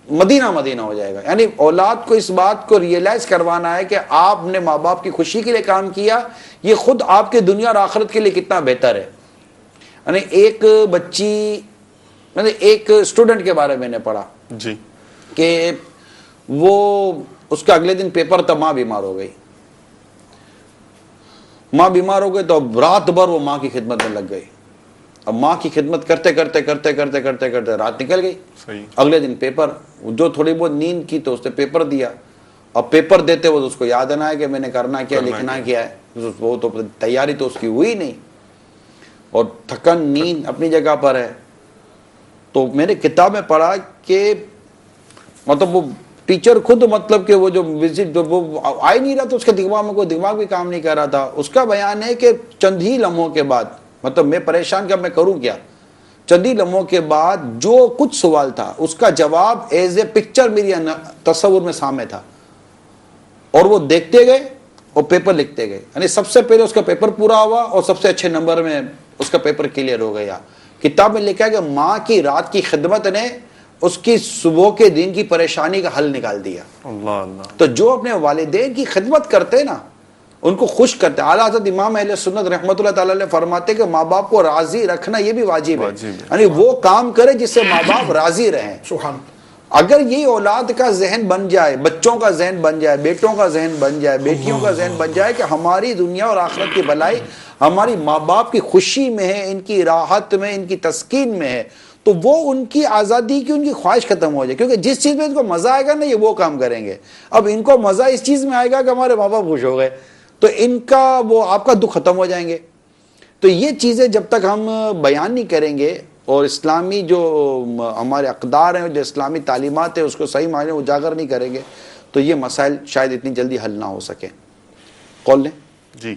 مدینہ مدینہ ہو جائے گا. یعنی اولاد کو اس بات کو ریئلائز کروانا ہے کہ آپ نے ماں باپ کی خوشی کے لیے کام کیا، یہ خود آپ کے دنیا اور آخرت کے لیے کتنا بہتر ہے. یعنی ایک بچی، ایک اسٹوڈنٹ کے بارے میں نے پڑھا جی کہ وہ اس کا اگلے دن پیپر تھا، ماں بیمار ہو گئی. ماں بیمار ہو گئی تو اب رات بھر وہ ماں کی خدمت میں لگ گئی. اب ماں کی خدمت کرتے کرتے رات نکل گئی. صحیح. اگلے دن پیپر، جو تھوڑی بہت نیند کی تو اس نے پیپر دیا. اب پیپر دیتے وہ اس کو یاد نہ ہے کہ میں نے کرنا کیا، لکھنا کیا ہے. وہ تو تیاری تو اس کی ہوئی نہیں، اور تھکن نیند اپنی جگہ پر ہے. تو میں نے کتاب میں پڑھا کہ مطلب وہ ٹیچر خود مطلب کہ وہ جو وزٹ وہ آ ہی نہیں رہا، تو اس کے دماغ میں کوئی دماغ بھی کام نہیں کر رہا تھا. اس کا بیان ہے کہ چند ہی لمحوں کے بعد، مطلب میں پریشان کہ میں کروں کیا، چند ہی لمحوں کے بعد جو کچھ سوال تھا اس کا جواب ایز اے پکچر میری تصور میں سامنے تھا، اور وہ دیکھتے گئے اور پیپر لکھتے گئے. یعنی سب سے پہلے اس کا پیپر پورا ہوا اور سب سے اچھے نمبر میں اس کا پیپر کلیئر ہو گیا. کتاب میں لکھا ہے کہ ماں کی رات کی خدمت نے اس کی صبح کے دن کی پریشانی کا حل نکال دیا. اللہ اللہ. تو جو اپنے والدین کی خدمت کرتے نا، ان کو خوش کرتے. اعلیٰ حضرت امام اہل سنت رحمۃ اللہ تعالی علیہ فرماتے کہ ماں باپ کو راضی رکھنا یہ بھی واجب ہے. یعنی وہ کام کرے جس سے ماں باپ راضی رہیں. سبحان. اگر یہ اولاد کا ذہن بن جائے، بچوں کا ذہن بن جائے، بیٹوں کا ذہن بن جائے، بیٹیوں کا ذہن بن جائے کہ ہماری دنیا اور آخرت کی بھلائی ہماری ماں باپ کی خوشی میں ہے، ان کی راحت میں، ان کی تسکین میں ہے، تو وہ ان کی آزادی کی، ان کی خواہش ختم ہو جائے. کیونکہ جس چیز میں ان کو مزہ آئے گا نا، یہ وہ کام کریں گے. اب ان کو مزہ اس چیز میں آئے گا کہ ہمارے ماں باپ خوش ہو گئے، تو ان کا وہ آپ کا دکھ ختم ہو جائیں گے. تو یہ چیزیں جب تک ہم بیان نہیں کریں گے اور اسلامی جو ہمارے اقدار ہیں، جو اسلامی تعلیمات ہیں، اس کو صحیح معنی میں اجاگر نہیں کریں گے تو یہ مسائل شاید اتنی جلدی حل نہ ہو سکیں. قول لیں. جی.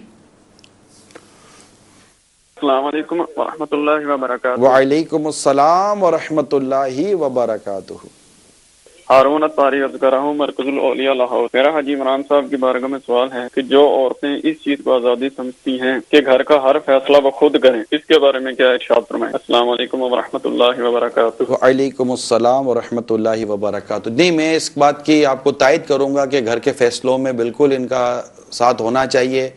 السلام علیکم ورحمۃ اللہ وبرکاتہ. وعلیکم السلام ورحمۃ اللہ وبرکاتہ. ہارون الطاری عرض کر رہا ہوں، مرکز الاولیاء لاہور. میرا حاجی عمران صاحب کی بارگاہ میں سوال ہے کہ جو عورتیں اس چیز کو آزادی سمجھتی ہیں کہ گھر کا ہر فیصلہ وہ خود کریں، اس کے بارے میں کیا ارشاد فرمائیں؟ السلام علیکم ورحمۃ اللہ وبرکاتہ. وعلیکم السلام ورحمۃ اللہ وبرکاتہ. نہیں، میں اس بات کی آپ کو تائید کروں گا کہ گھر کے فیصلوں میں بالکل ان کا ساتھ ہونا چاہیے.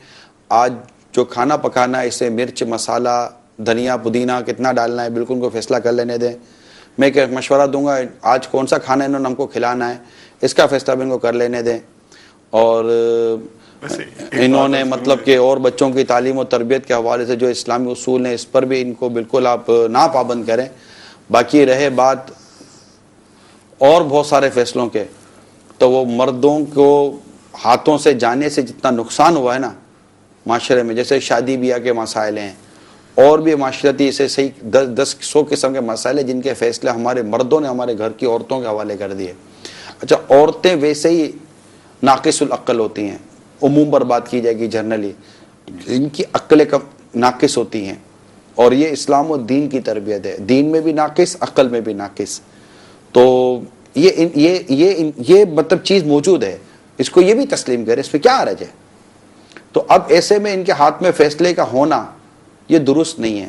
آج جو کھانا پکانا ہے، اسے مرچ، مسالہ، دھنیا، پودینہ کتنا ڈالنا ہے، بالکل ان کو فیصلہ کر لینے دیں. میں کہ مشورہ دوں گا آج کون سا کھانا انہوں نے ہم کو کھلانا ہے، اس کا فیصلہ بھی ان کو کر لینے دیں. اور انہوں نے مطلب کہ اور بچوں کی تعلیم و تربیت کے حوالے سے جو اسلامی اصول ہیں اس پر بھی ان کو بالکل آپ نہ پابند کریں. باقی رہے بات اور بہت سارے فیصلوں کے, تو وہ مردوں کو ہاتھوں سے جانے سے جتنا نقصان ہوا ہے نا معاشرے میں, جیسے شادی بیاہ کے مسائل ہیں اور بھی معاشرتی اسے صحیح 100 قسم کے مسائل ہیں جن کے فیصلے ہمارے مردوں نے ہمارے گھر کی عورتوں کے حوالے کر دیے. اچھا, عورتیں ویسے ہی ناقص العقل ہوتی ہیں, عموم پر بات کی جائے گی جنرلی, ان کی عقلیں ناقص ہوتی ہیں, اور یہ اسلام و دین کی تربیت ہے, دین میں بھی ناقص, عقل میں بھی ناقص. تو یہ مطلب چیز موجود ہے, اس کو یہ بھی تسلیم کرے, اس پہ کیا حرج ہے. تو اب ایسے میں ان کے ہاتھ میں فیصلے کا ہونا یہ درست نہیں ہے.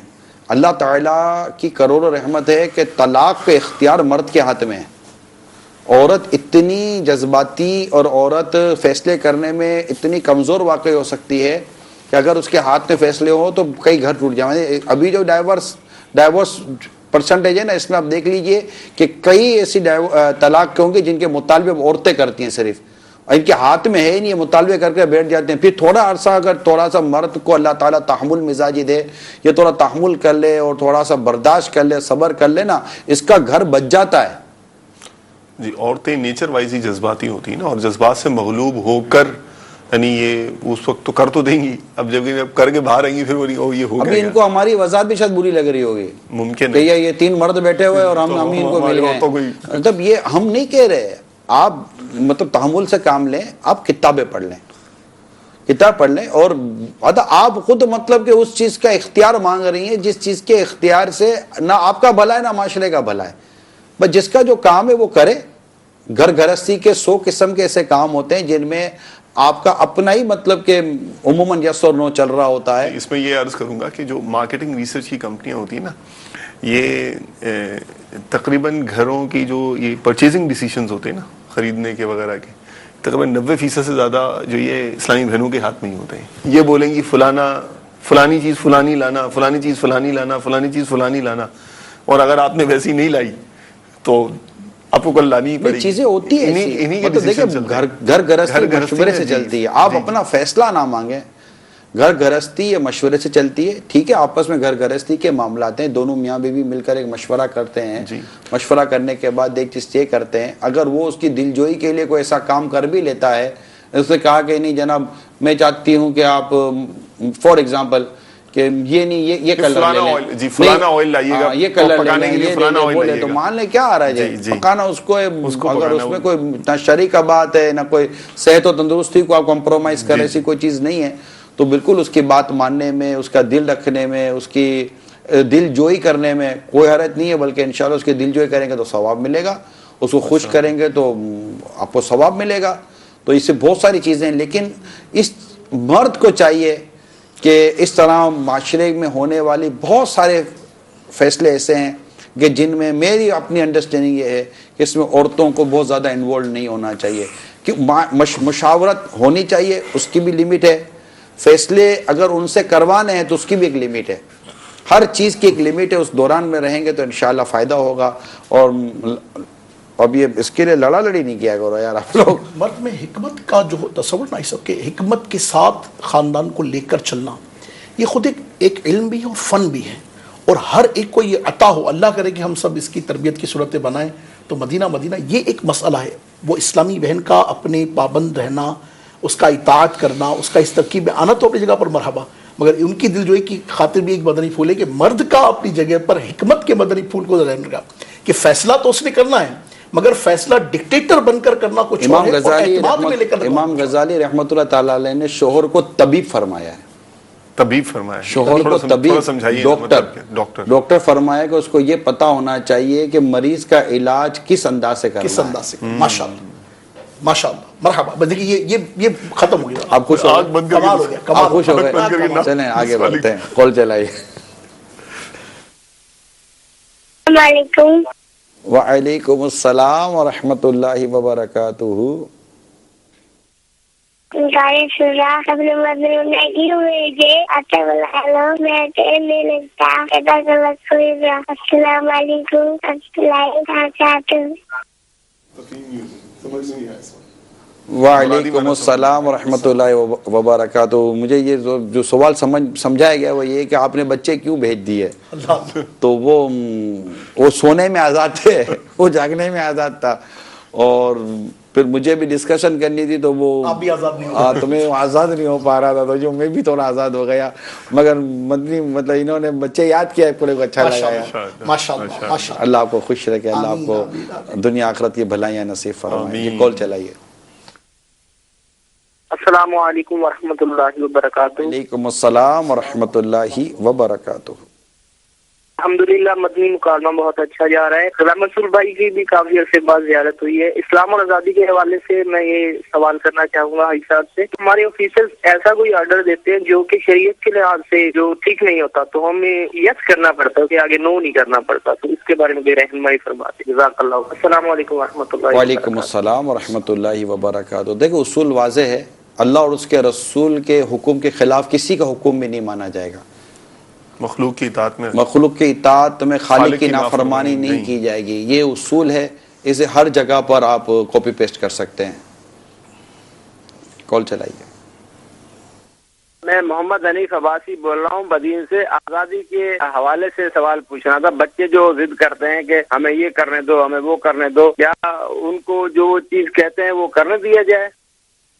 اللہ تعالیٰ کی کروڑوں رحمت ہے کہ طلاق کا اختیار مرد کے ہاتھ میں ہے. عورت اتنی جذباتی اور عورت فیصلے کرنے میں اتنی کمزور واقع ہو سکتی ہے کہ اگر اس کے ہاتھ میں فیصلے ہوں تو کئی گھر ٹوٹ جائیں. ابھی جو ڈائیورس پرسنٹیج ہے نا, اس میں آپ دیکھ لیجئے کہ کئی ایسی طلاق کے ہوں گے جن کے مطالبے عورتیں کرتی ہیں صرف, ان کے ہاتھ میں ہے ہی نہیں, مطالبے کر کے بیٹھ جاتے ہیں. پھر تھوڑا عرصہ اگر تھوڑا سا مرد کو اللہ تعالیٰ تحمل مزاجی دے, یہ تھوڑا تحمل کر لے اور تھوڑا سا برداشت کر لے, صبر کر لے نا, اس کا گھر بچ جاتا ہے. جی, عورتیں نیچر وائز ہی جذباتی ہوتی ہیں نا, اور جذبات سے مغلوب ہو کر یعنی یہ اس وقت تو کر تو دیں گی, اب جب کر کے باہر آئیں گی پھر وہ یہ ہو گیا. ابھی ان کو ہماری وضاحت بھی شاید بری لگ رہی ہوگی, ممکن ہے یہ 3 مرد بیٹھے ہوئے اور ہم ان کو مل گئے. مطلب یہ ہم نہیں کہہ رہے, آپ مطلب تحمل سے کام لیں, آپ کتابیں پڑھ لیں, کتاب پڑھ لیں, اور آپ خود مطلب کہ اس چیز کا اختیار مانگ رہی ہیں جس چیز کے اختیار سے نہ آپ کا بھلا ہے نہ معاشرے کا بھلا ہے. بس جس کا جو کام ہے وہ کرے. گھر گھرستی کے 100 قسم کے ایسے کام ہوتے ہیں جن میں آپ کا اپنا ہی مطلب کہ عموماً یس اور نو چل رہا ہوتا ہے. اس میں یہ عرض کروں گا کہ جو مارکیٹنگ ریسرچ کی کمپنیاں ہوتی ہیں نا, یہ تقریباً گھروں کی جو یہ پرچیزنگ ڈیسیشنز ہوتے ہیں نا, خریدنے کے وغیرہ کے, تقریباً 90% سے زیادہ جو یہ اسلامی بہنوں کے ہاتھ میں ہی ہوتے ہیں. یہ بولیں گی فلانی چیز فلانی لانا, فلانی چیز فلانی لانا, فلانی چیز فلانی لانا, اور اگر آپ نے ویسی نہیں لائی تو آپ کو کل لانی ہی پڑے گی. چیزیں ہوتی ہیں, مطلب دیکھیں گھر گھرستی مشورے سے چلتی ہے. آپ اپنا فیصلہ نہ مانگیں, گھر گھرستی یہ مشورے سے چلتی ہے. ٹھیک ہے, آپس میں گھر گھرستی کے معاملات ہیں, دونوں میاں بیوی مل کر ایک مشورہ کرتے ہیں. مشورہ کرنے کے بعد ایک چیز یہ کرتے ہیں, اگر وہ اس کی دلجوئی کے لیے کوئی ایسا کام کر بھی لیتا ہے, اس نے کہا کہ نہیں جناب میں چاہتی ہوں کہ آپ فار ایگزامپل کہ یہ نہیں یہ کلر لے لیں, جی فلانا آئل لائیے گا, یہ کلر پکانے کے لیے فلانا آئل لائیے گا, تو مان لیں کیا آ رہا ہے پکانا اس کو, اگر اس میں کوئی نہ شرعی کا بات ہے نہ کوئی صحت و تندرستی کو آپ کمپرومائز کر ایسی کوئی چیز نہیں ہے, تو بالکل اس کی بات ماننے میں, اس کا دل رکھنے میں, اس کی دل جوئی کرنے میں کوئی حرج نہیں ہے. بلکہ انشاءاللہ اس کی دل جوئی کریں گے تو ثواب ملے گا, اس کو خوش کریں گے تو آپ کو ثواب ملے گا. تو اس سے بہت ساری چیزیں ہیں, لیکن اس مرد کو چاہیے کہ اس طرح معاشرے میں ہونے والی بہت سارے فیصلے ایسے ہیں کہ جن میں میری اپنی انڈرسٹینڈنگ یہ ہے کہ اس میں عورتوں کو بہت زیادہ انوالو نہیں ہونا چاہیے. کہ مشاورت ہونی چاہیے, اس کی بھی لمٹ ہے. فیصلے اگر ان سے کروانے ہیں تو اس کی بھی ایک لمٹ ہے. ہر چیز کی ایک لمٹ ہے, اس دوران میں رہیں گے تو انشاءاللہ فائدہ ہوگا. اور اب یہ اس کے لیے لڑا لڑی نہیں کیا کرو یار آپ لوگ. مرد میں حکمت کا جو تصور نا, اس کہ حکمت کے ساتھ خاندان کو لے کر چلنا, یہ خود ایک علم بھی ہے اور فن بھی ہے, اور ہر ایک کو یہ عطا ہو. اللہ کرے کہ ہم سب اس کی تربیت کی صورتیں بنائیں. تو مدینہ یہ ایک مسئلہ ہے, وہ اسلامی بہن کا اپنے پابند رہنا, اس کا اطاعت کرنا, اس کا اس ترکیب میں آنا تو اپنی جگہ پر مرحبا, مگر ان کی دلجوئی کی خاطر بھی ایک مدنی پھول ہے کہ مرد کا اپنی جگہ پر حکمت کے مدنی پھول کو ذہن رکھا کہ فیصلہ تو اس نے کرنا ہے, مگر فیصلہ ڈکٹیٹر بن کر کرنا کچھ اور ہے, اور اعتماد میں لے کر. امام غزالی رحمۃ اللہ تعالی علیہ نے شوہر کو طبیب فرمایا ہے. طبیب فرمایا, شوہر کو طبیب, ڈاکٹر فرمایا کہ اس کو یہ پتا ہونا چاہیے کہ مریض کا علاج کس انداز سے کرنا ہے. ماشاءاللہ مرحبا. دیکھیے یہ ختم ہو گیا, آپ خوش ہو گئے, آپ خوش ہو گئے. چلیں آگے بڑھتے ہیں, کال چلائیے. السلام علیکم. وعلیکم السلام ورحمۃ اللہ وبرکاتہ. اپنے مدر میں کی ہوئے اچھا بلا میں نہیں لگتا. السلام علیکم. وعلیکم السلام ورحمۃ اللہ وبرکاتہ. مجھے یہ جو سوال سمجھایا گیا وہ یہ کہ آپ نے بچے کیوں بھیج دیے, تو وہ سونے میں آزاد تھے, وہ جاگنے میں آزاد تھا, اور پھر مجھے بھی ڈسکشن کرنی تھی تو وہ تو میں آزاد نہیں ہو پا رہا تھا, تو جو میں بھی تھوڑا آزاد ہو گیا. مگر مطلب انہوں نے بچے یاد کیا, پورے کو اچھا لگا. اللہ آپ کو خوش رکھے, اللہ آپ کو دنیا آخرت کی بھلائیاں نصیب فرمائے. یہ کال چلائیے. السلام علیکم ورحمۃ اللہ وبرکاتہ. وعلیکم السلام ورحمۃ اللہ وبرکاتہ. الحمدللہ مدنی مکالمہ بہت اچھا جا رہا ہے. غلام منصور بھائی کی بھی کافی عرصے بعد زیارت ہوئی ہے. اسلام اور آزادی کے حوالے سے میں یہ سوال کرنا چاہوں گا حاجی صاحب سے. ہمارے آفیسرز ایسا کوئی آرڈر دیتے ہیں جو کہ شریعت کے لحاظ سے جو ٹھیک نہیں ہوتا, تو ہمیں یس کرنا پڑتا ہے کہ آگے نو نہیں کرنا پڑتا, تو اس کے بارے میں رہنمائی فرماتے. جزاک اللہ. السلام علیکم ورحمۃ اللہ. وعلیکم السلام ورحمۃ اللہ وبرکاتہ. دیکھو اصول واضح ہے, اللہ اور اس کے رسول کے حکم کے خلاف کسی کا حکم بھی نہیں مانا جائے گا. مخلوق کی اطاعت میں خالق کی نافرمانی نہیں کی جائے گی. یہ اصول ہے, اسے ہر جگہ پر آپ کاپی پیسٹ کر سکتے ہیں. کال چلائیے. میں محمد حنیف عباسی بول رہا ہوں بدین سے. آزادی کے حوالے سے سوال پوچھنا تھا. بچے جو ضد کرتے ہیں کہ ہمیں یہ کرنے دو, ہمیں وہ کرنے دو, کیا ان کو جو چیز کہتے ہیں وہ کرنے دیا جائے؟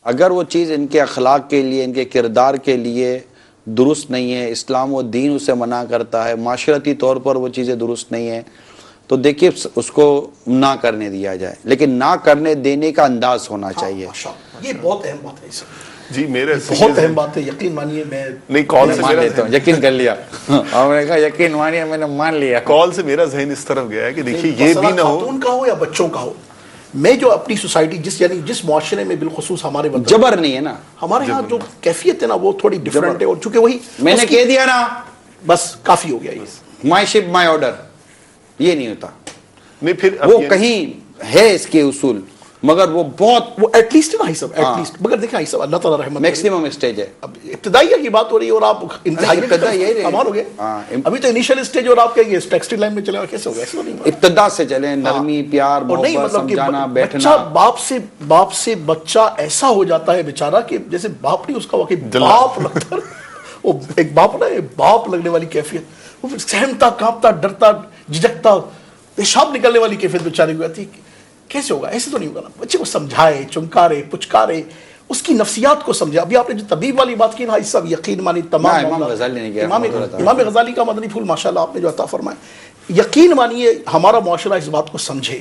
اگر وہ چیز ان کے اخلاق کے لیے, ان کے کردار کے لیے درست نہیں ہے, اسلام و دین اسے منع کرتا ہے, معاشرتی طور پر وہ چیزیں درست نہیں ہیں, تو دیکھیے اس کو نہ کرنے دیا جائے, لیکن نہ کرنے دینے کا انداز ہونا چاہیے. یہ بہت اہم بات ہے جی, میرے بہت اہم بات ہے. یقین مانیے, میں نہیں کال سے مان لیتا ہوں, یقین کر لیا, اور میں نے کہا یقین مانیے, میں نے مان لیا. کال سے میرا ذہن اس طرف گیا ہے کہ دیکھیے یہ بھی نہ ہو, خاتون کا ہو یا بچوں کا ہو, میں جو اپنی سوسائٹی جس معاشرے میں بالخصوص ہمارے جبر نہیں ہے نا, ہمارے ہاں جو کیفیت ہے نا وہ تھوڑی ڈیفرنٹ ہے, اور چونکہ وہی میں نے کہہ دیا نا بس کافی ہو گیا. یہ مائی شپ مائی آرڈر, یہ نہیں ہوتا. نہیں پھر وہ کہیں ہے اس کے اصول, مگر وہ بہت وہ ایٹ لیسٹ نا سب ایٹ لیسٹ. مگر دیکھیں سب اللہ تعالیٰ رحمت, میکسیمم اسٹیج ہے. اب ابتدائیہ کی بات ہو رہی ہے اور آپ انتہائی کمال ہو گئے. ابھی تو انیشل اسٹیج اور آپ کہیں گے ٹیکسٹائل لائن میں چلے, کیسے ہو گیا؟ ایسا نہیں, ابتدا سے چلیں, نرمی پیار محبت سمجھانا بیٹھنا. باپ سے بچہ ایسا ہو جاتا ہے بیچارہ کہ جیسے باپ نہیں اس کا واقعی باپ لگتا ہے. وہ ایک باپ نا, باپ لگنے والی کیفیت, وہ سہمتا, کانپتا, ڈرتا, جھجکتا, پیشاب نکلنے والی کیفیت بیچارے کو آتی ہے. کیسے ہوگا؟ ایسے تو نہیں ہوگا نا. بچے کو سمجھائے, چمکارے, پچکارے, اس کی نفسیات کو سمجھے. ابھی آپ نے جو طبیب والی بات کی نا, اس سب یقین مانی تمام امام غزالی کا مدنی پھول ماشاءاللہ آپ نے جو عطا فرمائے, یقین مانیے ہمارا معاشرہ اس بات کو سمجھے,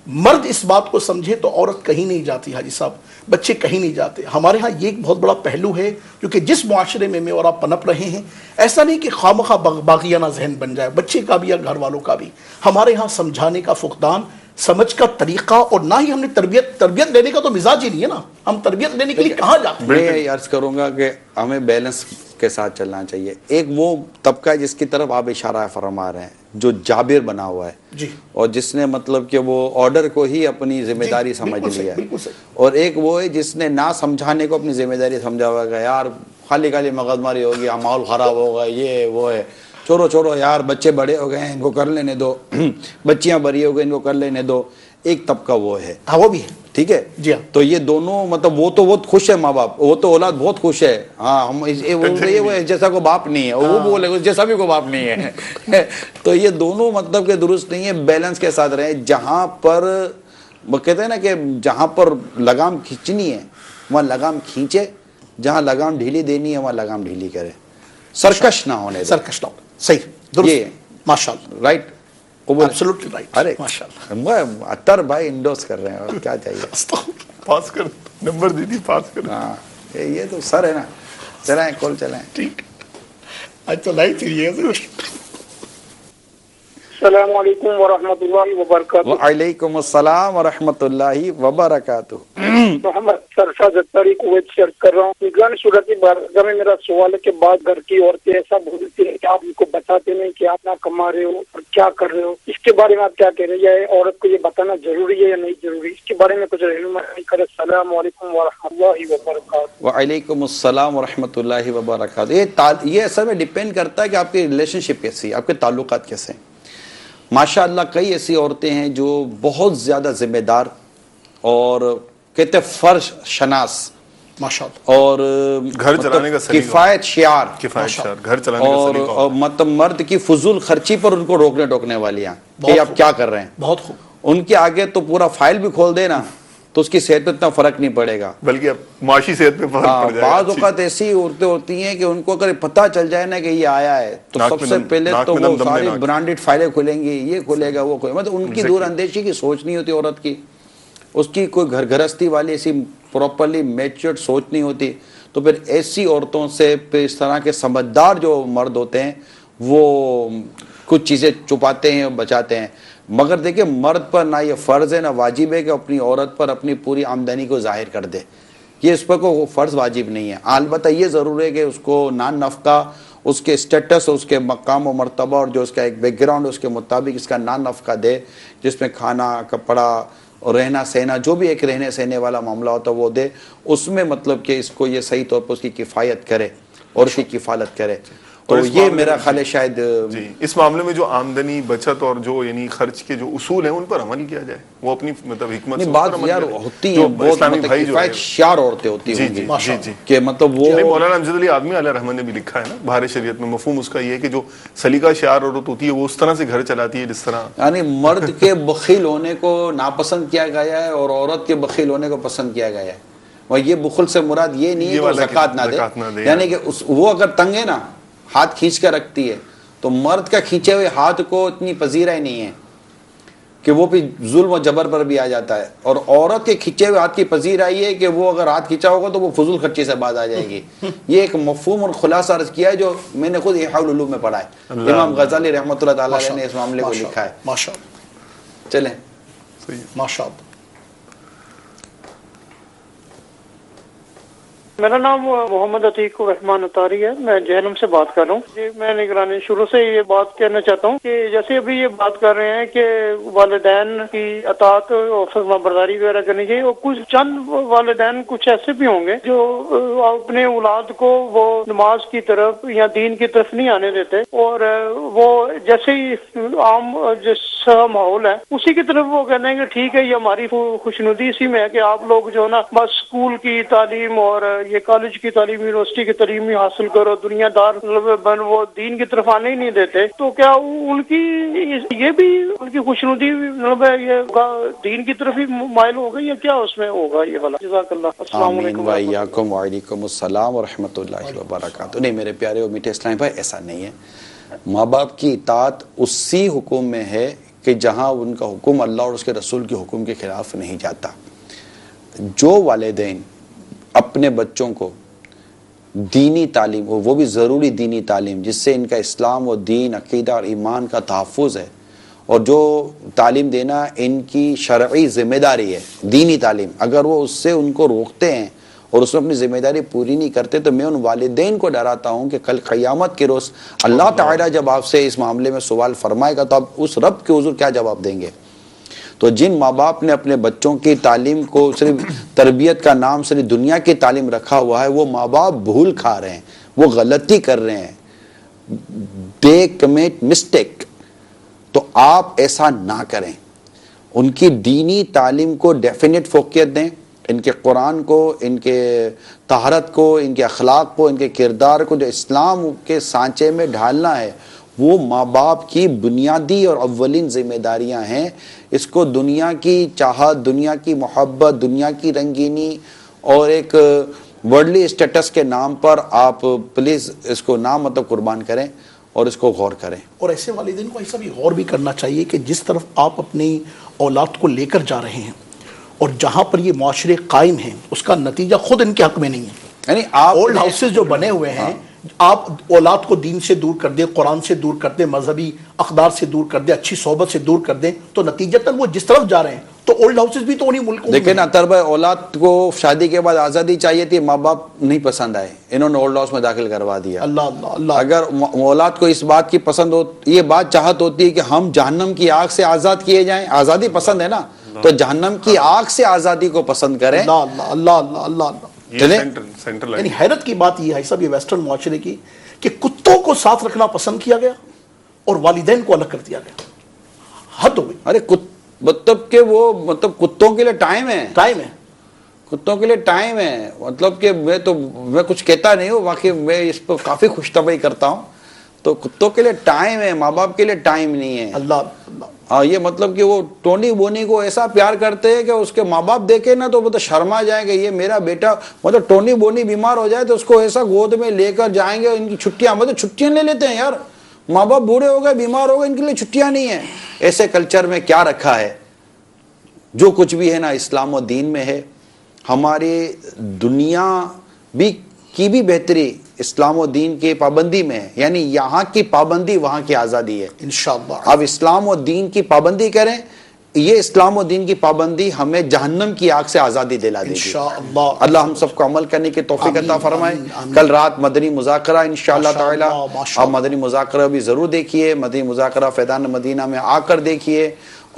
مرد اس بات کو سمجھے تو عورت کہیں نہیں جاتی حاجی صاحب, بچے کہیں نہیں جاتے. ہمارے ہاں یہ ایک بہت بڑا پہلو ہے کیونکہ جس معاشرے میں اور آپ پنپ رہے ہیں, ایسا نہیں کہ خواہ باغیانہ ذہن بن جائے, بچے کا بھی یا گھر والوں کا بھی. ہمارے ہاں سمجھانے کا فقدان, سمجھ کا طریقہ, اور نہ ہی ہم نے تربیت لینے کا تو مزاج ہی نہیں ہے نا. ہم تربیت لینے کے لیے کہاں جاتے ہیں؟ میں یہ عرض کروں گا کہ ہمیں بیلنس کے ساتھ چلنا چاہیے. ایک وہ طبقہ ہے جس کی طرف آپ اشارہ فرما رہے ہیں, جو جابر بنا ہوا ہے جی, اور جس نے مطلب کہ وہ آرڈر کو ہی اپنی ذمہ داری سمجھ لیا ہے, اور ایک وہ ہے جس نے نہ سمجھانے کو اپنی ذمہ داری سمجھا ہوا ہے. یار خالی مغز ماری ہوگی, ماحول خراب ہوگا, یہ وہ ہے, چھوڑو یار, بچے بڑے ہو گئے ہیں, ان کو کر لینے دو, بچیاں بڑی ہو گئی, ان کو کر لینے دو. ایک طبقہ وہ ہے, وہ بھی ہے, ٹھیک ہے جی. تو یہ دونوں مطلب وہ تو بہت خوش ہے, ماں باپ, وہ تو اولاد بہت خوش ہے. ہاں, ہم جیسا کو باپ نہیں ہے, وہ بولے جیسا بھی کو باپ نہیں ہے. تو یہ دونوں مطلب کہ درست نہیں ہے. بیلنس کے ساتھ رہے. جہاں پر وہ کہتے ہیں نا کہ جہاں پر لگام کھینچنی ہے وہاں لگام کھینچے, جہاں لگام ڈھیلی دینی ہے وہاں لگام ڈھیلی کرے, سرکش نہ ہونے. صحیح, درست, ماشاءاللہ, رائٹ, ایبسولوٹلی رائٹ. ارے ماشاءاللہ, اطہر بھائی انڈوس کر رہے ہیں, اور کیا چاہیے. پاس کر, نمبر دے دی, پاس کر. ہاں, یہ تو سر ہے نا. چلائیں, کال چلائیں. ٹھیک, اچھا لائٹ چلیے. السلام علیکم ورحمۃ اللہ وبرکاتہ. وعلیکم السلام ورحمۃ اللہ وبرکاتہ. محمد سرفراز اتاری کویت سے عرض کر رہا ہوں. نگران صورت بارگاہ میں میرا سوال ہے کہ بعض گھر کی عورتیں ایسا بولتی ہیں کہ آپ ان کو بتاتے نہیں کہ آپ نہ کما رہے ہو اور کیا کر رہے ہو. اس کے بارے میں آپ کیا کہہ رہے ہیں؟ عورت کو یہ بتانا ضروری ہے یا نہیں ضروری؟ اس کے بارے میں کچھ رہنمائی کرے. السلام علیکم ورحمۃ اللہ وبرکاتہ. وعلیکم السلام ورحمۃ اللہ وبرکاتہ. یہ اصل میں ڈپینڈ کرتا ہے کہ آپ کی ریلیشن شپ کیسی ہے, آپ کے تعلقات کیسے ہیں. ماشاء اللہ کئی ایسی عورتیں ہیں جو بہت زیادہ ذمہ دار اور کہتے فرض شناس ماشاءاللہ، اور گھر چلانے کا سلیقہ، کفایت شعار، گھر چلانے کا سلیقہ، اور مطلب مرد کی فضول خرچی پر ان کو روکنے ٹوکنے والی ہیں کہ آپ کیا کر رہے ہیں. بہت خوب. ان کے آگے تو پورا فائل بھی کھول دے نا تو اس کی صحت پہ اتنا فرق نہیں پڑے گا، بلکہ اب معاشی صحت پہ فرق پڑ جائے گا. بعض اوقات ایسی عورتیں ہوتی ہیں کہ ان کو اگر پتہ چل جائے نا کہ یہ آیا ہے تو سب سے پہلے تو وہ ساری برانڈڈ فائلیں کھلیں گی، یہ کھلے گا وہ کھلے گا. مطلب ان کی دور اندیشی کی سوچ نہیں ہوتی عورت کی، اس کی کوئی گھر گھرستی والی ایسی پراپرلی میچورڈ سوچ نہیں ہوتی. تو پھر ایسی عورتوں سے پھر اس طرح کے سمجھدار جو مرد ہوتے ہیں وہ کچھ چیزیں چھپاتے ہیں اور بچاتے ہیں. مگر دیکھیں مرد پر نہ یہ فرض ہے نہ واجب ہے کہ اپنی عورت پر اپنی پوری آمدنی کو ظاہر کر دے، یہ اس پر کوئی فرض واجب نہیں ہے. البتہ یہ ضرور ہے کہ اس کو نان نفقہ اس کے اسٹیٹس، اس کے مقام و مرتبہ اور جو اس کا ایک بیک گراؤنڈ اس کے مطابق اس کا نان نفقہ دے، جس میں کھانا، کپڑا اور رہنا سہنا جو بھی ایک رہنے سہنے والا معاملہ ہوتا ہے وہ دے. اس میں مطلب کہ اس کو یہ صحیح طور پر اس کی کفایت کرے اور اس کی کفالت کرے. تو یہ میرا خیال ہے شاید جی اس معاملے میں جو آمدنی بچت اور جو یعنی خرچ کے جو اصول ہیں ان پر عمل کیا جائے، وہ اپنی مطلب حکمت سے بات یار ہوتی ہے بہت کفایت شعار عورتیں ہوتی ہیں جی کہ مطلب وہ مولانا امجد علی آدمی علیہ رحمت نے بھی لکھا ہے نا بہار شریعت میں، مفہوم اس کا یہ ہے کہ جو سلیقہ شعار عورت ہوتی ہے وہ اس طرح سے گھر چلاتی ہے جس طرح یعنی مرد کے بخیل ہونے کو ناپسند کیا گیا ہے اور عورت کے بخیل ہونے کو پسند کیا گیا ہے. اور یہ بخل سے مراد یہ نہیں ہے کہ زکوٰۃ نہ دے، یعنی کہ وہ اگر تنگ ہے نا ہاتھ کھینچ کر رکھتی ہے تو مرد کا کھینچے ہوئے ہاتھ کو اتنی پذیرہ ہی نہیں ہے کہ وہ بھی ظلم و جبر پر بھی آ جاتا ہے. اور عورت کے کھینچے ہوئے ہاتھ کی پذیرائی ہے کہ وہ اگر ہاتھ کھینچا ہوگا تو وہ فضول خرچی سے باز آ جائے گی. یہ ایک مفہوم اور خلاصہ عرض کیا ہے جو میں نے خود احیاء العلوم میں پڑھا ہے. امام غزالی رحمۃ اللہ تعالیٰ علیہ نے اس معاملے کو لکھا ہے. ماشاءاللہ. چلیں ماشاءاللہ. میرا نام محمد عتیق الرحمان اتاری ہے، میں جہلم سے بات کر رہا ہوں. جی میں نگرانی شروع سے یہ بات کہنا چاہتا ہوں کہ جیسے ابھی یہ بات کر رہے ہیں کہ والدین کی اطاعت اور فرما برداری وغیرہ کرنی چاہیے، اور کچھ چند والدین کچھ ایسے بھی ہوں گے جو اپنے اولاد کو وہ نماز کی طرف یا دین کی طرف نہیں آنے دیتے، اور وہ جیسے ہی عام جیسا ماحول ہے اسی کی طرف وہ کہتے ہیں کہ ٹھیک ہے یہ ہماری خوشنودی اسی میں ہے کہ آپ لوگ جو ہے نا بس اسکول کی تعلیم اور یہ کالج کی تعلیم، یونیورسٹی کی تعلیم ہی حاصل کرو، دنیا دار بن، وہ دین کی طرف آنے ہی نہیں دیتے. تو کیا ان کی یہ بھی ان کی خوشنودی یہ دین کی طرف ہی مائل ہو گئی یا کیا اس میں ہوگا یہ والا؟ جزاک اللہ. السلام علیکم. وعلیکم وعلیکم السلام ورحمۃ اللہ وبرکاتہ. نہیں میرے پیارے اور میٹھے اسلام بھائی، ایسا نہیں ہے. ماں باپ کی اطاعت اسی حکم میں ہے کہ جہاں ان کا حکم اللہ اور اس کے رسول کے حکم کے خلاف نہیں جاتا. جو والدین اپنے بچوں کو دینی تعلیم، وہ بھی ضروری دینی تعلیم جس سے ان کا اسلام و دین، عقیدہ اور ایمان کا تحفظ ہے، اور جو تعلیم دینا ان کی شرعی ذمہ داری ہے دینی تعلیم، اگر وہ اس سے ان کو روکتے ہیں اور اس میں اپنی ذمہ داری پوری نہیں کرتے تو میں ان والدین کو ڈراتا ہوں کہ کل قیامت کے روز اللہ تعالیٰ جب آپ سے اس معاملے میں سوال فرمائے گا تو آپ اس رب کے حضور کیا جواب دیں گے. تو جن ماں باپ نے اپنے بچوں کی تعلیم کو صرف تربیت کا نام صرف دنیا کی تعلیم رکھا ہوا ہے، وہ ماں باپ بھول کھا رہے ہیں، وہ غلطی کر رہے ہیں. they commit mistake. تو آپ ایسا نہ کریں. ان کی دینی تعلیم کو ڈیفینیٹ فوقیت دیں، ان کے قرآن کو، ان کے طہارت کو، ان کے اخلاق کو، ان کے کردار کو جو اسلام کے سانچے میں ڈھالنا ہے وہ ماں باپ کی بنیادی اور اولین ذمہ داریاں ہیں. اس کو دنیا کی چاہت، دنیا کی محبت، دنیا کی رنگینی اور ایک ورلڈلی اسٹیٹس کے نام پر آپ پلیز اس کو نہ مطلب قربان کریں اور اس کو غور کریں. اور ایسے والدین کو ایسا بھی غور بھی کرنا چاہیے کہ جس طرف آپ اپنی اولاد کو لے کر جا رہے ہیں اور جہاں پر یہ معاشرے قائم ہیں اس کا نتیجہ خود ان کے حق میں نہیں ہے. یعنی آپ اولڈ ہاؤسز جو بنے ہوئے ہیں، آپ اولاد کو دین سے دور کر دیں، قرآن سے دور کر دیں، مذہبی اقدار سے دور کر دیں، اچھی صحبت سے دور کر دیں، تو نتیجتاً وہ جس طرف جا رہے ہیں تو اولڈ ہاؤسز بھی تو انہیں ملکوں دیکھیں نا طرب اولاد کو شادی کے بعد آزادی چاہیے تھی، ماں باپ نہیں پسند آئے، انہوں نے اولڈ ہاؤس میں داخل کروا دیا. اللہ اللہ اللہ. اگر اولاد کو اس بات کی پسند ہو، یہ بات چاہت ہوتی ہے کہ ہم جہنم کی آگ سے آزاد کیے جائیں، آزادی پسند ہے نا، تو جہنم کی آگ سے آزادی کو پسند کریں. اللہ اللہ اللہ اللہ اللہ. یعنی حیرت کی بات یہ ہے سب یہ ویسٹرن معاشرے کی کہ کتوں کو ساتھ رکھنا پسند کیا گیا اور والدین کو الگ کر دیا گیا. حد ہو گئی. ارے مطلب کہ وہ مطلب کتوں کے لیے ٹائم ہے. کتوں کے لیے ٹائم ہے، مطلب کہ میں کچھ کہتا نہیں ہوں، واقعی میں اس پر کافی خوش طبعی کرتا ہوں. تو کتوں کے لیے ٹائم ہے، ماں باپ کے لیے ٹائم نہیں ہے. ہاں یہ مطلب کہ وہ ٹونی بونی کو ایسا پیار کرتے ہیں کہ اس کے ماں باپ دیکھے نا تو وہ تو شرما جائیں گے، یہ میرا بیٹا. مطلب ٹونی بونی بیمار ہو جائے تو اس کو ایسا گود میں لے کر جائیں گے. ان کی چھٹیاں، مطلب چھٹیاں لے لیتے ہیں یار. ماں باپ بوڑھے ہو گئے، بیمار ہو گئے، ان کے لیے چھٹیاں نہیں ہیں. ایسے کلچر میں کیا رکھا ہے؟ جو کچھ بھی ہے نا اسلام و دین میں ہے. ہماری دنیا کی بھی بہتری اسلام و دین کی پابندی میں ہے، یعنی یہاں کی پابندی وہاں کی آزادی ہے انشاءاللہ. اب اسلام و دین کی پابندی کریں، یہ اسلام و دین کی پابندی ہمیں جہنم کی آگ سے آزادی دلا دے گی انشاءاللہ. اللہ ہم سب کو عمل کرنے کی توفیق عطا فرمائے. کل رات مدنی مذاکرہ انشاءاللہ تعالی، آپ مدنی مذاکرہ بھی ضرور دیکھیے. مدنی مذاکرہ فیضان مدینہ میں آ کر دیکھیے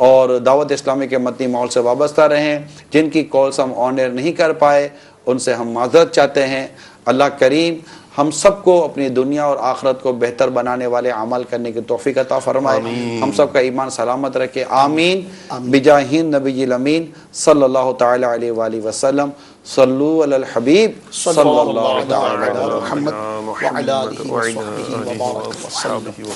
اور دعوت اسلامی کے مدنی ماحول سے وابستہ رہیں. جن کی کالز ہم آن ایئر نہیں کر پائے ان سے ہم معذرت چاہتے ہیں. اللہ کریم ہم سب کو اپنی دنیا اور آخرت کو بہتر بنانے والے عمل کرنے کی توفیق عطا فرمائے. ہم سب کا ایمان سلامت رکھے. آمین بجاہ نبی الامین صلی اللہ تعالی علیہ وآلہ وسلم. صلو علی الحبیب صلی اللہ تعالی علیہ محمد وعلی آلہ وصحبہ وبارک وسلم.